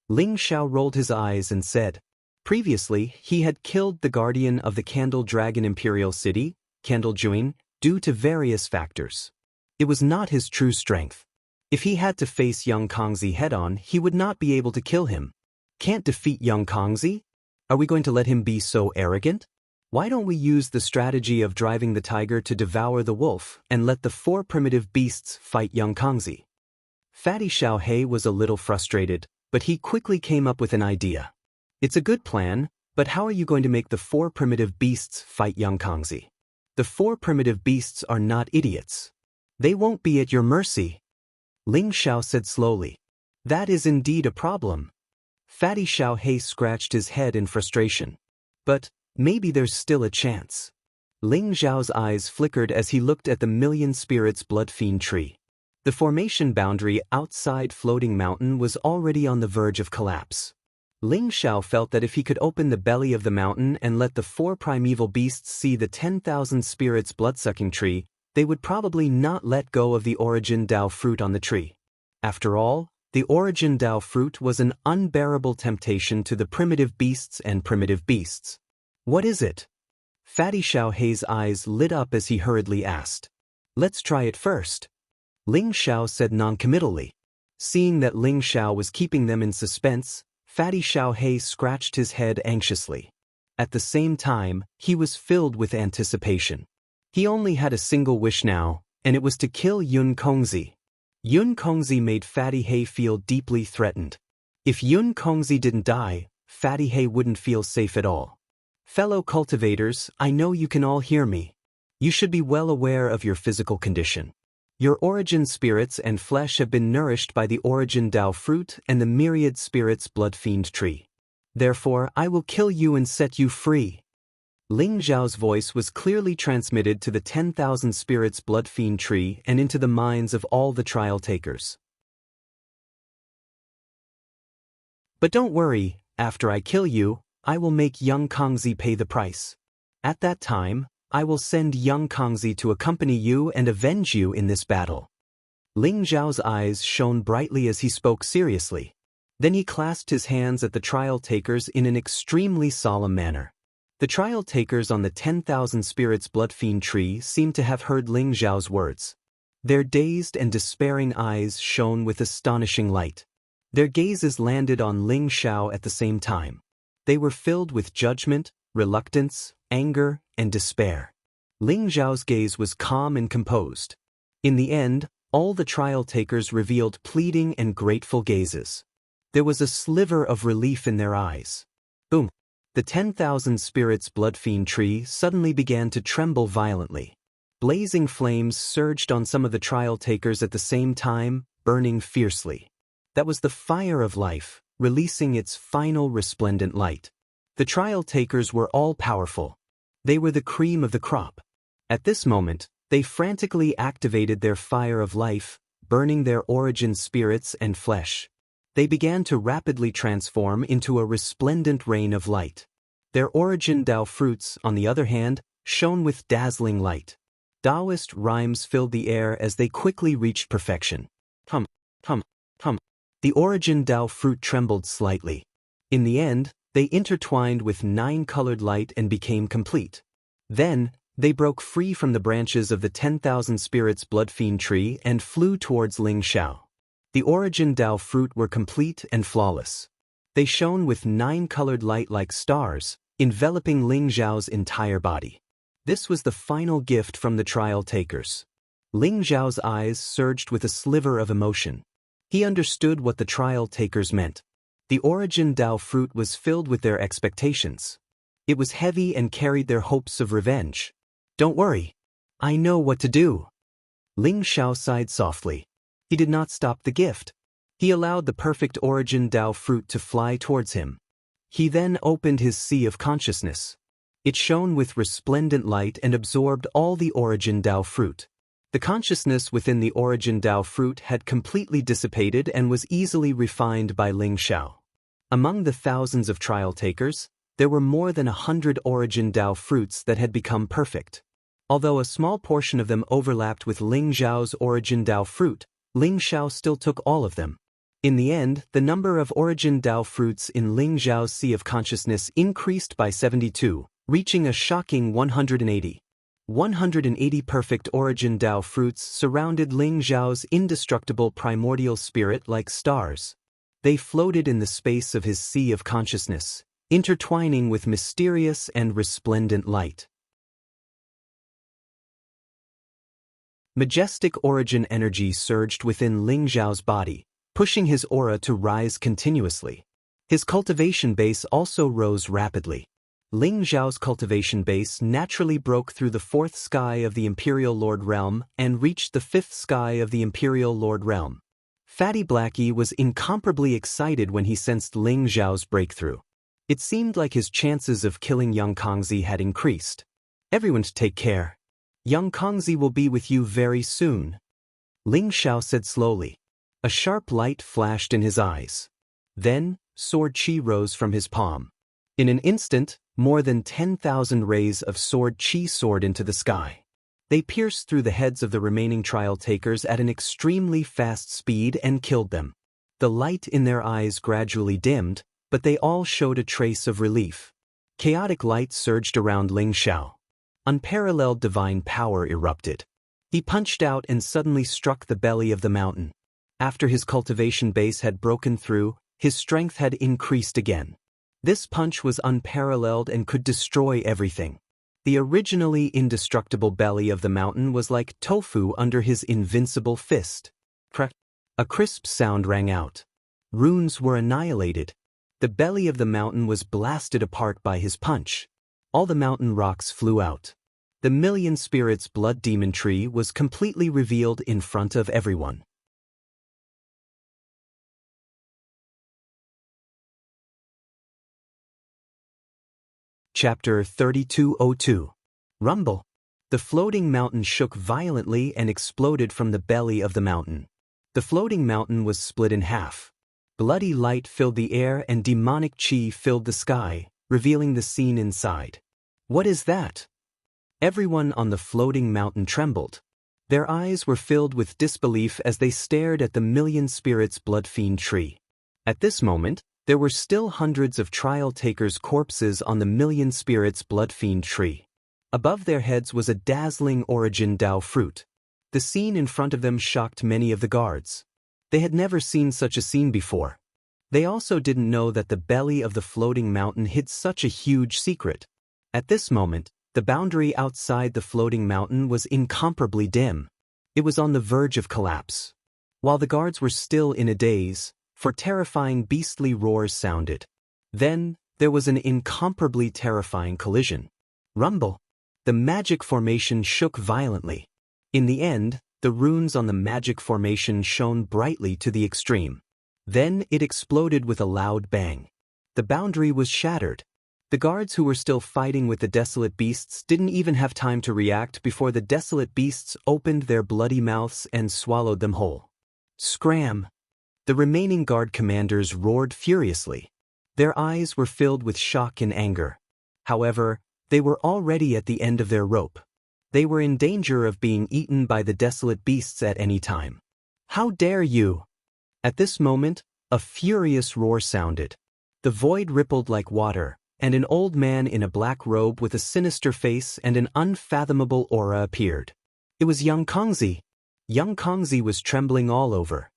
Speaker 1: Ling Xiao rolled his eyes and said. Previously, he had killed the guardian of the Candle Dragon Imperial City, Candle Juin, due to various factors. It was not his true strength. If he had to face young Kongzi head-on, he would not be able to kill him. Can't defeat young Kongzi? Are we going to let him be so arrogant? Why don't we use the strategy of driving the tiger to devour the wolf and let the 4 primitive beasts fight young Kongzi? Fatty Xiaohei was a little frustrated, but he quickly came up with an idea. It's a good plan, but how are you going to make the 4 primitive beasts fight young Kongzi? The 4 primitive beasts are not idiots. They won't be at your mercy. Ling Xiao said slowly. That is indeed a problem. Fatty Xiaohei scratched his head in frustration. But maybe there's still a chance. Ling Xiao's eyes flickered as he looked at the million spirits blood fiend tree. The formation boundary outside Floating Mountain was already on the verge of collapse. Ling Xiao felt that if he could open the belly of the mountain and let the 4 primeval beasts see the 10,000 spirits blood-sucking tree, they would probably not let go of the origin Dao fruit on the tree. After all, the origin Dao fruit was an unbearable temptation to the primitive beasts and primitive beasts. What is it? Fatty Xiaohei's eyes lit up as he hurriedly asked. Let's try it first. Ling Xiao said noncommittally. Seeing that Ling Xiao was keeping them in suspense, Fatty Xiaohei scratched his head anxiously. At the same time, he was filled with anticipation. He only had a single wish now, and it was to kill Yun Kongzi. Yun Kongzi made Fatty He feel deeply threatened. If Yun Kongzi didn't die, Fatty He wouldn't feel safe at all. Fellow cultivators, I know you can all hear me. You should be well aware of your physical condition. Your origin spirits and flesh have been nourished by the origin Dao fruit and the myriad spirits blood fiend tree. Therefore, I will kill you and set you free. Ling Zhao's voice was clearly transmitted to the 10,000 spirits blood fiend tree and into the minds of all the trial takers. But don't worry, after I kill you, I will make young Kongzi pay the price. At that time, I will send young Kongzi to accompany you and avenge you in this battle. Ling Zhao's eyes shone brightly as he spoke seriously. Then he clasped his hands at the trial takers in an extremely solemn manner. The trial takers on the 10,000 spirits blood fiend tree seemed to have heard Ling Zhao's words. Their dazed and despairing eyes shone with astonishing light. Their gazes landed on Ling Zhao at the same time. They were filled with judgment, reluctance, anger, and despair. Ling Zhao's gaze was calm and composed. In the end, all the trial takers revealed pleading and grateful gazes. There was a sliver of relief in their eyes. Boom! The 10,000 spirits blood fiend tree suddenly began to tremble violently. Blazing flames surged on some of the trial takers at the same time, burning fiercely. That was the fire of life, releasing its final resplendent light. The trial takers were all powerful. They were the cream of the crop. At this moment, they frantically activated their fire of life, burning their origin spirits and flesh. They began to rapidly transform into a resplendent rain of light. Their origin Dao fruits, on the other hand, shone with dazzling light. Taoist rhymes filled the air as they quickly reached perfection. Hum, hum, hum. The origin Dao fruit trembled slightly. In the end, they intertwined with 9-colored light and became complete. Then, they broke free from the branches of the 10,000 spirits blood fiend tree and flew towards Ling Zhao. The origin Dao fruit were complete and flawless. They shone with 9-colored light like stars, enveloping Ling Zhao's entire body. This was the final gift from the trial takers. Ling Zhao's eyes surged with a sliver of emotion. He understood what the trial takers meant. The origin Dao fruit was filled with their expectations. It was heavy and carried their hopes of revenge. Don't worry. I know what to do. Ling Zhao sighed softly. He did not stop the gift. He allowed the perfect origin Dao fruit to fly towards him. He then opened his sea of consciousness. It shone with resplendent light and absorbed all the origin Dao fruit. The consciousness within the origin Dao fruit had completely dissipated and was easily refined by Ling Zhao. Among the thousands of trial takers, there were more than 100 origin Dao fruits that had become perfect. Although a small portion of them overlapped with Ling Zhao's origin Dao fruit, Ling Zhao still took all of them. In the end, the number of origin Dao fruits in Ling Zhao's sea of consciousness increased by 72, reaching a shocking 180. 180 perfect origin Dao fruits surrounded Ling Zhao's indestructible primordial spirit like stars. They floated in the space of his sea of consciousness, intertwining with mysterious and resplendent light. Majestic origin energy surged within Ling Zhao's body, pushing his aura to rise continuously. His cultivation base also rose rapidly. Ling Zhao's cultivation base naturally broke through the 4th sky of the Imperial Lord Realm and reached the 5th sky of the Imperial Lord Realm. Fatty Blackie was incomparably excited when he sensed Ling Zhao's breakthrough. It seemed like his chances of killing young Kongzi had increased. Everyone to take care. Young Kongzi will be with you very soon. Ling Zhao said slowly. A sharp light flashed in his eyes. Then, sword chi rose from his palm. In an instant, more than 10,000 rays of sword chi soared into the sky. They pierced through the heads of the remaining trial takers at an extremely fast speed and killed them. The light in their eyes gradually dimmed, but they all showed a trace of relief. Chaotic light surged around Ling Zhao. Unparalleled divine power erupted. He punched out and suddenly struck the belly of the mountain. After his cultivation base had broken through, his strength had increased again. This punch was unparalleled and could destroy everything. The originally indestructible belly of the mountain was like tofu under his invincible fist. Crack! A crisp sound rang out. Runes were annihilated. The belly of the mountain was blasted apart by his punch. All the mountain rocks flew out. The Million Spirits Blood Demon Tree was completely revealed in front of everyone. Chapter 3202. Rumble. The floating mountain shook violently and exploded from the belly of the mountain. The floating mountain was split in half. Bloody light filled the air and demonic chi filled the sky, revealing the scene inside. What is that? Everyone on the floating mountain trembled. Their eyes were filled with disbelief as they stared at the Million Spirits Blood Fiend Tree. At this moment, there were still hundreds of trial takers' corpses on the Million Spirits Blood Fiend Tree. Above their heads was a dazzling Origin Dao fruit. The scene in front of them shocked many of the guards. They had never seen such a scene before. They also didn't know that the belly of the floating mountain hid such a huge secret. At this moment, the boundary outside the floating mountain was incomparably dim. It was on the verge of collapse. While the guards were still in a daze, for terrifying beastly roars sounded. Then, there was an incomparably terrifying collision. Rumble. The magic formation shook violently. In the end, the runes on the magic formation shone brightly to the extreme. Then it exploded with a loud bang. The boundary was shattered. The guards who were still fighting with the desolate beasts didn't even have time to react before the desolate beasts opened their bloody mouths and swallowed them whole. Scram! The remaining guard commanders roared furiously. Their eyes were filled with shock and anger. However, they were already at the end of their rope. They were in danger of being eaten by the desolate beasts at any time. How dare you! At this moment, a furious roar sounded. The void rippled like water, and an old man in a black robe with a sinister face and an unfathomable aura appeared. It was young Kongzi. Young Kongzi was trembling all over.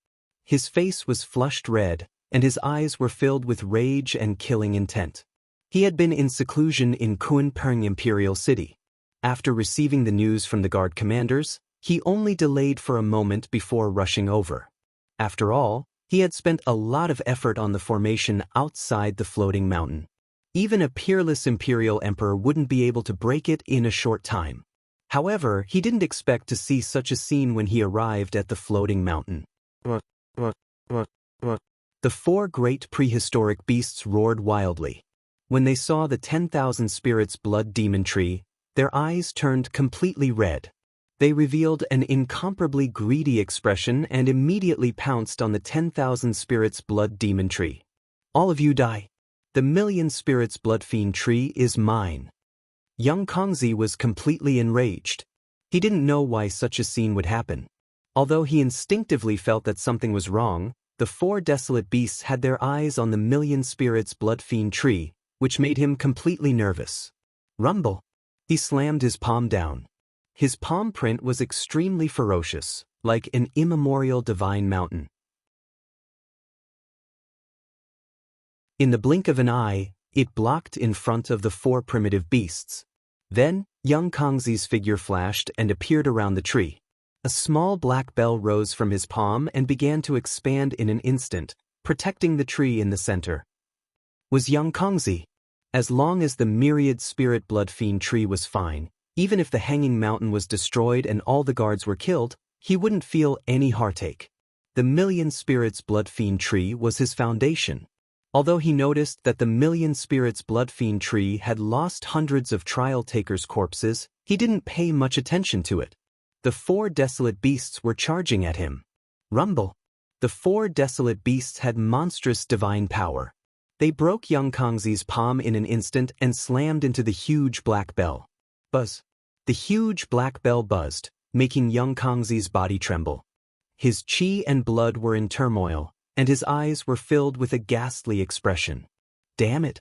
Speaker 1: His face was flushed red, and his eyes were filled with rage and killing intent. He had been in seclusion in Kunpeng Imperial City. After receiving the news from the guard commanders, he only delayed for a moment before rushing over. After all, he had spent a lot of effort on the formation outside the floating mountain. Even a peerless imperial emperor wouldn't be able to break it in a short time. However, he didn't expect to see such a scene when he arrived at the floating mountain. The four great prehistoric beasts roared wildly. When they saw the 10,000 Spirits Blood Demon Tree, their eyes turned completely red. They revealed an incomparably greedy expression and immediately pounced on the 10,000 Spirits Blood Demon Tree. All of you die. The Million Spirits Blood Fiend Tree is mine. Young Kongzi was completely enraged. He didn't know why such a scene would happen. Although he instinctively felt that something was wrong, the four desolate beasts had their eyes on the Million Spirits Blood Fiend Tree, which made him completely nervous. Rumble. He slammed his palm down. His palm print was extremely ferocious, like an immemorial divine mountain. In the blink of an eye, it blocked in front of the four primitive beasts. Then, young Kongzi's figure flashed and appeared around the tree. A small black bell rose from his palm and began to expand in an instant, protecting the tree in the center. Was young Kongzi. As long as the myriad spirit blood fiend tree was fine, even if the hanging mountain was destroyed and all the guards were killed, he wouldn't feel any heartache. The Million Spirits Blood Fiend Tree was his foundation. Although he noticed that the Million Spirits Blood Fiend Tree had lost hundreds of trial takers' corpses, he didn't pay much attention to it. The four desolate beasts were charging at him. Rumble. The four desolate beasts had monstrous divine power. They broke young Kongzi's palm in an instant and slammed into the huge black bell. Buzz. The huge black bell buzzed, making young Kongzi's body tremble. His chi and blood were in turmoil, and his eyes were filled with a ghastly expression. Damn it!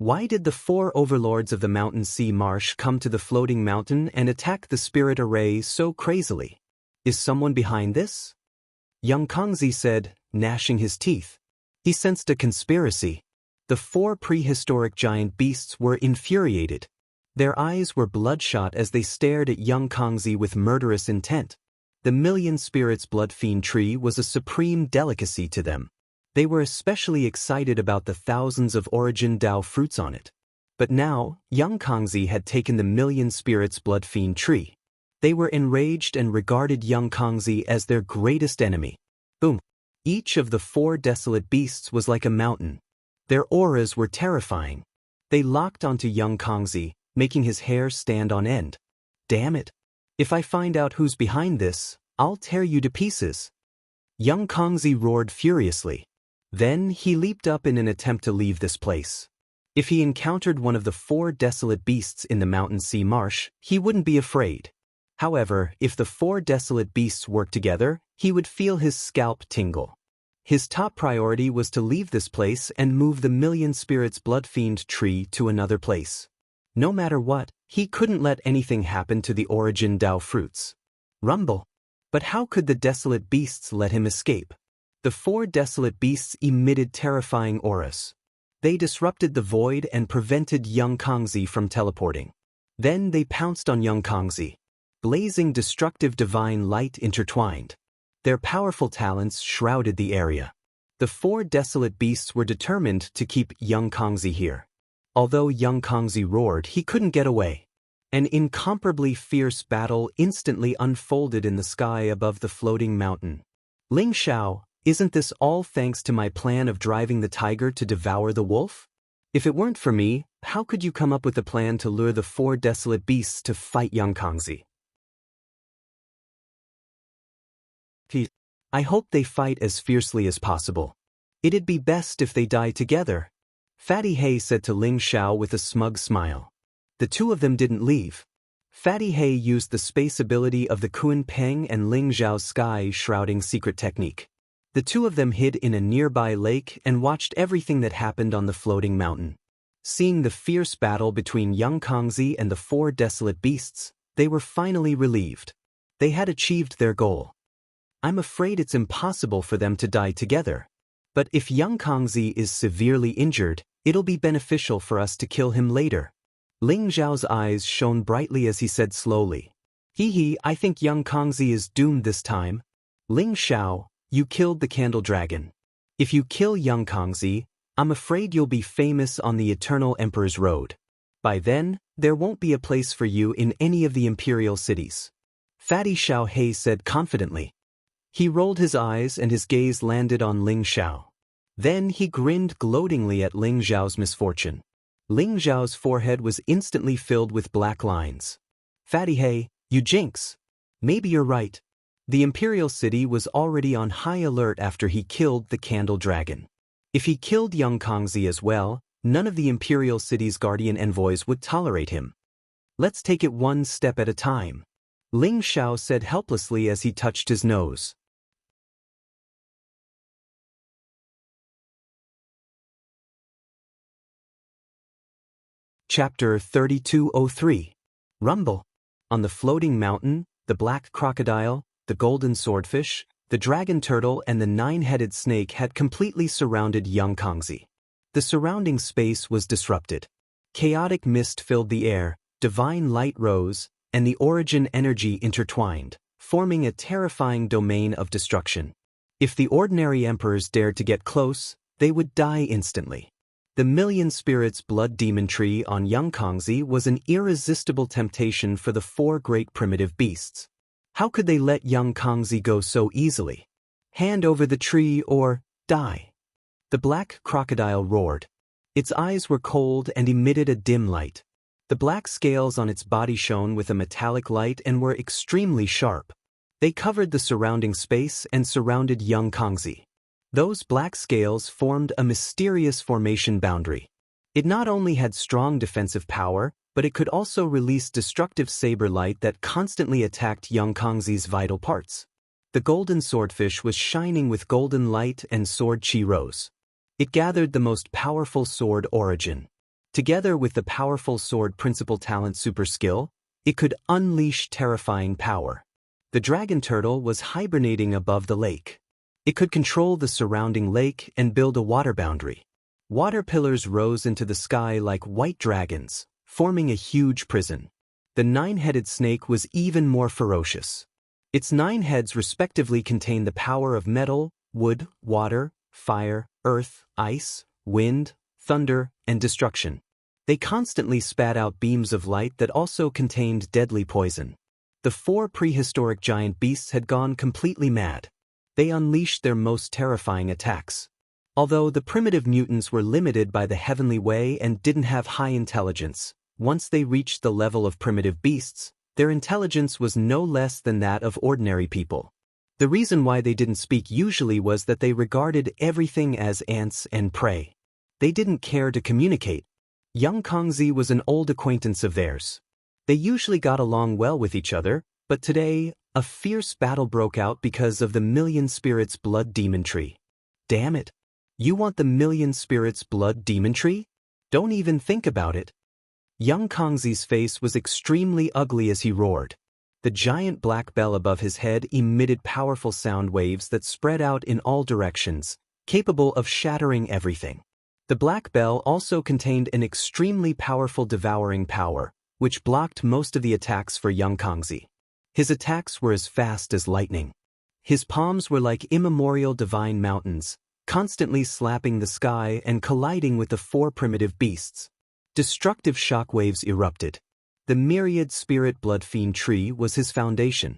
Speaker 1: Why did the four overlords of the mountain sea marsh come to the floating mountain and attack the spirit array so crazily? Is someone behind this? Young Kongzi said, gnashing his teeth. He sensed a conspiracy. The four prehistoric giant beasts were infuriated. Their eyes were bloodshot as they stared at young Kongzi with murderous intent. The Million Spirits Blood Fiend tree was a supreme delicacy to them. They were especially excited about the thousands of Origin Dao fruits on it. But now, young Kongzi had taken the Million Spirits Blood Fiend tree. They were enraged and regarded young Kongzi as their greatest enemy. Boom! Each of the 4 desolate beasts was like a mountain. Their auras were terrifying. They locked onto young Kongzi, making his hair stand on end. Damn it! If I find out who's behind this, I'll tear you to pieces. Young Kongzi roared furiously. Then he leaped up in an attempt to leave this place. If he encountered one of the 4 desolate beasts in the mountain sea marsh, he wouldn't be afraid. However, if the 4 desolate beasts worked together, he would feel his scalp tingle. His top priority was to leave this place and move the Million Spirits Blood Fiend tree to another place. No matter what, he couldn't let anything happen to the Origin Dao fruits. Rumble. But how could the desolate beasts let him escape? The 4 desolate beasts emitted terrifying auras. They disrupted the void and prevented young Kongzi from teleporting. Then they pounced on young Kongzi. Blazing destructive divine light intertwined. Their powerful talents shrouded the area. The 4 desolate beasts were determined to keep young Kongzi here. Although young Kongzi roared, he couldn't get away. An incomparably fierce battle instantly unfolded in the sky above the floating mountain. Ling Xiao, isn't this all thanks to my plan of driving the tiger to devour the wolf? If it weren't for me, how could you come up with a plan to lure the 4 desolate beasts to fight young Kongzi? I hope they fight as fiercely as possible. It'd be best if they die together, Fatty Hay said to Ling Xiao with a smug smile. The 2 of them didn't leave. Fatty Hay used the space ability of the Kun Peng and Ling Xiao's sky-shrouding secret technique. The 2 of them hid in a nearby lake and watched everything that happened on the floating mountain. Seeing the fierce battle between young Kongzi and the 4 desolate beasts, they were finally relieved. They had achieved their goal. I'm afraid it's impossible for them to die together. But if young Kongzi is severely injured, it'll be beneficial for us to kill him later. Ling Xiao's eyes shone brightly as he said slowly. I think young Kongzi is doomed this time. Ling Xiao, you killed the Candle Dragon. If you kill young Kongzi, I'm afraid you'll be famous on the Eternal Emperor's Road. By then, there won't be a place for you in any of the imperial cities. Fatty Xiao He said confidently. He rolled his eyes and his gaze landed on Ling Xiao. Then he grinned gloatingly at Ling Xiao's misfortune. Ling Xiao's forehead was instantly filled with black lines. Fatty Hay, you jinx. Maybe you're right. The Imperial City was already on high alert after he killed the Candle Dragon. If he killed young Kongzi as well, none of the Imperial City's guardian envoys would tolerate him. Let's take it one step at a time, Ling Xiao said helplessly as he touched his nose. Chapter 3203. Rumble. On the floating mountain, the black crocodile, the golden swordfish, the dragon turtle and the 9-headed snake had completely surrounded young Kongzi. The surrounding space was disrupted. Chaotic mist filled the air, divine light rose, and the origin energy intertwined, forming a terrifying domain of destruction. If the ordinary emperors dared to get close, they would die instantly. The Million Spirits Blood Demon Tree on young Kongzi was an irresistible temptation for the 4 great primitive beasts. How could they let young Kongzi go so easily? Hand over the tree or die. The black crocodile roared. Its eyes were cold and emitted a dim light. The black scales on its body shone with a metallic light and were extremely sharp. They covered the surrounding space and surrounded young Kongzi. Those black scales formed a mysterious formation boundary. It not only had strong defensive power, but it could also release destructive saber light that constantly attacked young Kongzi's vital parts. The golden swordfish was shining with golden light and sword chi rose. It gathered the most powerful sword origin. Together with the powerful sword principal talent super skill, it could unleash terrifying power. The dragon turtle was hibernating above the lake. It could control the surrounding lake and build a water boundary. Water pillars rose into the sky like white dragons, forming a huge prison. The nine-headed snake was even more ferocious. Its 9 heads respectively contained the power of metal, wood, water, fire, earth, ice, wind, thunder, and destruction. They constantly spat out beams of light that also contained deadly poison. The 4 prehistoric giant beasts had gone completely mad. They unleashed their most terrifying attacks. Although the primitive mutants were limited by the heavenly way and didn't have high intelligence, once they reached the level of primitive beasts, their intelligence was no less than that of ordinary people. The reason why they didn't speak usually was that they regarded everything as ants and prey. They didn't care to communicate. Young Kongzi was an old acquaintance of theirs. They usually got along well with each other, but today, a fierce battle broke out because of the Million Spirits Blood Demon Tree. Damn it! You want the Million Spirits Blood Demon Tree? Don't even think about it. Young Kongzi's face was extremely ugly as he roared. The giant black bell above his head emitted powerful sound waves that spread out in all directions, capable of shattering everything. The black bell also contained an extremely powerful devouring power, which blocked most of the attacks for young Kongzi. His attacks were as fast as lightning. His palms were like immemorial divine mountains, constantly slapping the sky and colliding with the 4 primitive beasts. Destructive shockwaves erupted. The myriad spirit blood fiend tree was his foundation.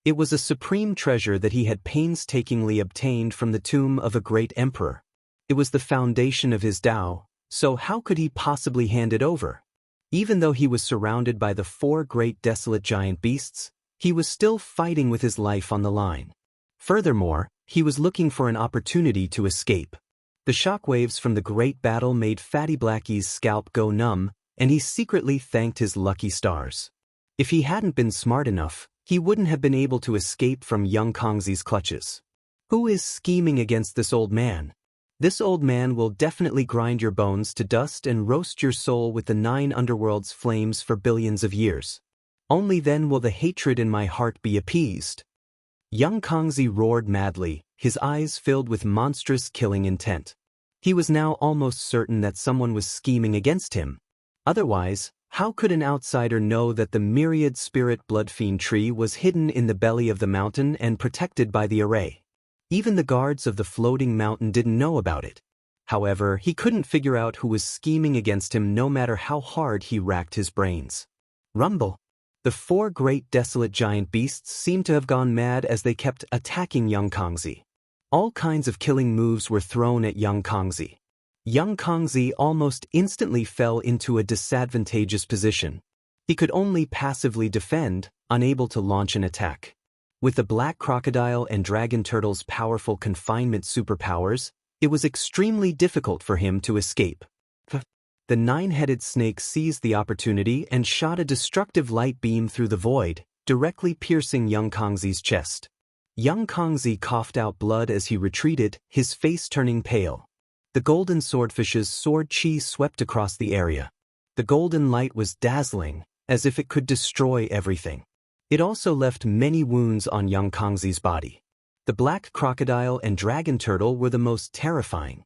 Speaker 1: It was a supreme treasure that he had painstakingly obtained from the tomb of a great emperor. It was the foundation of his Tao, so how could he possibly hand it over? Even though he was surrounded by the 4 great desolate giant beasts, he was still fighting with his life on the line. Furthermore, he was looking for an opportunity to escape. The shockwaves from the great battle made Fatty Blackie's scalp go numb, and he secretly thanked his lucky stars. If he hadn't been smart enough, he wouldn't have been able to escape from young Kongzi's clutches. Who is scheming against this old man? This old man will definitely grind your bones to dust and roast your soul with the 9 underworld's flames for billions of years. Only then will the hatred in my heart be appeased. Young Kongzi roared madly, his eyes filled with monstrous killing intent. He was now almost certain that someone was scheming against him. Otherwise, how could an outsider know that the myriad spirit blood fiend tree was hidden in the belly of the mountain and protected by the array? Even the guards of the floating mountain didn't know about it. However, he couldn't figure out who was scheming against him no matter how hard he racked his brains. Rumble. The 4 great desolate giant beasts seemed to have gone mad as they kept attacking young Kongzi. All kinds of killing moves were thrown at young Kongzi. Young Kongzi almost instantly fell into a disadvantageous position. He could only passively defend, unable to launch an attack. With the black crocodile and dragon turtle's powerful confinement superpowers, it was extremely difficult for him to escape. The 9-headed snake seized the opportunity and shot a destructive light beam through the void, directly piercing young Kongzi's chest. Young Kongzi coughed out blood as he retreated, his face turning pale. The golden swordfish's sword chi swept across the area. The golden light was dazzling, as if it could destroy everything. It also left many wounds on young Kongzi's body. The black crocodile and dragon turtle were the most terrifying.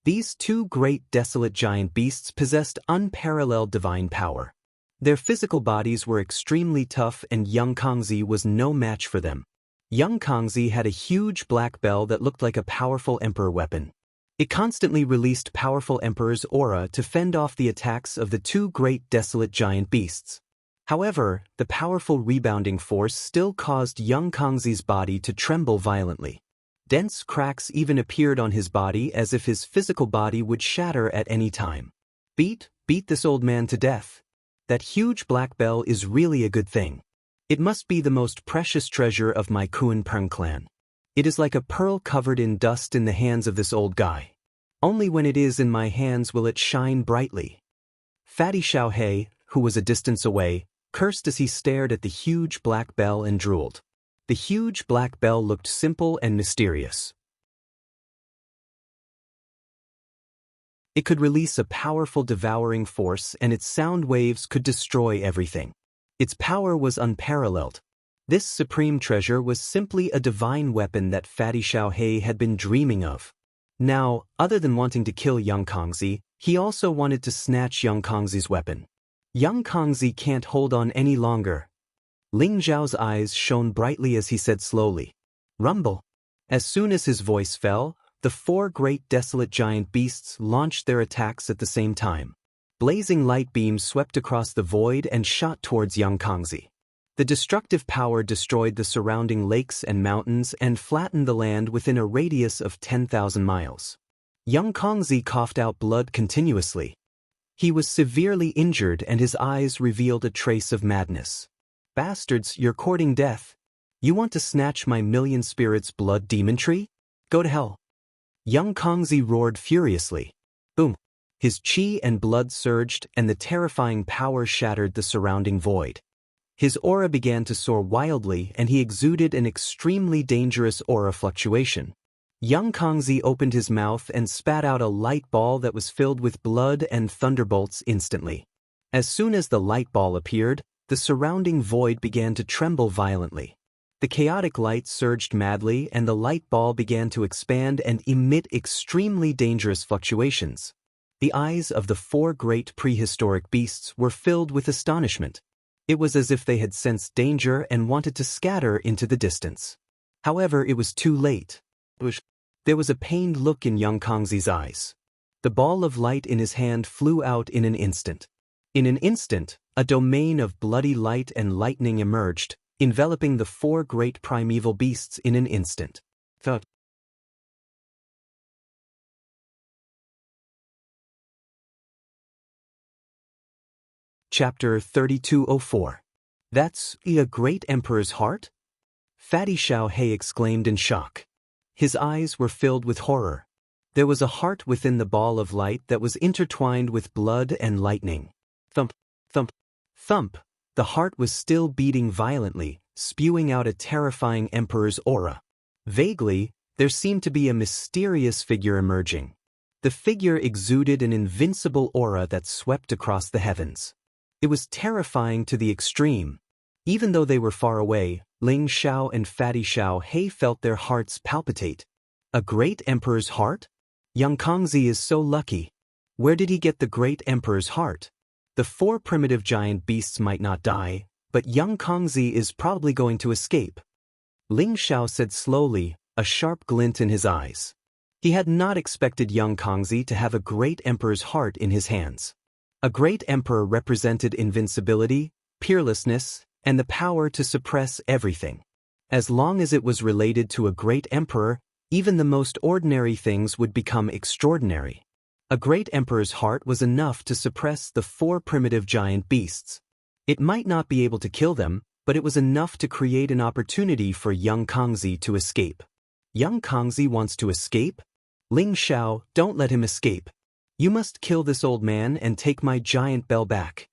Speaker 1: These 2 great desolate giant beasts possessed unparalleled divine power. Their physical bodies were extremely tough and young Kongzi was no match for them. Young Kongzi had a huge black bell that looked like a powerful emperor weapon. It constantly released powerful emperor's aura to fend off the attacks of the 2 great desolate giant beasts. However, the powerful rebounding force still caused young Kongzi's body to tremble violently. Dense cracks even appeared on his body as if his physical body would shatter at any time. Beat this old man to death. That huge black bell is really a good thing. It must be the most precious treasure of my Kuan Peng clan. It is like a pearl covered in dust in the hands of this old guy. Only when it is in my hands will it shine brightly. Fatty Xiaohei, who was a distance away, cursed as he stared at the huge black bell and drooled. The huge black bell looked simple and mysterious. It could release a powerful devouring force and its sound waves could destroy everything. Its power was unparalleled. This supreme treasure was simply a divine weapon that Fatty Xiaohei had been dreaming of. Now, other than wanting to kill young Kongzi, he also wanted to snatch young Kongzi's weapon. Young Kongzi can't hold on any longer. Ling Zhao's eyes shone brightly as he said slowly, "Rumble." As soon as his voice fell, the four great desolate giant beasts launched their attacks at the same time. Blazing light beams swept across the void and shot towards young Kongzi. The destructive power destroyed the surrounding lakes and mountains and flattened the land within a radius of 10,000 miles. Young Kongzi coughed out blood continuously. He was severely injured and his eyes revealed a trace of madness. "Bastards, you're courting death. You want to snatch my million spirits blood demon tree? Go to hell." Young Kongzi roared furiously. Boom! His chi and blood surged and the terrifying power shattered the surrounding void. His aura began to soar wildly and he exuded an extremely dangerous aura fluctuation. Young Kongzi opened his mouth and spat out a light ball that was filled with blood and thunderbolts instantly. As soon as the light ball appeared, the surrounding void began to tremble violently. The chaotic light surged madly and the light ball began to expand and emit extremely dangerous fluctuations. The eyes of the four great prehistoric beasts were filled with astonishment. It was as if they had sensed danger and wanted to scatter into the distance. However, it was too late. There was a pained look in young Kongzi's eyes. The ball of light in his hand flew out in an instant. In an instant, a domain of bloody light and lightning emerged, enveloping the four great primeval beasts in an instant. Thud. Chapter 3204. That's a great emperor's heart? Fatty Xiao He exclaimed in shock. His eyes were filled with horror. There was a heart within the ball of light that was intertwined with blood and lightning. Thump, thump, thump. The heart was still beating violently, spewing out a terrifying emperor's aura. Vaguely, there seemed to be a mysterious figure emerging. The figure exuded an invincible aura that swept across the heavens. It was terrifying to the extreme. Even though they were far away, Ling Xiao and Fatty Xiao He felt their hearts palpitate. A great emperor's heart? Young Kongzi is so lucky. Where did he get the great emperor's heart? The four primitive giant beasts might not die, but young Kongzi is probably going to escape. Ling Xiao said slowly, a sharp glint in his eyes. He had not expected young Kongzi to have a great emperor's heart in his hands. A great emperor represented invincibility, peerlessness, and the power to suppress everything. As long as it was related to a great emperor, even the most ordinary things would become extraordinary. A great emperor's heart was enough to suppress the four primitive giant beasts. It might not be able to kill them, but it was enough to create an opportunity for young Kongzi to escape. Young Kongzi wants to escape? Ling Xiao, don't let him escape. You must kill this old man and take my giant bell back.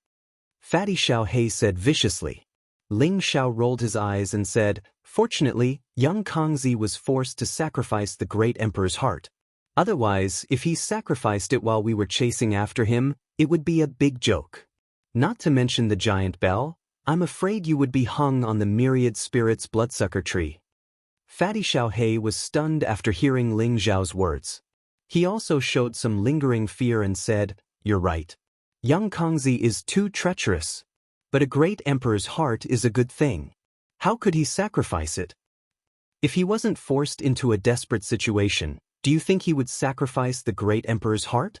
Speaker 1: Fatty Xiao He said viciously. Ling Xiao rolled his eyes and said, fortunately, young Kongzi was forced to sacrifice the great emperor's heart. Otherwise, if he sacrificed it while we were chasing after him, it would be a big joke. Not to mention the giant bell, I'm afraid you would be hung on the myriad spirits bloodsucker tree. Fatty Xiao He was stunned after hearing Ling Zhao's words. He also showed some lingering fear and said, you're right. Young Kongzi is too treacherous. But a great emperor's heart is a good thing. How could he sacrifice it? If he wasn't forced into a desperate situation, do you think he would sacrifice the great emperor's heart?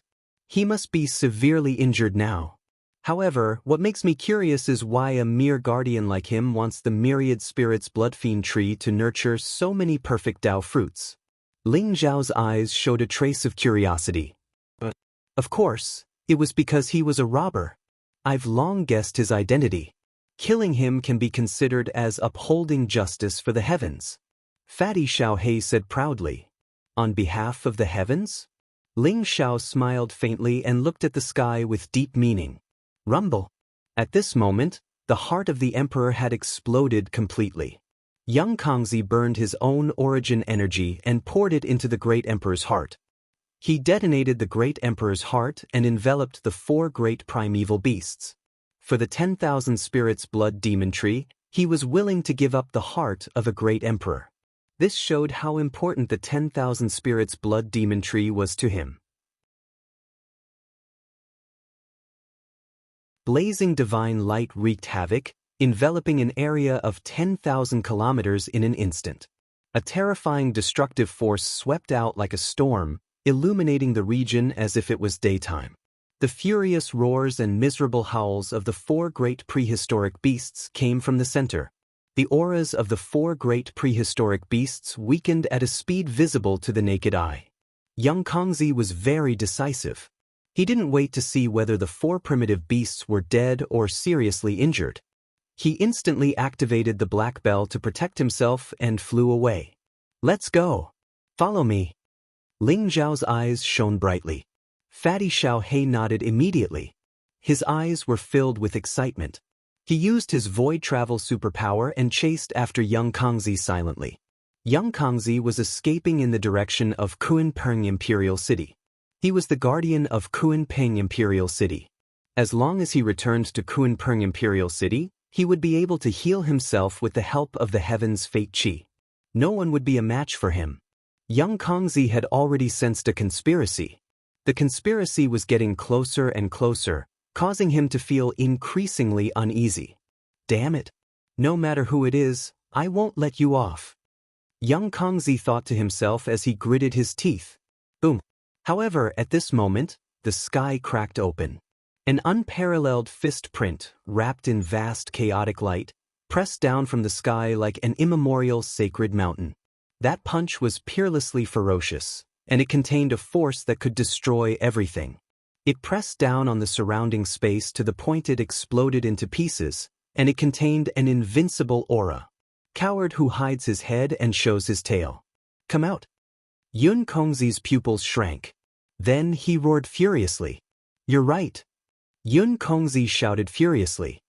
Speaker 1: He must be severely injured now. However, what makes me curious is why a mere guardian like him wants the myriad spirits bloodfiend tree to nurture so many perfect Dao fruits. Ling Zhao's eyes showed a trace of curiosity. But, of course, it was because he was a robber. I've long guessed his identity. Killing him can be considered as upholding justice for the heavens. Fatty Xiao He said proudly. On behalf of the heavens? Ling Xiao smiled faintly and looked at the sky with deep meaning. Rumble. At this moment, the heart of the emperor had exploded completely. Young Kongzi burned his own origin energy and poured it into the great emperor's heart. He detonated the great emperor's heart and enveloped the four great primeval beasts. For the 10,000 spirits blood demon tree, he was willing to give up the heart of a great emperor. This showed how important the 10,000 spirits blood demon tree was to him. Blazing divine light wreaked havoc, enveloping an area of 10,000 kilometers in an instant. A terrifying destructive force swept out like a storm, illuminating the region as if it was daytime. The furious roars and miserable howls of the 4 great prehistoric beasts came from the center. The auras of the 4 great prehistoric beasts weakened at a speed visible to the naked eye. Young Kongzi was very decisive. He didn't wait to see whether the 4 primitive beasts were dead or seriously injured. He instantly activated the black bell to protect himself and flew away. "Let's go. Follow me." Ling Zhao's eyes shone brightly. Fatty Xiao He nodded immediately. His eyes were filled with excitement. He used his void travel superpower and chased after young Kongzi silently. Young Kongzi was escaping in the direction of Kunpeng Imperial City. He was the guardian of Kunpeng Imperial City. As long as he returned to Kunpeng Imperial City, he would be able to heal himself with the help of the Heaven's Fate Chi. No one would be a match for him. Young Kongzi had already sensed a conspiracy. The conspiracy was getting closer and closer, causing him to feel increasingly uneasy. "Damn it. No matter who it is, I won't let you off." Young Kongzi thought to himself as he gritted his teeth. Boom. However, at this moment, the sky cracked open. An unparalleled fist print, wrapped in vast chaotic light, pressed down from the sky like an immemorial sacred mountain. That punch was peerlessly ferocious, and it contained a force that could destroy everything. It pressed down on the surrounding space to the point it exploded into pieces, and it contained an invincible aura. Coward who hides his head and shows his tail. Come out. Yun Kongzi's pupils shrank. Then he roared furiously. "You're right." Yun Kongzi shouted furiously.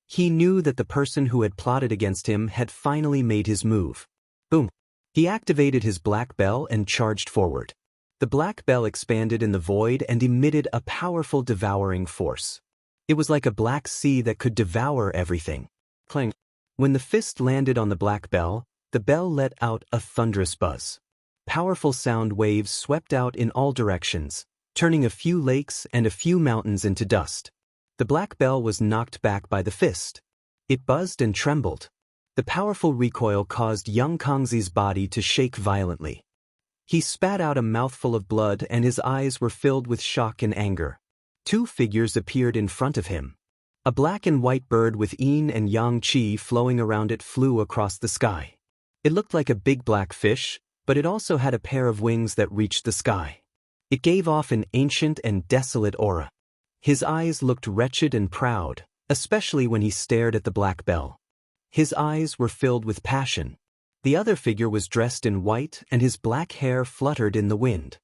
Speaker 1: He knew that the person who had plotted against him had finally made his move. Boom. He activated his black bell and charged forward. The black bell expanded in the void and emitted a powerful devouring force. It was like a black sea that could devour everything. Clang. When the fist landed on the black bell, the bell let out a thunderous buzz. Powerful sound waves swept out in all directions, turning a few lakes and a few mountains into dust. The black bell was knocked back by the fist. It buzzed and trembled. The powerful recoil caused young Kongzi's body to shake violently. He spat out a mouthful of blood and his eyes were filled with shock and anger. 2 figures appeared in front of him. A black and white bird with yin and yang qi flowing around it flew across the sky. It looked like a big black fish, but it also had a pair of wings that reached the sky. It gave off an ancient and desolate aura. His eyes looked wretched and proud, especially when he stared at the black bell. His eyes were filled with passion. The other figure was dressed in white and his black hair fluttered in the wind.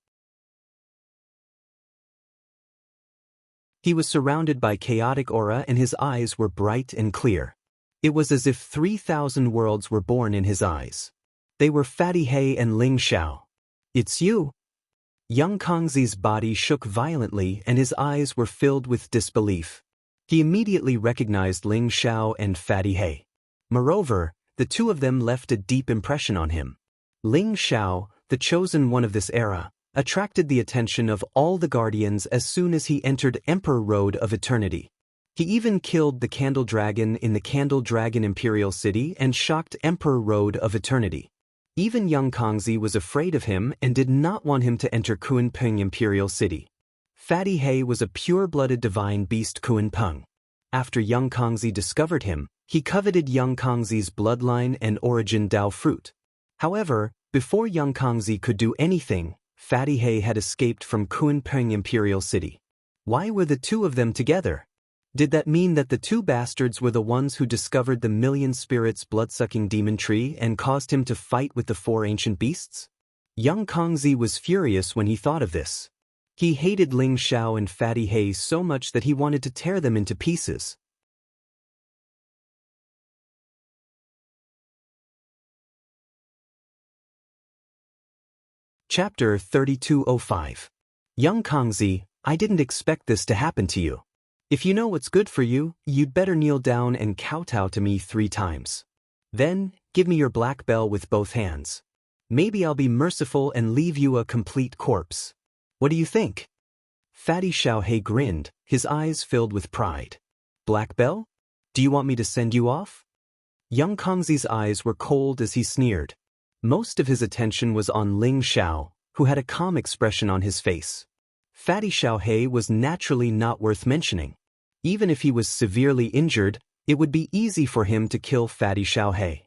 Speaker 1: He was surrounded by chaotic aura and his eyes were bright and clear. It was as if 3,000 worlds were born in his eyes. They were Fatty He and Ling Xiao. "It's you." Young Kongzi's body shook violently and his eyes were filled with disbelief. He immediately recognized Ling Xiao and Fatty He. Moreover, the 2 of them left a deep impression on him. Ling Xiao, the chosen one of this era, attracted the attention of all the guardians as soon as he entered Emperor Road of Eternity. He even killed the Candle Dragon in the Candle Dragon Imperial City and shocked Emperor Road of Eternity. Even young Kongzi was afraid of him and did not want him to enter Kunpeng Imperial City. Fatty He was a pure-blooded divine beast Kunpeng. After young Kongzi discovered him, he coveted young Kongzi's bloodline and origin Dao fruit. However, before young Kongzi could do anything, Fatty He had escaped from Kunpeng Imperial City. Why were the 2 of them together? Did that mean that the 2 bastards were the ones who discovered the million spirits blood-sucking demon tree and caused him to fight with the 4 ancient beasts? Young Kongzi was furious when he thought of this. He hated Ling Xiao and Fatty He so much that he wanted to tear them into pieces. Chapter 3205. Young Kongzi, I didn't expect this to happen to you. If you know what's good for you, you'd better kneel down and kowtow to me 3 times. Then, give me your black bell with both hands. Maybe I'll be merciful and leave you a complete corpse. What do you think? Fatty Xiaohei grinned, his eyes filled with pride. Black Bell? Do you want me to send you off? Young Kongzi's eyes were cold as he sneered. Most of his attention was on Ling Xiao, who had a calm expression on his face. Fatty Xiaohei was naturally not worth mentioning. Even if he was severely injured, it would be easy for him to kill Fatty Xiaohei.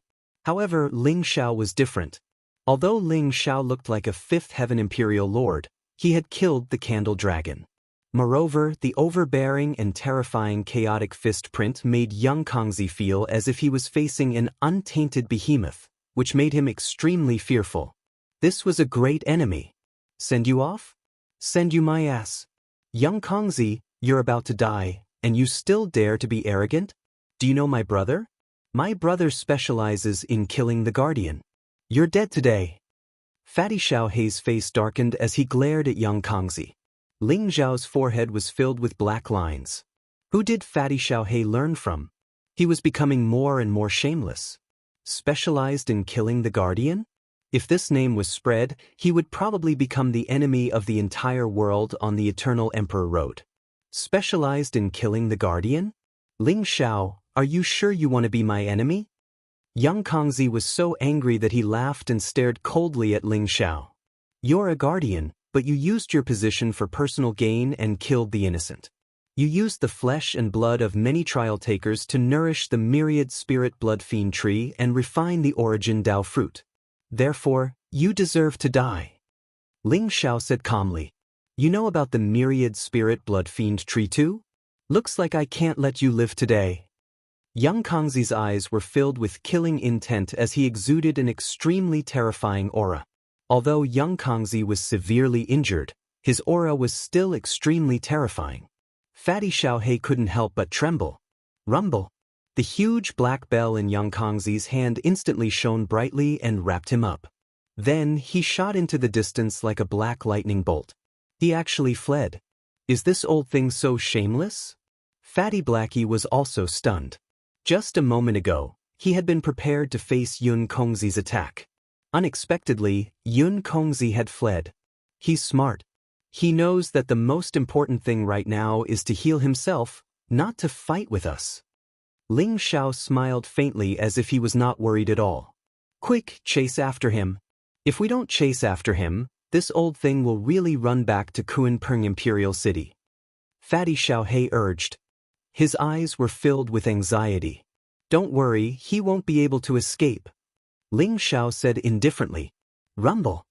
Speaker 1: However, Ling Xiao was different. Although Ling Xiao looked like a fifth heaven imperial lord, he had killed the candle dragon. Moreover, the overbearing and terrifying chaotic fist print made young Kongzi feel as if he was facing an untainted behemoth, which made him extremely fearful. This was a great enemy. Send you off? Send you my ass. Young Kongzi, you're about to die, and you still dare to be arrogant? Do you know my brother? My brother specializes in killing the Guardian. You're dead today. Fatty Xiaohei's face darkened as he glared at young Kongzi. Ling Zhao's forehead was filled with black lines. Who did Fatty Xiaohei learn from? He was becoming more and more shameless. Specialized in killing the Guardian? If this name was spread, he would probably become the enemy of the entire world on the Eternal Emperor Road. Specialized in killing the Guardian? Ling Xiao, are you sure you want to be my enemy? Young Kongzi was so angry that he laughed and stared coldly at Ling Xiao. You're a guardian, but you used your position for personal gain and killed the innocent. You used the flesh and blood of many trial takers to nourish the myriad spirit blood fiend tree and refine the origin Dao fruit. Therefore, you deserve to die. Ling Xiao said calmly. You know about the myriad spirit blood fiend tree too? Looks like I can't let you live today. Young Kongzi's eyes were filled with killing intent as he exuded an extremely terrifying aura. Although young Kongzi was severely injured, his aura was still extremely terrifying. Fatty Xiaohei couldn't help but tremble. Rumble. The huge black bell in young Kongzi's hand instantly shone brightly and wrapped him up. Then he shot into the distance like a black lightning bolt. He actually fled. Is this old thing so shameless? Fatty Blackie was also stunned. Just a moment ago, he had been prepared to face Yun Kongzi's attack. Unexpectedly, Yun Kongzi had fled. He's smart. He knows that the most important thing right now is to heal himself, not to fight with us. Ling Xiao smiled faintly as if he was not worried at all. Quick, chase after him. If we don't chase after him, this old thing will really run back to Kunpeng Imperial City. Fatty Xiaohei urged. His eyes were filled with anxiety. Don't worry, he won't be able to escape. Ling Xiao said indifferently. Rumble.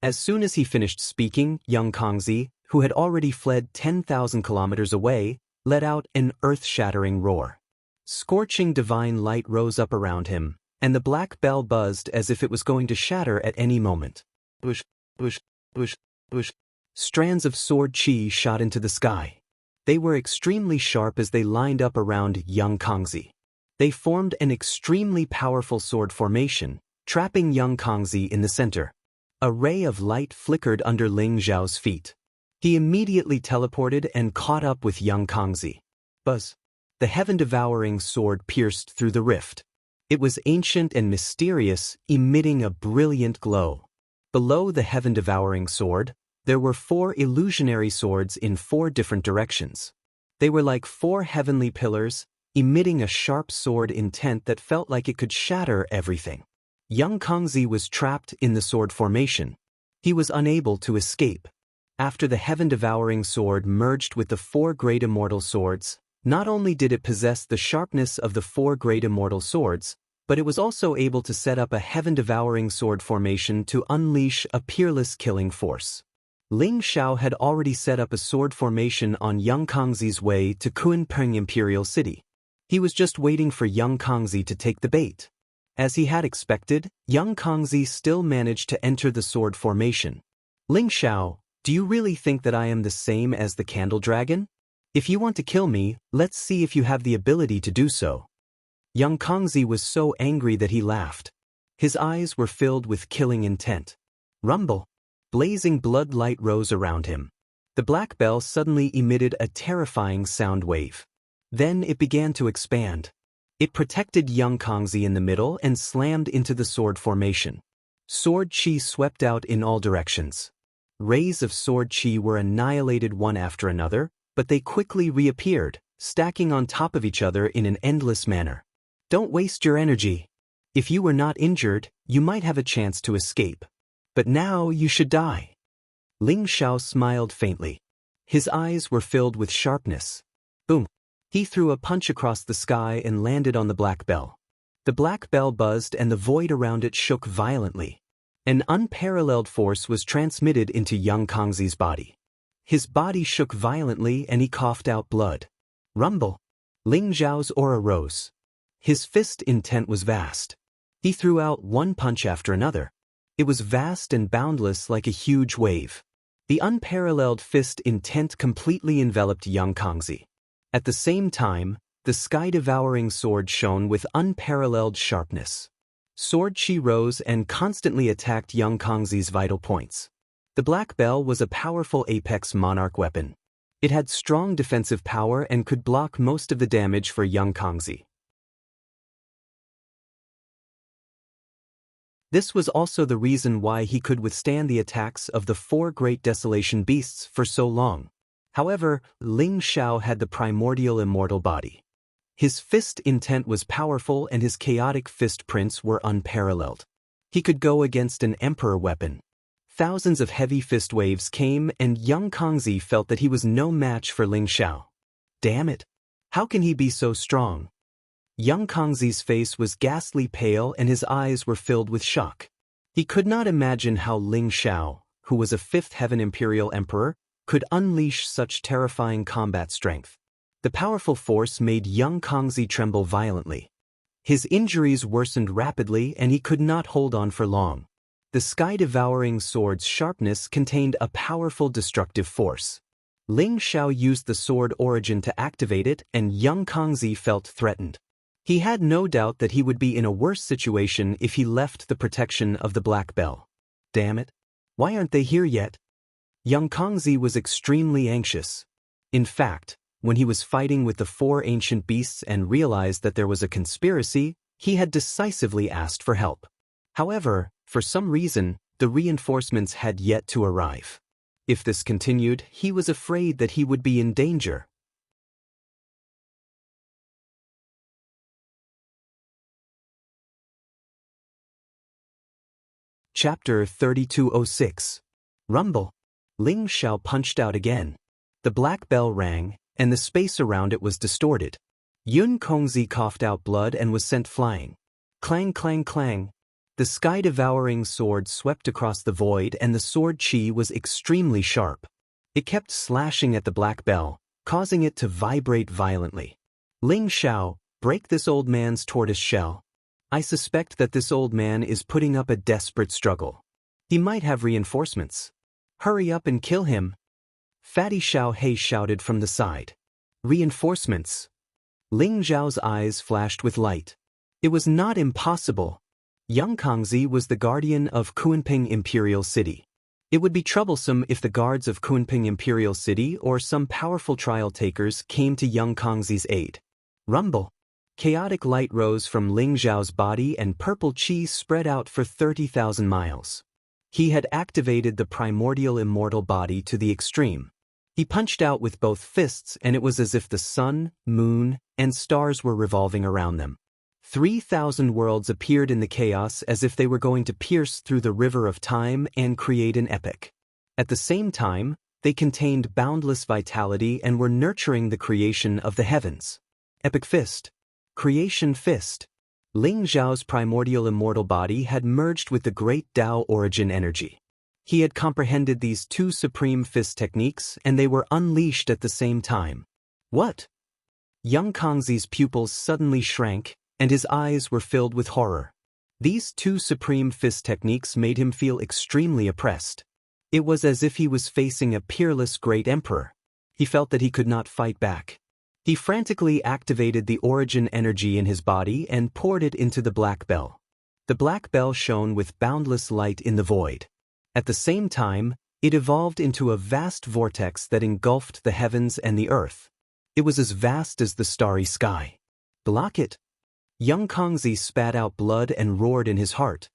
Speaker 1: As soon as he finished speaking, young Kongzi, who had already fled 10,000 kilometers away, let out an earth-shattering roar. Scorching divine light rose up around him, and the black bell buzzed as if it was going to shatter at any moment. Bush, bush, bush, bush. Strands of sword chi shot into the sky. They were extremely sharp as they lined up around young Kongzi. They formed an extremely powerful sword formation, trapping young Kongzi in the center. A ray of light flickered under Ling Zhao's feet. He immediately teleported and caught up with young Kongzi. Buzz! The heaven-devouring sword pierced through the rift. It was ancient and mysterious, emitting a brilliant glow. Below the heaven-devouring sword, there were 4 illusionary swords in 4 different directions. They were like 4 heavenly pillars, emitting a sharp sword intent that felt like it could shatter everything. Young Kongzi was trapped in the sword formation. He was unable to escape. After the heaven-devouring sword merged with the 4 great immortal swords, not only did it possess the sharpness of the 4 great immortal swords, but it was also able to set up a heaven-devouring sword formation to unleash a peerless killing force. Ling Xiao had already set up a sword formation on young Kongzi's way to Kunpeng Imperial City. He was just waiting for young Kongzi to take the bait. As he had expected, young Kongzi still managed to enter the sword formation. Ling Xiao, do you really think that I am the same as the candle dragon? If you want to kill me, let's see if you have the ability to do so. Young Kongzi was so angry that he laughed. His eyes were filled with killing intent. Rumble! Blazing blood light rose around him. The black bell suddenly emitted a terrifying sound wave. Then it began to expand. It protected young Kongzi in the middle and slammed into the sword formation. Sword chi swept out in all directions. Rays of sword chi were annihilated one after another, but they quickly reappeared, stacking on top of each other in an endless manner. Don't waste your energy. If you were not injured, you might have a chance to escape. But now you should die. Ling Xiao smiled faintly. His eyes were filled with sharpness. Boom! He threw a punch across the sky and landed on the black bell. The black bell buzzed and the void around it shook violently. An unparalleled force was transmitted into young Kongzi's body. His body shook violently and he coughed out blood. Rumble! Ling Xiao's aura rose. His fist intent was vast. He threw out one punch after another. It was vast and boundless like a huge wave. The unparalleled fist intent completely enveloped young Kongzi. At the same time, the sky-devouring sword shone with unparalleled sharpness. Sword chi rose and constantly attacked young Kongzi's vital points. The black bell was a powerful apex monarch weapon. It had strong defensive power and could block most of the damage for young Kongzi. This was also the reason why he could withstand the attacks of the 4 great desolation beasts for so long. However, Ling Xiao had the primordial immortal body. His fist intent was powerful and his chaotic fist prints were unparalleled. He could go against an emperor weapon. Thousands of heavy fist waves came and young Kongzi felt that he was no match for Ling Xiao. Damn it! How can he be so strong? Young Kongzi's face was ghastly pale and his eyes were filled with shock. He could not imagine how Ling Xiao, who was a 5th heaven imperial emperor, could unleash such terrifying combat strength. The powerful force made young Kongzi tremble violently. His injuries worsened rapidly and he could not hold on for long. The sky-devouring sword's sharpness contained a powerful destructive force. Ling Xiao used the sword origin to activate it and young Kongzi felt threatened. He had no doubt that he would be in a worse situation if he left the protection of the black bell. Damn it! Why aren't they here yet? Young Kongzi was extremely anxious. In fact, when he was fighting with the 4 ancient beasts and realized that there was a conspiracy, he had decisively asked for help. However, for some reason, the reinforcements had yet to arrive. If this continued, he was afraid that he would be in danger. Chapter 3206. Rumble. Ling Xiao punched out again. The black bell rang, and the space around it was distorted. Yun Kongzi coughed out blood and was sent flying. Clang, clang, clang. The sky-devouring sword swept across the void and the sword chi was extremely sharp. It kept slashing at the black bell, causing it to vibrate violently. Ling Xiao, break this old man's tortoise shell. I suspect that this old man is putting up a desperate struggle. He might have reinforcements. Hurry up and kill him. Fatty Xiao He shouted from the side. Reinforcements. Ling Xiao's eyes flashed with light. It was not impossible. Young Kongzi was the guardian of Kunping Imperial City. It would be troublesome if the guards of Kunping Imperial City or some powerful trial takers came to young Kongzi's aid. Rumble. Chaotic light rose from Ling Xiao's body and purple chi spread out for 30,000 miles. He had activated the primordial immortal body to the extreme. He punched out with both fists and it was as if the sun, moon, and stars were revolving around them. 3,000 worlds appeared in the chaos as if they were going to pierce through the river of time and create an epic. At the same time, they contained boundless vitality and were nurturing the creation of the heavens. Epic Fist. Creation Fist. Ling Xiao's primordial immortal body had merged with the great Tao origin energy. He had comprehended these 2 supreme fist techniques and they were unleashed at the same time. What? Young Kongzi's pupils suddenly shrank and his eyes were filled with horror. These 2 supreme fist techniques made him feel extremely oppressed. It was as if he was facing a peerless great emperor. He felt that he could not fight back. He frantically activated the origin energy in his body and poured it into the black bell. The black bell shone with boundless light in the void. At the same time, it evolved into a vast vortex that engulfed the heavens and the earth. It was as vast as the starry sky. Block it. Young Kongzi spat out blood and roared in his heart.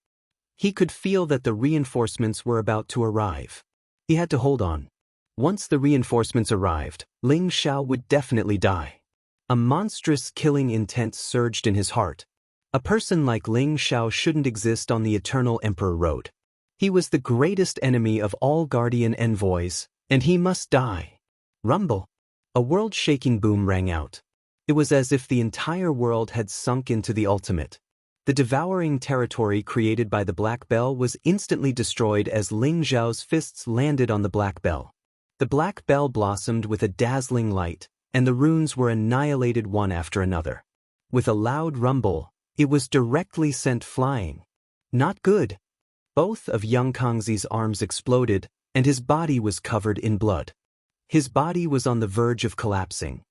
Speaker 1: He could feel that the reinforcements were about to arrive. He had to hold on. Once the reinforcements arrived, Ling Xiao would definitely die. A monstrous killing intent surged in his heart. A person like Ling Xiao shouldn't exist on the Eternal Emperor Road. He was the greatest enemy of all Guardian envoys, and he must die. Rumble. A world-shaking boom rang out. It was as if the entire world had sunk into the ultimate. The devouring territory created by the Black Bell was instantly destroyed as Ling Xiao's fists landed on the Black Bell. The Black Bell blossomed with a dazzling light, and the runes were annihilated one after another. With a loud rumble, it was directly sent flying. Not good. Both of Young Kongzi's arms exploded, and his body was covered in blood. His body was on the verge of collapsing.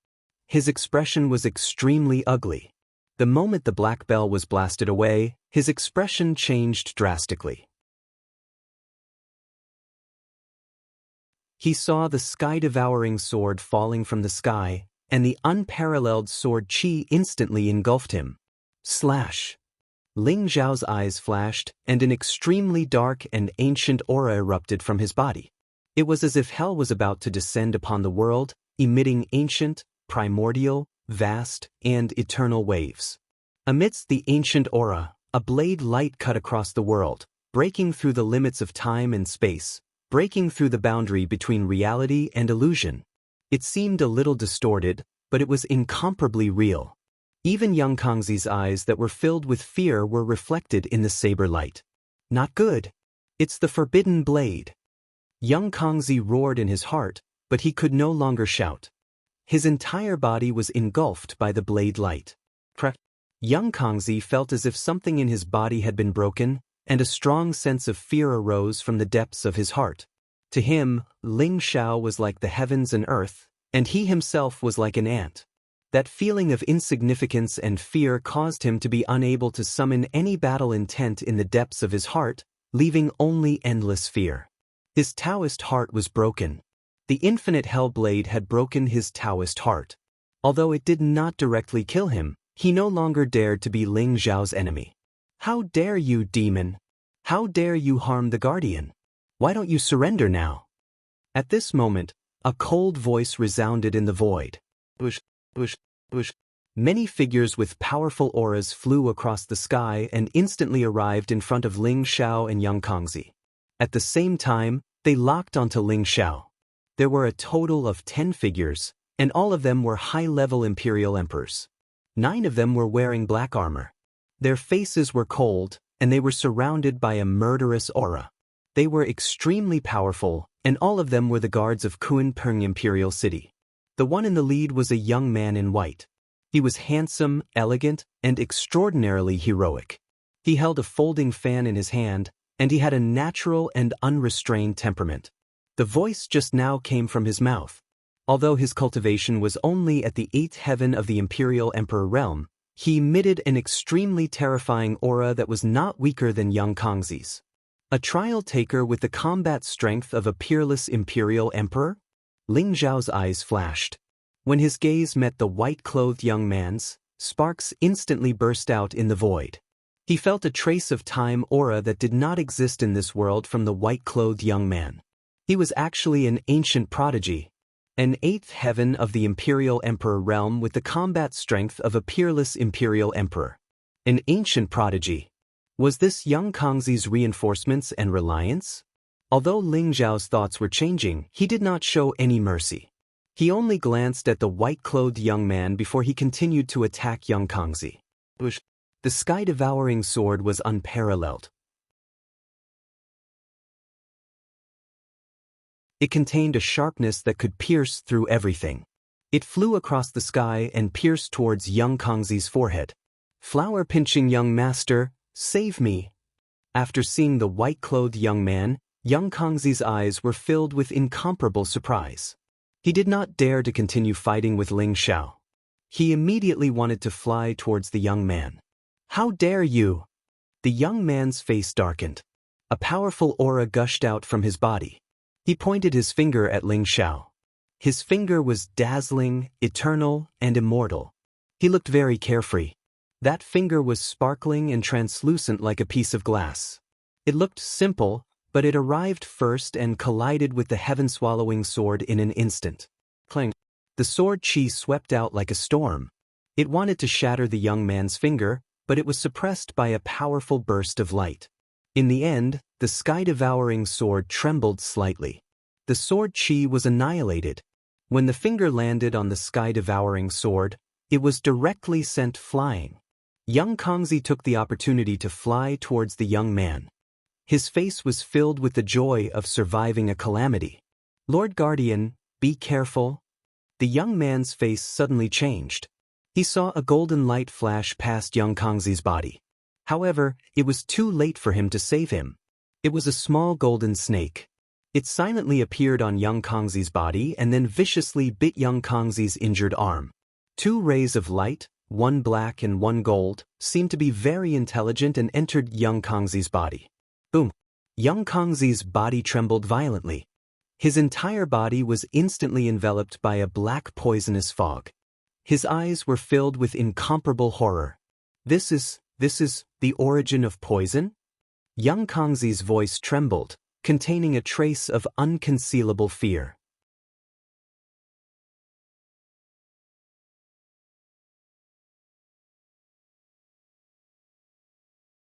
Speaker 1: His expression was extremely ugly. The moment the Black Bell was blasted away, his expression changed drastically. He saw the sky-devouring sword falling from the sky, and the unparalleled sword chi instantly engulfed him. Slash! Ling Xiao's eyes flashed, and an extremely dark and ancient aura erupted from his body. It was as if hell was about to descend upon the world, emitting ancient, primordial, vast, and eternal waves. Amidst the ancient aura, a blade light cut across the world, breaking through the limits of time and space, breaking through the boundary between reality and illusion. It seemed a little distorted, but it was incomparably real. Even Young Kongzi's eyes that were filled with fear were reflected in the saber light. Not good. It's the forbidden blade. Young Kongzi roared in his heart, but he could no longer shout. His entire body was engulfed by the blade light. Young Kongzi felt as if something in his body had been broken, and a strong sense of fear arose from the depths of his heart. To him, Ling Xiao was like the heavens and earth, and he himself was like an ant. That feeling of insignificance and fear caused him to be unable to summon any battle intent in the depths of his heart, leaving only endless fear. His Taoist heart was broken. The infinite hell blade had broken his Taoist heart. Although it did not directly kill him, he no longer dared to be Ling Xiao's enemy. How dare you, demon? How dare you harm the Guardian? Why don't you surrender now? At this moment, a cold voice resounded in the void. Bush, bush, bush. Many figures with powerful auras flew across the sky and instantly arrived in front of Ling Xiao and Young Kongzi. At the same time, they locked onto Ling Xiao. There were a total of 10 figures, and all of them were high-level Imperial Emperors. 9 of them were wearing black armor. Their faces were cold, and they were surrounded by a murderous aura. They were extremely powerful, and all of them were the guards of Kunpeng Imperial City. The one in the lead was a young man in white. He was handsome, elegant, and extraordinarily heroic. He held a folding fan in his hand, and he had a natural and unrestrained temperament. The voice just now came from his mouth. Although his cultivation was only at the 8th heaven of the Imperial Emperor realm, he emitted an extremely terrifying aura that was not weaker than Young Kongzi's. A trial taker with the combat strength of a peerless Imperial Emperor? Ling Xiao's eyes flashed. When his gaze met the white-clothed young man's, sparks instantly burst out in the void. He felt a trace of time aura that did not exist in this world from the white-clothed young man. He was actually an ancient prodigy, an 8th heaven of the Imperial Emperor realm with the combat strength of a peerless Imperial Emperor. An ancient prodigy. Was this Young Kongzi's reinforcements and reliance? Although Ling Xiao's thoughts were changing, he did not show any mercy. He only glanced at the white-clothed young man before he continued to attack Young Kongzi. The sky-devouring sword was unparalleled. It contained a sharpness that could pierce through everything. It flew across the sky and pierced towards Young Kongzi's forehead. Flower-pinching young master, save me! After seeing the white-clothed young man, Young Kongzi's eyes were filled with incomparable surprise. He did not dare to continue fighting with Ling Xiao. He immediately wanted to fly towards the young man. How dare you! The young man's face darkened. A powerful aura gushed out from his body. He pointed his finger at Ling Xiao. His finger was dazzling, eternal, and immortal. He looked very carefree. That finger was sparkling and translucent like a piece of glass. It looked simple, but it arrived first and collided with the heaven-swallowing sword in an instant. Clang! The sword chi swept out like a storm. It wanted to shatter the young man's finger, but it was suppressed by a powerful burst of light. In the end, the sky-devouring sword trembled slightly. The sword chi was annihilated. When the finger landed on the sky-devouring sword, it was directly sent flying. Young Kongzi took the opportunity to fly towards the young man. His face was filled with the joy of surviving a calamity. "Lord Guardian, be careful." The young man's face suddenly changed. He saw a golden light flash past young Kongzi's body. However, it was too late for him to save him. It was a small golden snake. It silently appeared on young Kongzi's body and then viciously bit young Kongzi's injured arm. Two rays of light, one black and one gold, seemed to be very intelligent and entered young Kongzi's body. Boom! Young Kongzi's body trembled violently. His entire body was instantly enveloped by a black poisonous fog. His eyes were filled with incomparable horror. This is the origin of poison?" Young Kongzi's voice trembled, containing a trace of unconcealable fear.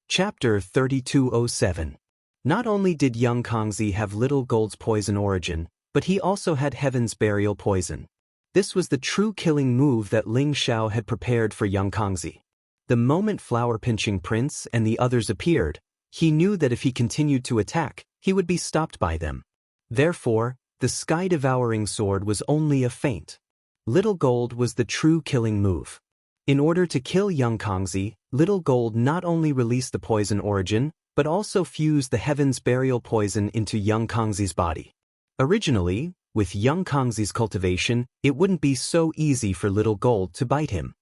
Speaker 1: Chapter 3207. Not only did young Kongzi have Little Gold's poison origin, but he also had Heaven's burial poison. This was the true killing move that Ling Xiao had prepared for young Kongzi. The moment Flower-Pinching Prince and the others appeared, he knew that if he continued to attack, he would be stopped by them. Therefore, the sky-devouring sword was only a feint. Little Gold was the true killing move. In order to kill young Kongzi, Little Gold not only released the poison origin, but also fused the Heaven's burial poison into young Kongzi's body. Originally, with young Kongzi's cultivation, it wouldn't be so easy for Little Gold to bite him.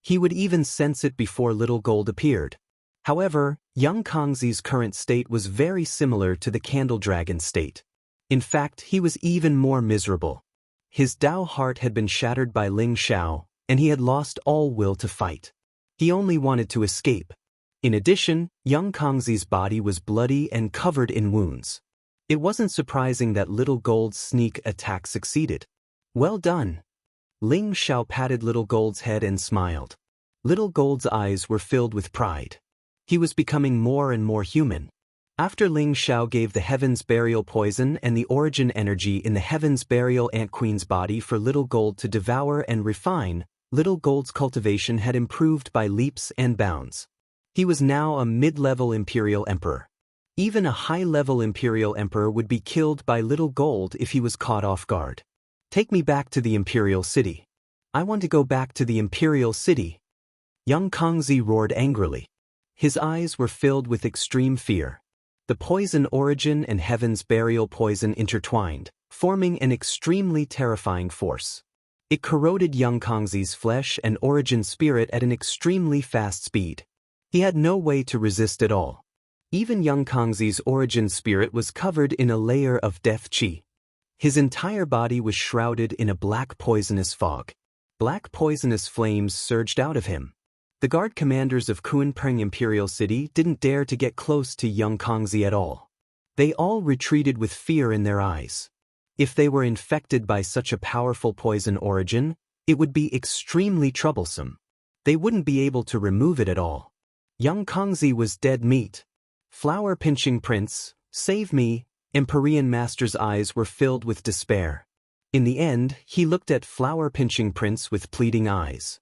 Speaker 1: He would even sense it before Little Gold appeared. However, young Kongzi's current state was very similar to the Candle Dragon state. In fact, he was even more miserable. His Tao heart had been shattered by Ling Xiao, and he had lost all will to fight. He only wanted to escape. In addition, young Kongzi's body was bloody and covered in wounds. It wasn't surprising that Little Gold's sneak attack succeeded. "Well done." Ling Xiao patted Little Gold's head and smiled. Little Gold's eyes were filled with pride. He was becoming more and more human. After Ling Xiao gave the Heaven's burial poison and the origin energy in the Heaven's burial Ant Queen's body for Little Gold to devour and refine, Little Gold's cultivation had improved by leaps and bounds. He was now a mid-level Imperial Emperor. Even a high-level Imperial Emperor would be killed by Little Gold if he was caught off guard. "Take me back to the Imperial City. I want to go back to the Imperial City." Young Kongzi roared angrily. His eyes were filled with extreme fear. The poison origin and Heaven's burial poison intertwined, forming an extremely terrifying force. It corroded young Kongzi's flesh and origin spirit at an extremely fast speed. He had no way to resist at all. Even young Kongzi's origin spirit was covered in a layer of death chi. His entire body was shrouded in a black poisonous fog. Black poisonous flames surged out of him. The guard commanders of Kunpeng Imperial City didn't dare to get close to young Kongzi at all. They all retreated with fear in their eyes. If they were infected by such a powerful poison origin, it would be extremely troublesome. They wouldn't be able to remove it at all. Young Kongzi was dead meat. Flower-Pinching Prince, save me. Empyrean Master's eyes were filled with despair. In the end, he looked at Flower-Pinching Prince with pleading eyes.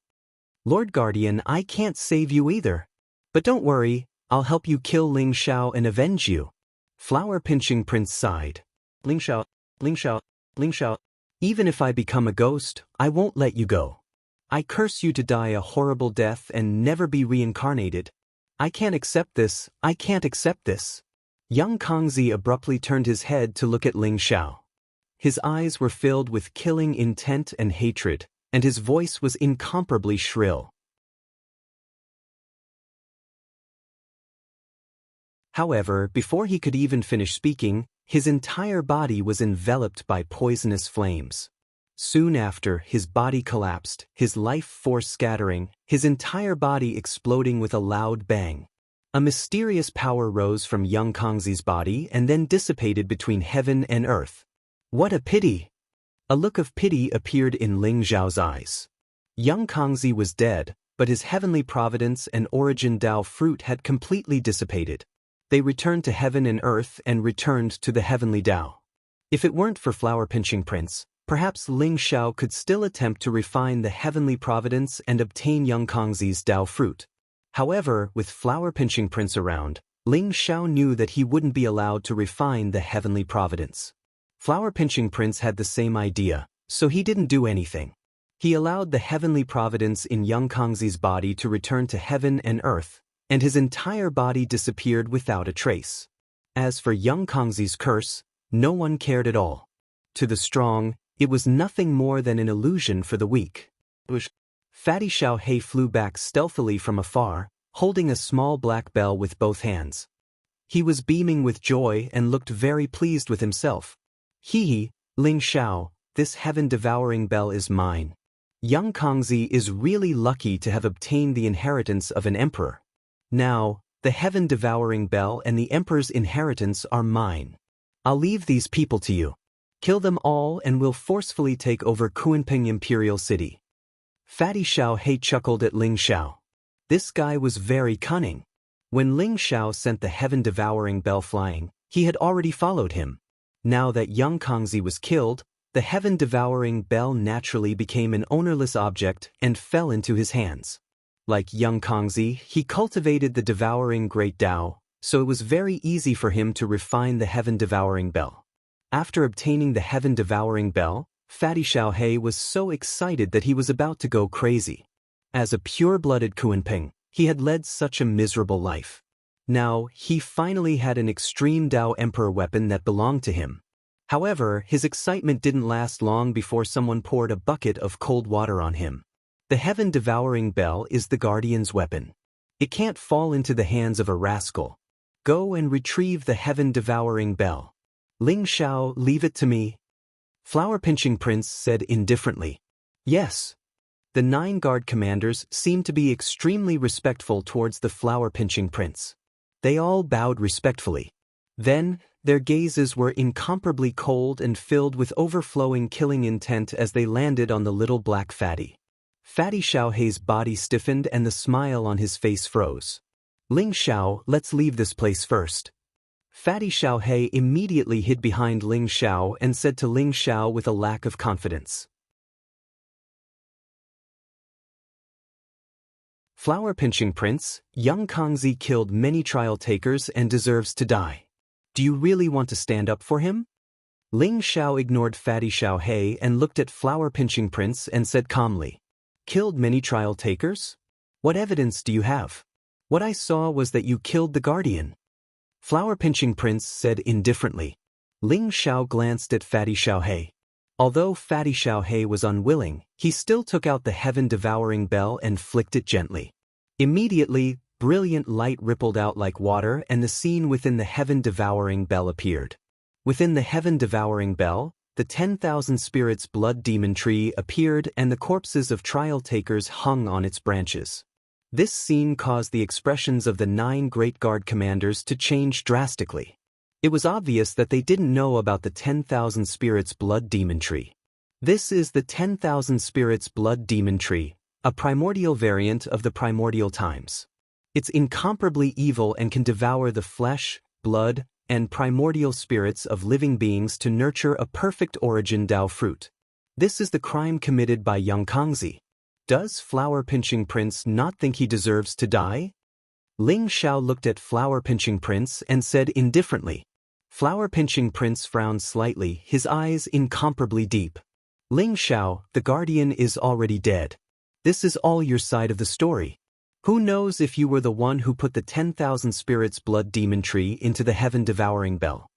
Speaker 1: "Lord Guardian, I can't save you either. But don't worry, I'll help you kill Ling Xiao and avenge you." Flower-Pinching Prince sighed. Ling Xiao, Ling Xiao, Ling Xiao. "Even if I become a ghost, I won't let you go. I curse you to die a horrible death and never be reincarnated. I can't accept this, I can't accept this." Young Kongzi abruptly turned his head to look at Ling Xiao. His eyes were filled with killing intent and hatred, and his voice was incomparably shrill. However, before he could even finish speaking, his entire body was enveloped by poisonous flames. Soon after, his body collapsed, his life force scattering, his entire body exploding with a loud bang. A mysterious power rose from young Kangxi's body and then dissipated between heaven and earth. What a pity! A look of pity appeared in Ling Xiao's eyes. Young Kangxi was dead, but his heavenly providence and origin Dao fruit had completely dissipated. They returned to heaven and earth and returned to the heavenly Dao. If it weren't for Flower Pinching Prince, perhaps Ling Xiao could still attempt to refine the heavenly providence and obtain young Kangxi's Dao fruit. However, with Flower Pinching Prince around, Ling Xiao knew that he wouldn't be allowed to refine the heavenly providence. Flower Pinching Prince had the same idea, so he didn't do anything. He allowed the heavenly providence in young Kangxi's body to return to heaven and earth, and his entire body disappeared without a trace. As for young Kangxi's curse, no one cared at all. To the strong, it was nothing more than an illusion for the weak. Fatty Xiao He flew back stealthily from afar, holding a small black bell with both hands. He was beaming with joy and looked very pleased with himself. Hee, Ling Xiao, this heaven-devouring bell is mine. Young Kangxi is really lucky to have obtained the inheritance of an emperor. Now, the heaven-devouring bell and the emperor's inheritance are mine. I'll leave these people to you. Kill them all and we'll forcefully take over Kunping Imperial City. Fatty Xiao He chuckled at Ling Xiao. This guy was very cunning. When Ling Xiao sent the heaven-devouring bell flying, he had already followed him. Now that young Kangxi was killed, the heaven-devouring bell naturally became an ownerless object and fell into his hands. Like young Kangxi, he cultivated the devouring great Dao, so it was very easy for him to refine the heaven-devouring bell. After obtaining the heaven-devouring bell, Fatty Xiao He was so excited that he was about to go crazy. As a pure-blooded Kunping, he had led such a miserable life. Now, he finally had an extreme Dao Emperor weapon that belonged to him. However, his excitement didn't last long before someone poured a bucket of cold water on him. The heaven-devouring bell is the guardian's weapon. It can't fall into the hands of a rascal. Go and retrieve the heaven-devouring bell. Ling Xiao, leave it to me. Flower Pinching Prince said indifferently. Yes. The 9 guard commanders seemed to be extremely respectful towards the Flower Pinching Prince. They all bowed respectfully. Then, their gazes were incomparably cold and filled with overflowing killing intent as they landed on the little black fatty. Fatty Xiao He's body stiffened and the smile on his face froze. Ling Xiao, let's leave this place first. Fatty Xiao He immediately hid behind Ling Xiao and said to Ling Xiao with a lack of confidence. Flower Pinching Prince, young Kangxi killed many trial takers and deserves to die. Do you really want to stand up for him? Ling Xiao ignored Fatty Xiao He and looked at Flower Pinching Prince and said calmly. Killed many trial takers? What evidence do you have? What I saw was that you killed the guardian. Flower Pinching Prince said indifferently. Ling Xiao glanced at Fatty Xiao He. Although Fatty Xiao He was unwilling, he still took out the heaven-devouring bell and flicked it gently. Immediately, brilliant light rippled out like water and the scene within the heaven-devouring bell appeared. Within the heaven-devouring bell, the 10,000 spirits blood demon tree appeared and the corpses of trial takers hung on its branches. This scene caused the expressions of the 9 great guard commanders to change drastically. It was obvious that they didn't know about the 10,000 spirits blood demon tree. This is the 10,000 spirits blood demon tree, a primordial variant of the primordial times. It's incomparably evil and can devour the flesh, blood, and primordial spirits of living beings to nurture a perfect origin Dao fruit. This is the crime committed by young Kangxi. Does Flower Pinching Prince not think he deserves to die? Ling Xiao looked at Flower Pinching Prince and said indifferently. Flower Pinching Prince frowned slightly, his eyes incomparably deep. Ling Xiao, the guardian is already dead. This is all your side of the story. Who knows if you were the one who put the 10,000 spirits blood demon tree into the heaven-devouring bell.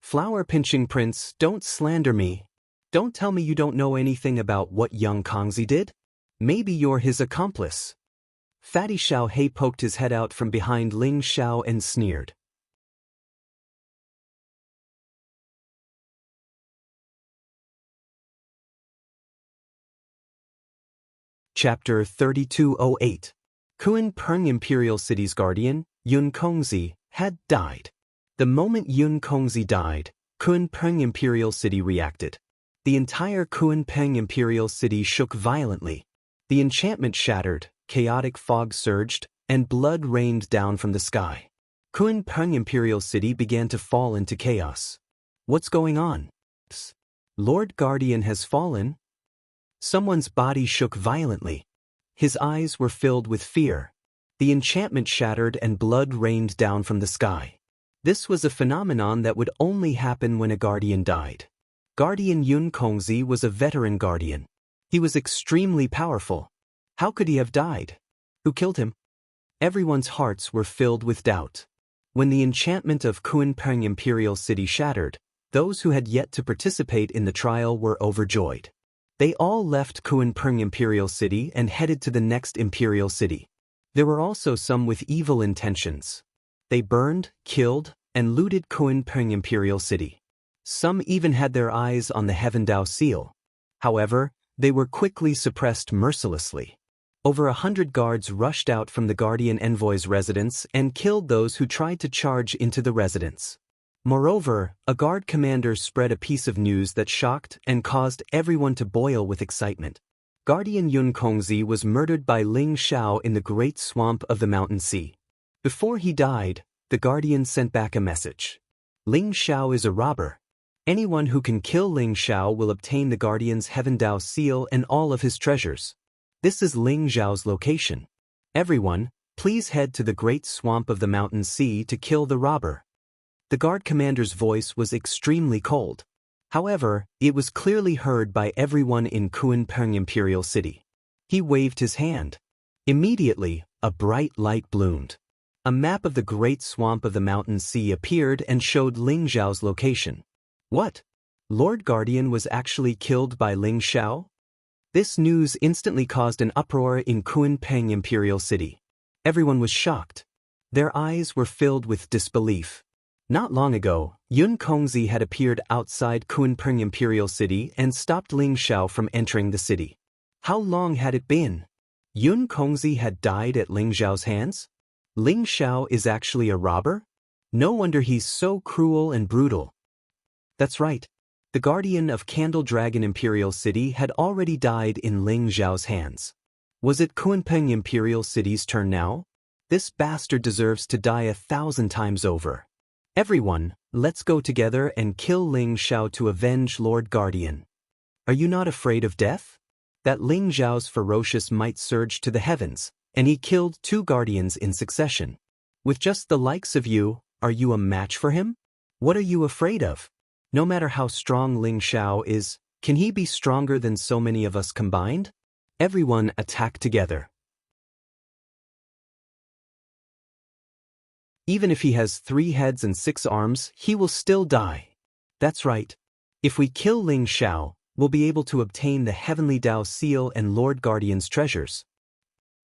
Speaker 1: Flower Pinching Prince, don't slander me. Don't tell me you don't know anything about what young Kangxi did. Maybe you're his accomplice. Fatty Xiao He poked his head out from behind Ling Xiao and sneered. Chapter 3208. Kuan Peng Imperial City's guardian, Yun Kongzi, had died. The moment Yun Kongzi died, Kuan Peng Imperial City reacted. The entire Kuan Peng Imperial City shook violently. The enchantment shattered, chaotic fog surged, and blood rained down from the sky. Kuan Peng Imperial City began to fall into chaos. What's going on? Lord Guardian has fallen? Someone's body shook violently. His eyes were filled with fear. The enchantment shattered and blood rained down from the sky. This was a phenomenon that would only happen when a guardian died. Guardian Yun Kongzi was a veteran guardian. He was extremely powerful. How could he have died? Who killed him? Everyone's hearts were filled with doubt. When the enchantment of Kuan Peng Imperial City shattered, those who had yet to participate in the trial were overjoyed. They all left Kuan Peng Imperial City and headed to the next Imperial City. There were also some with evil intentions. They burned, killed, and looted Kuan Peng Imperial City. Some even had their eyes on the Heaven Dao seal. However, they were quickly suppressed mercilessly. Over 100 guards rushed out from the Guardian Envoy's residence and killed those who tried to charge into the residence. Moreover, a guard commander spread a piece of news that shocked and caused everyone to boil with excitement. Guardian Yun Kongzi was murdered by Ling Xiao in the Great Swamp of the Mountain Sea. Before he died, the Guardian sent back a message. Ling Xiao is a robber. Anyone who can kill Ling Xiao will obtain the Guardian's Heaven Dao seal and all of his treasures. This is Ling Xiao's location. Everyone, please head to the Great Swamp of the Mountain Sea to kill the robber. The guard commander's voice was extremely cold. However, it was clearly heard by everyone in Kuan Peng Imperial City. He waved his hand. Immediately, a bright light bloomed. A map of the Great Swamp of the Mountain Sea appeared and showed Ling Xiao's location. What? Lord Guardian was actually killed by Ling Xiao? This news instantly caused an uproar in Kuan Peng Imperial City. Everyone was shocked. Their eyes were filled with disbelief. Not long ago, Yun Kongzi had appeared outside Kuan Peng Imperial City and stopped Ling Xiao from entering the city. How long had it been? Yun Kongzi had died at Ling Xiao's hands? Ling Xiao is actually a robber? No wonder he's so cruel and brutal. That's right. The guardian of Candle Dragon Imperial City had already died in Ling Xiao's hands. Was it Kuan Peng Imperial City's turn now? This bastard deserves to die 1,000 times over. Everyone, let's go together and kill Ling Xiao to avenge Lord Guardian. Are you not afraid of death? That Ling Xiao's ferocious might surged to the heavens, and he killed 2 guardians in succession. With just the likes of you, are you a match for him? What are you afraid of? No matter how strong Ling Xiao is, can he be stronger than so many of us combined? Everyone attack together. Even if he has 3 heads and 6 arms, he will still die. That's right. If we kill Ling Xiao, we'll be able to obtain the Heavenly Dao seal and Lord Guardian's treasures.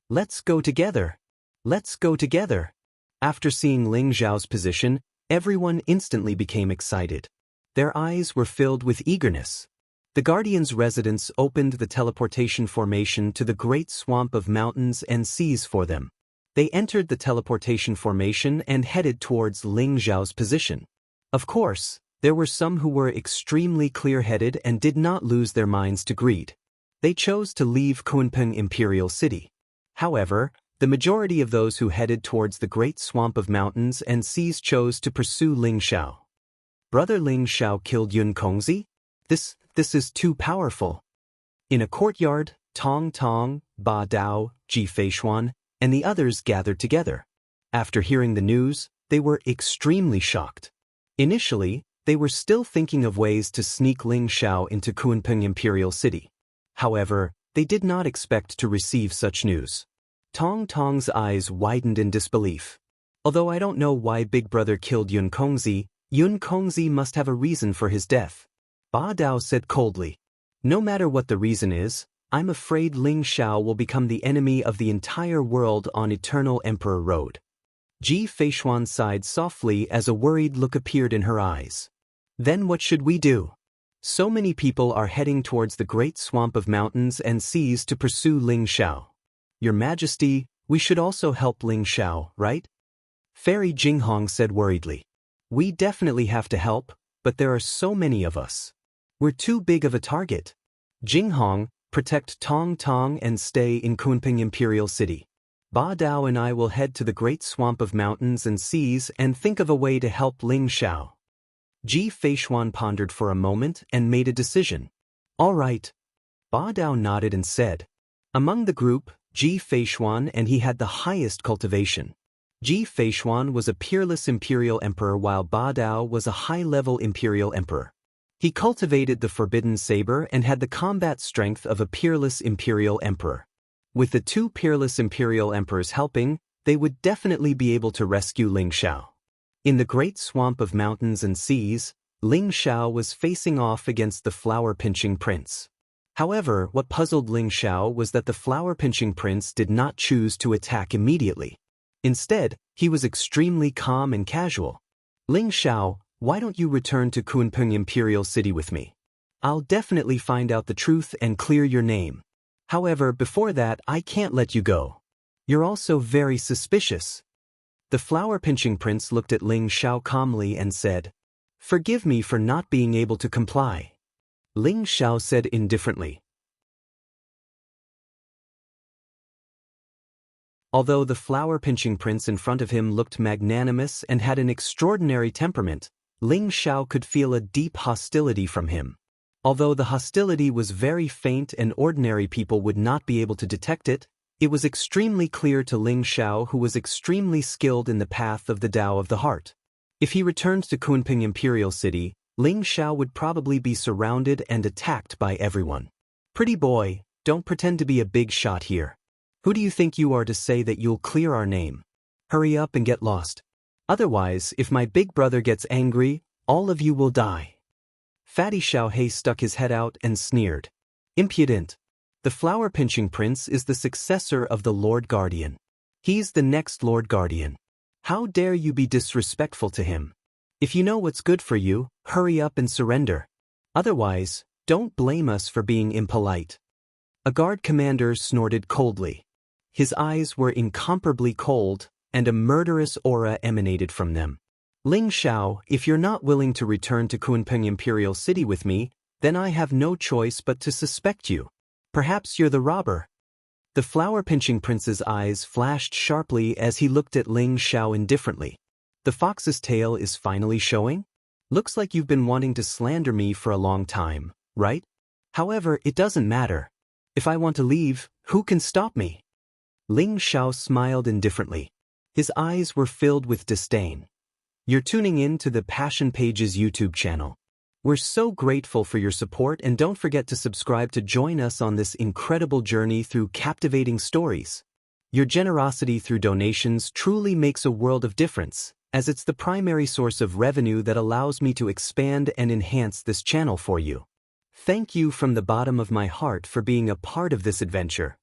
Speaker 1: Let's go together. Let's go together. After seeing Ling Xiao's position, everyone instantly became excited. Their eyes were filled with eagerness. The Guardian's residence opened the teleportation formation to the Great Swamp of Mountains and Seas for them. They entered the teleportation formation and headed towards Ling Xiao's position. Of course, there were some who were extremely clear-headed and did not lose their minds to greed. They chose to leave Kuan Peng Imperial City. However, the majority of those who headed towards the Great Swamp of Mountains and Seas chose to pursue Ling Xiao. Brother Ling Xiao killed Yun Kongzi? This is too powerful. In a courtyard, Tong Tong, Ba Dao, Ji Feishuan, and the others gathered together. After hearing the news, they were extremely shocked. Initially, they were still thinking of ways to sneak Ling Xiao into Kuan Peng Imperial City. However, they did not expect to receive such news. Tong Tong's eyes widened in disbelief. Although I don't know why Big Brother killed Yun Kongzi must have a reason for his death. Ba Dao said coldly. No matter what the reason is, I'm afraid Ling Xiao will become the enemy of the entire world on Eternal Emperor Road. Ji Feishuan sighed softly as a worried look appeared in her eyes. Then what should we do? So many people are heading towards the great swamp of mountains and seas to pursue Ling Xiao. Your Majesty, we should also help Ling Xiao, right? Fairy Jinghong said worriedly. We definitely have to help, but there are so many of us. We're too big of a target. Jinghong, protect Tong Tong and stay in Kunping Imperial City. Ba Dao and I will head to the great swamp of mountains and seas and think of a way to help Ling Xiao. Ji Feishuan pondered for a moment and made a decision. All right. Ba Dao nodded and said. Among the group, Ji Feishuan and he had the highest cultivation. Ji Feishuan was a peerless imperial emperor while Ba Dao was a high-level imperial emperor. He cultivated the forbidden saber and had the combat strength of a peerless imperial emperor. With the two peerless imperial emperors helping, they would definitely be able to rescue Ling Xiao. In the great swamp of mountains and seas, Ling Xiao was facing off against the flower-pinching prince. However, what puzzled Ling Xiao was that the flower-pinching prince did not choose to attack immediately. Instead, he was extremely calm and casual. Ling Xiao, why don't you return to Kunping Imperial City with me? I'll definitely find out the truth and clear your name. However, before that, I can't let you go. You're also very suspicious. The flower-pinching prince looked at Ling Xiao calmly and said, Forgive me for not being able to comply. Ling Xiao said indifferently. Although the flower-pinching prince in front of him looked magnanimous and had an extraordinary temperament, Ling Xiao could feel a deep hostility from him. Although the hostility was very faint and ordinary people would not be able to detect it, it was extremely clear to Ling Xiao, who was extremely skilled in the path of the Tao of the Heart. If he returned to Kunping Imperial City, Ling Xiao would probably be surrounded and attacked by everyone. Pretty boy, don't pretend to be a big shot here. Who do you think you are to say that you'll clear our name? Hurry up and get lost. Otherwise, if my big brother gets angry, all of you will die. Fatty Xiaohei stuck his head out and sneered. Impudent. The flower-pinching prince is the successor of the Lord Guardian. He's the next Lord Guardian. How dare you be disrespectful to him? If you know what's good for you, hurry up and surrender. Otherwise, don't blame us for being impolite. A guard commander snorted coldly. His eyes were incomparably cold, and a murderous aura emanated from them. Ling Xiao, if you're not willing to return to Kunping Imperial City with me, then I have no choice but to suspect you. Perhaps you're the robber. The flower-pinching prince's eyes flashed sharply as he looked at Ling Xiao indifferently. The fox's tail is finally showing? Looks like you've been wanting to slander me for a long time, right? However, it doesn't matter. If I want to leave, who can stop me? Ling Xiao smiled indifferently. His eyes were filled with disdain. You're tuning in to the Passion Pages YouTube channel. We're so grateful for your support, and don't forget to subscribe to join us on this incredible journey through captivating stories. Your generosity through donations truly makes a world of difference, as it's the primary source of revenue that allows me to expand and enhance this channel for you. Thank you from the bottom of my heart for being a part of this adventure.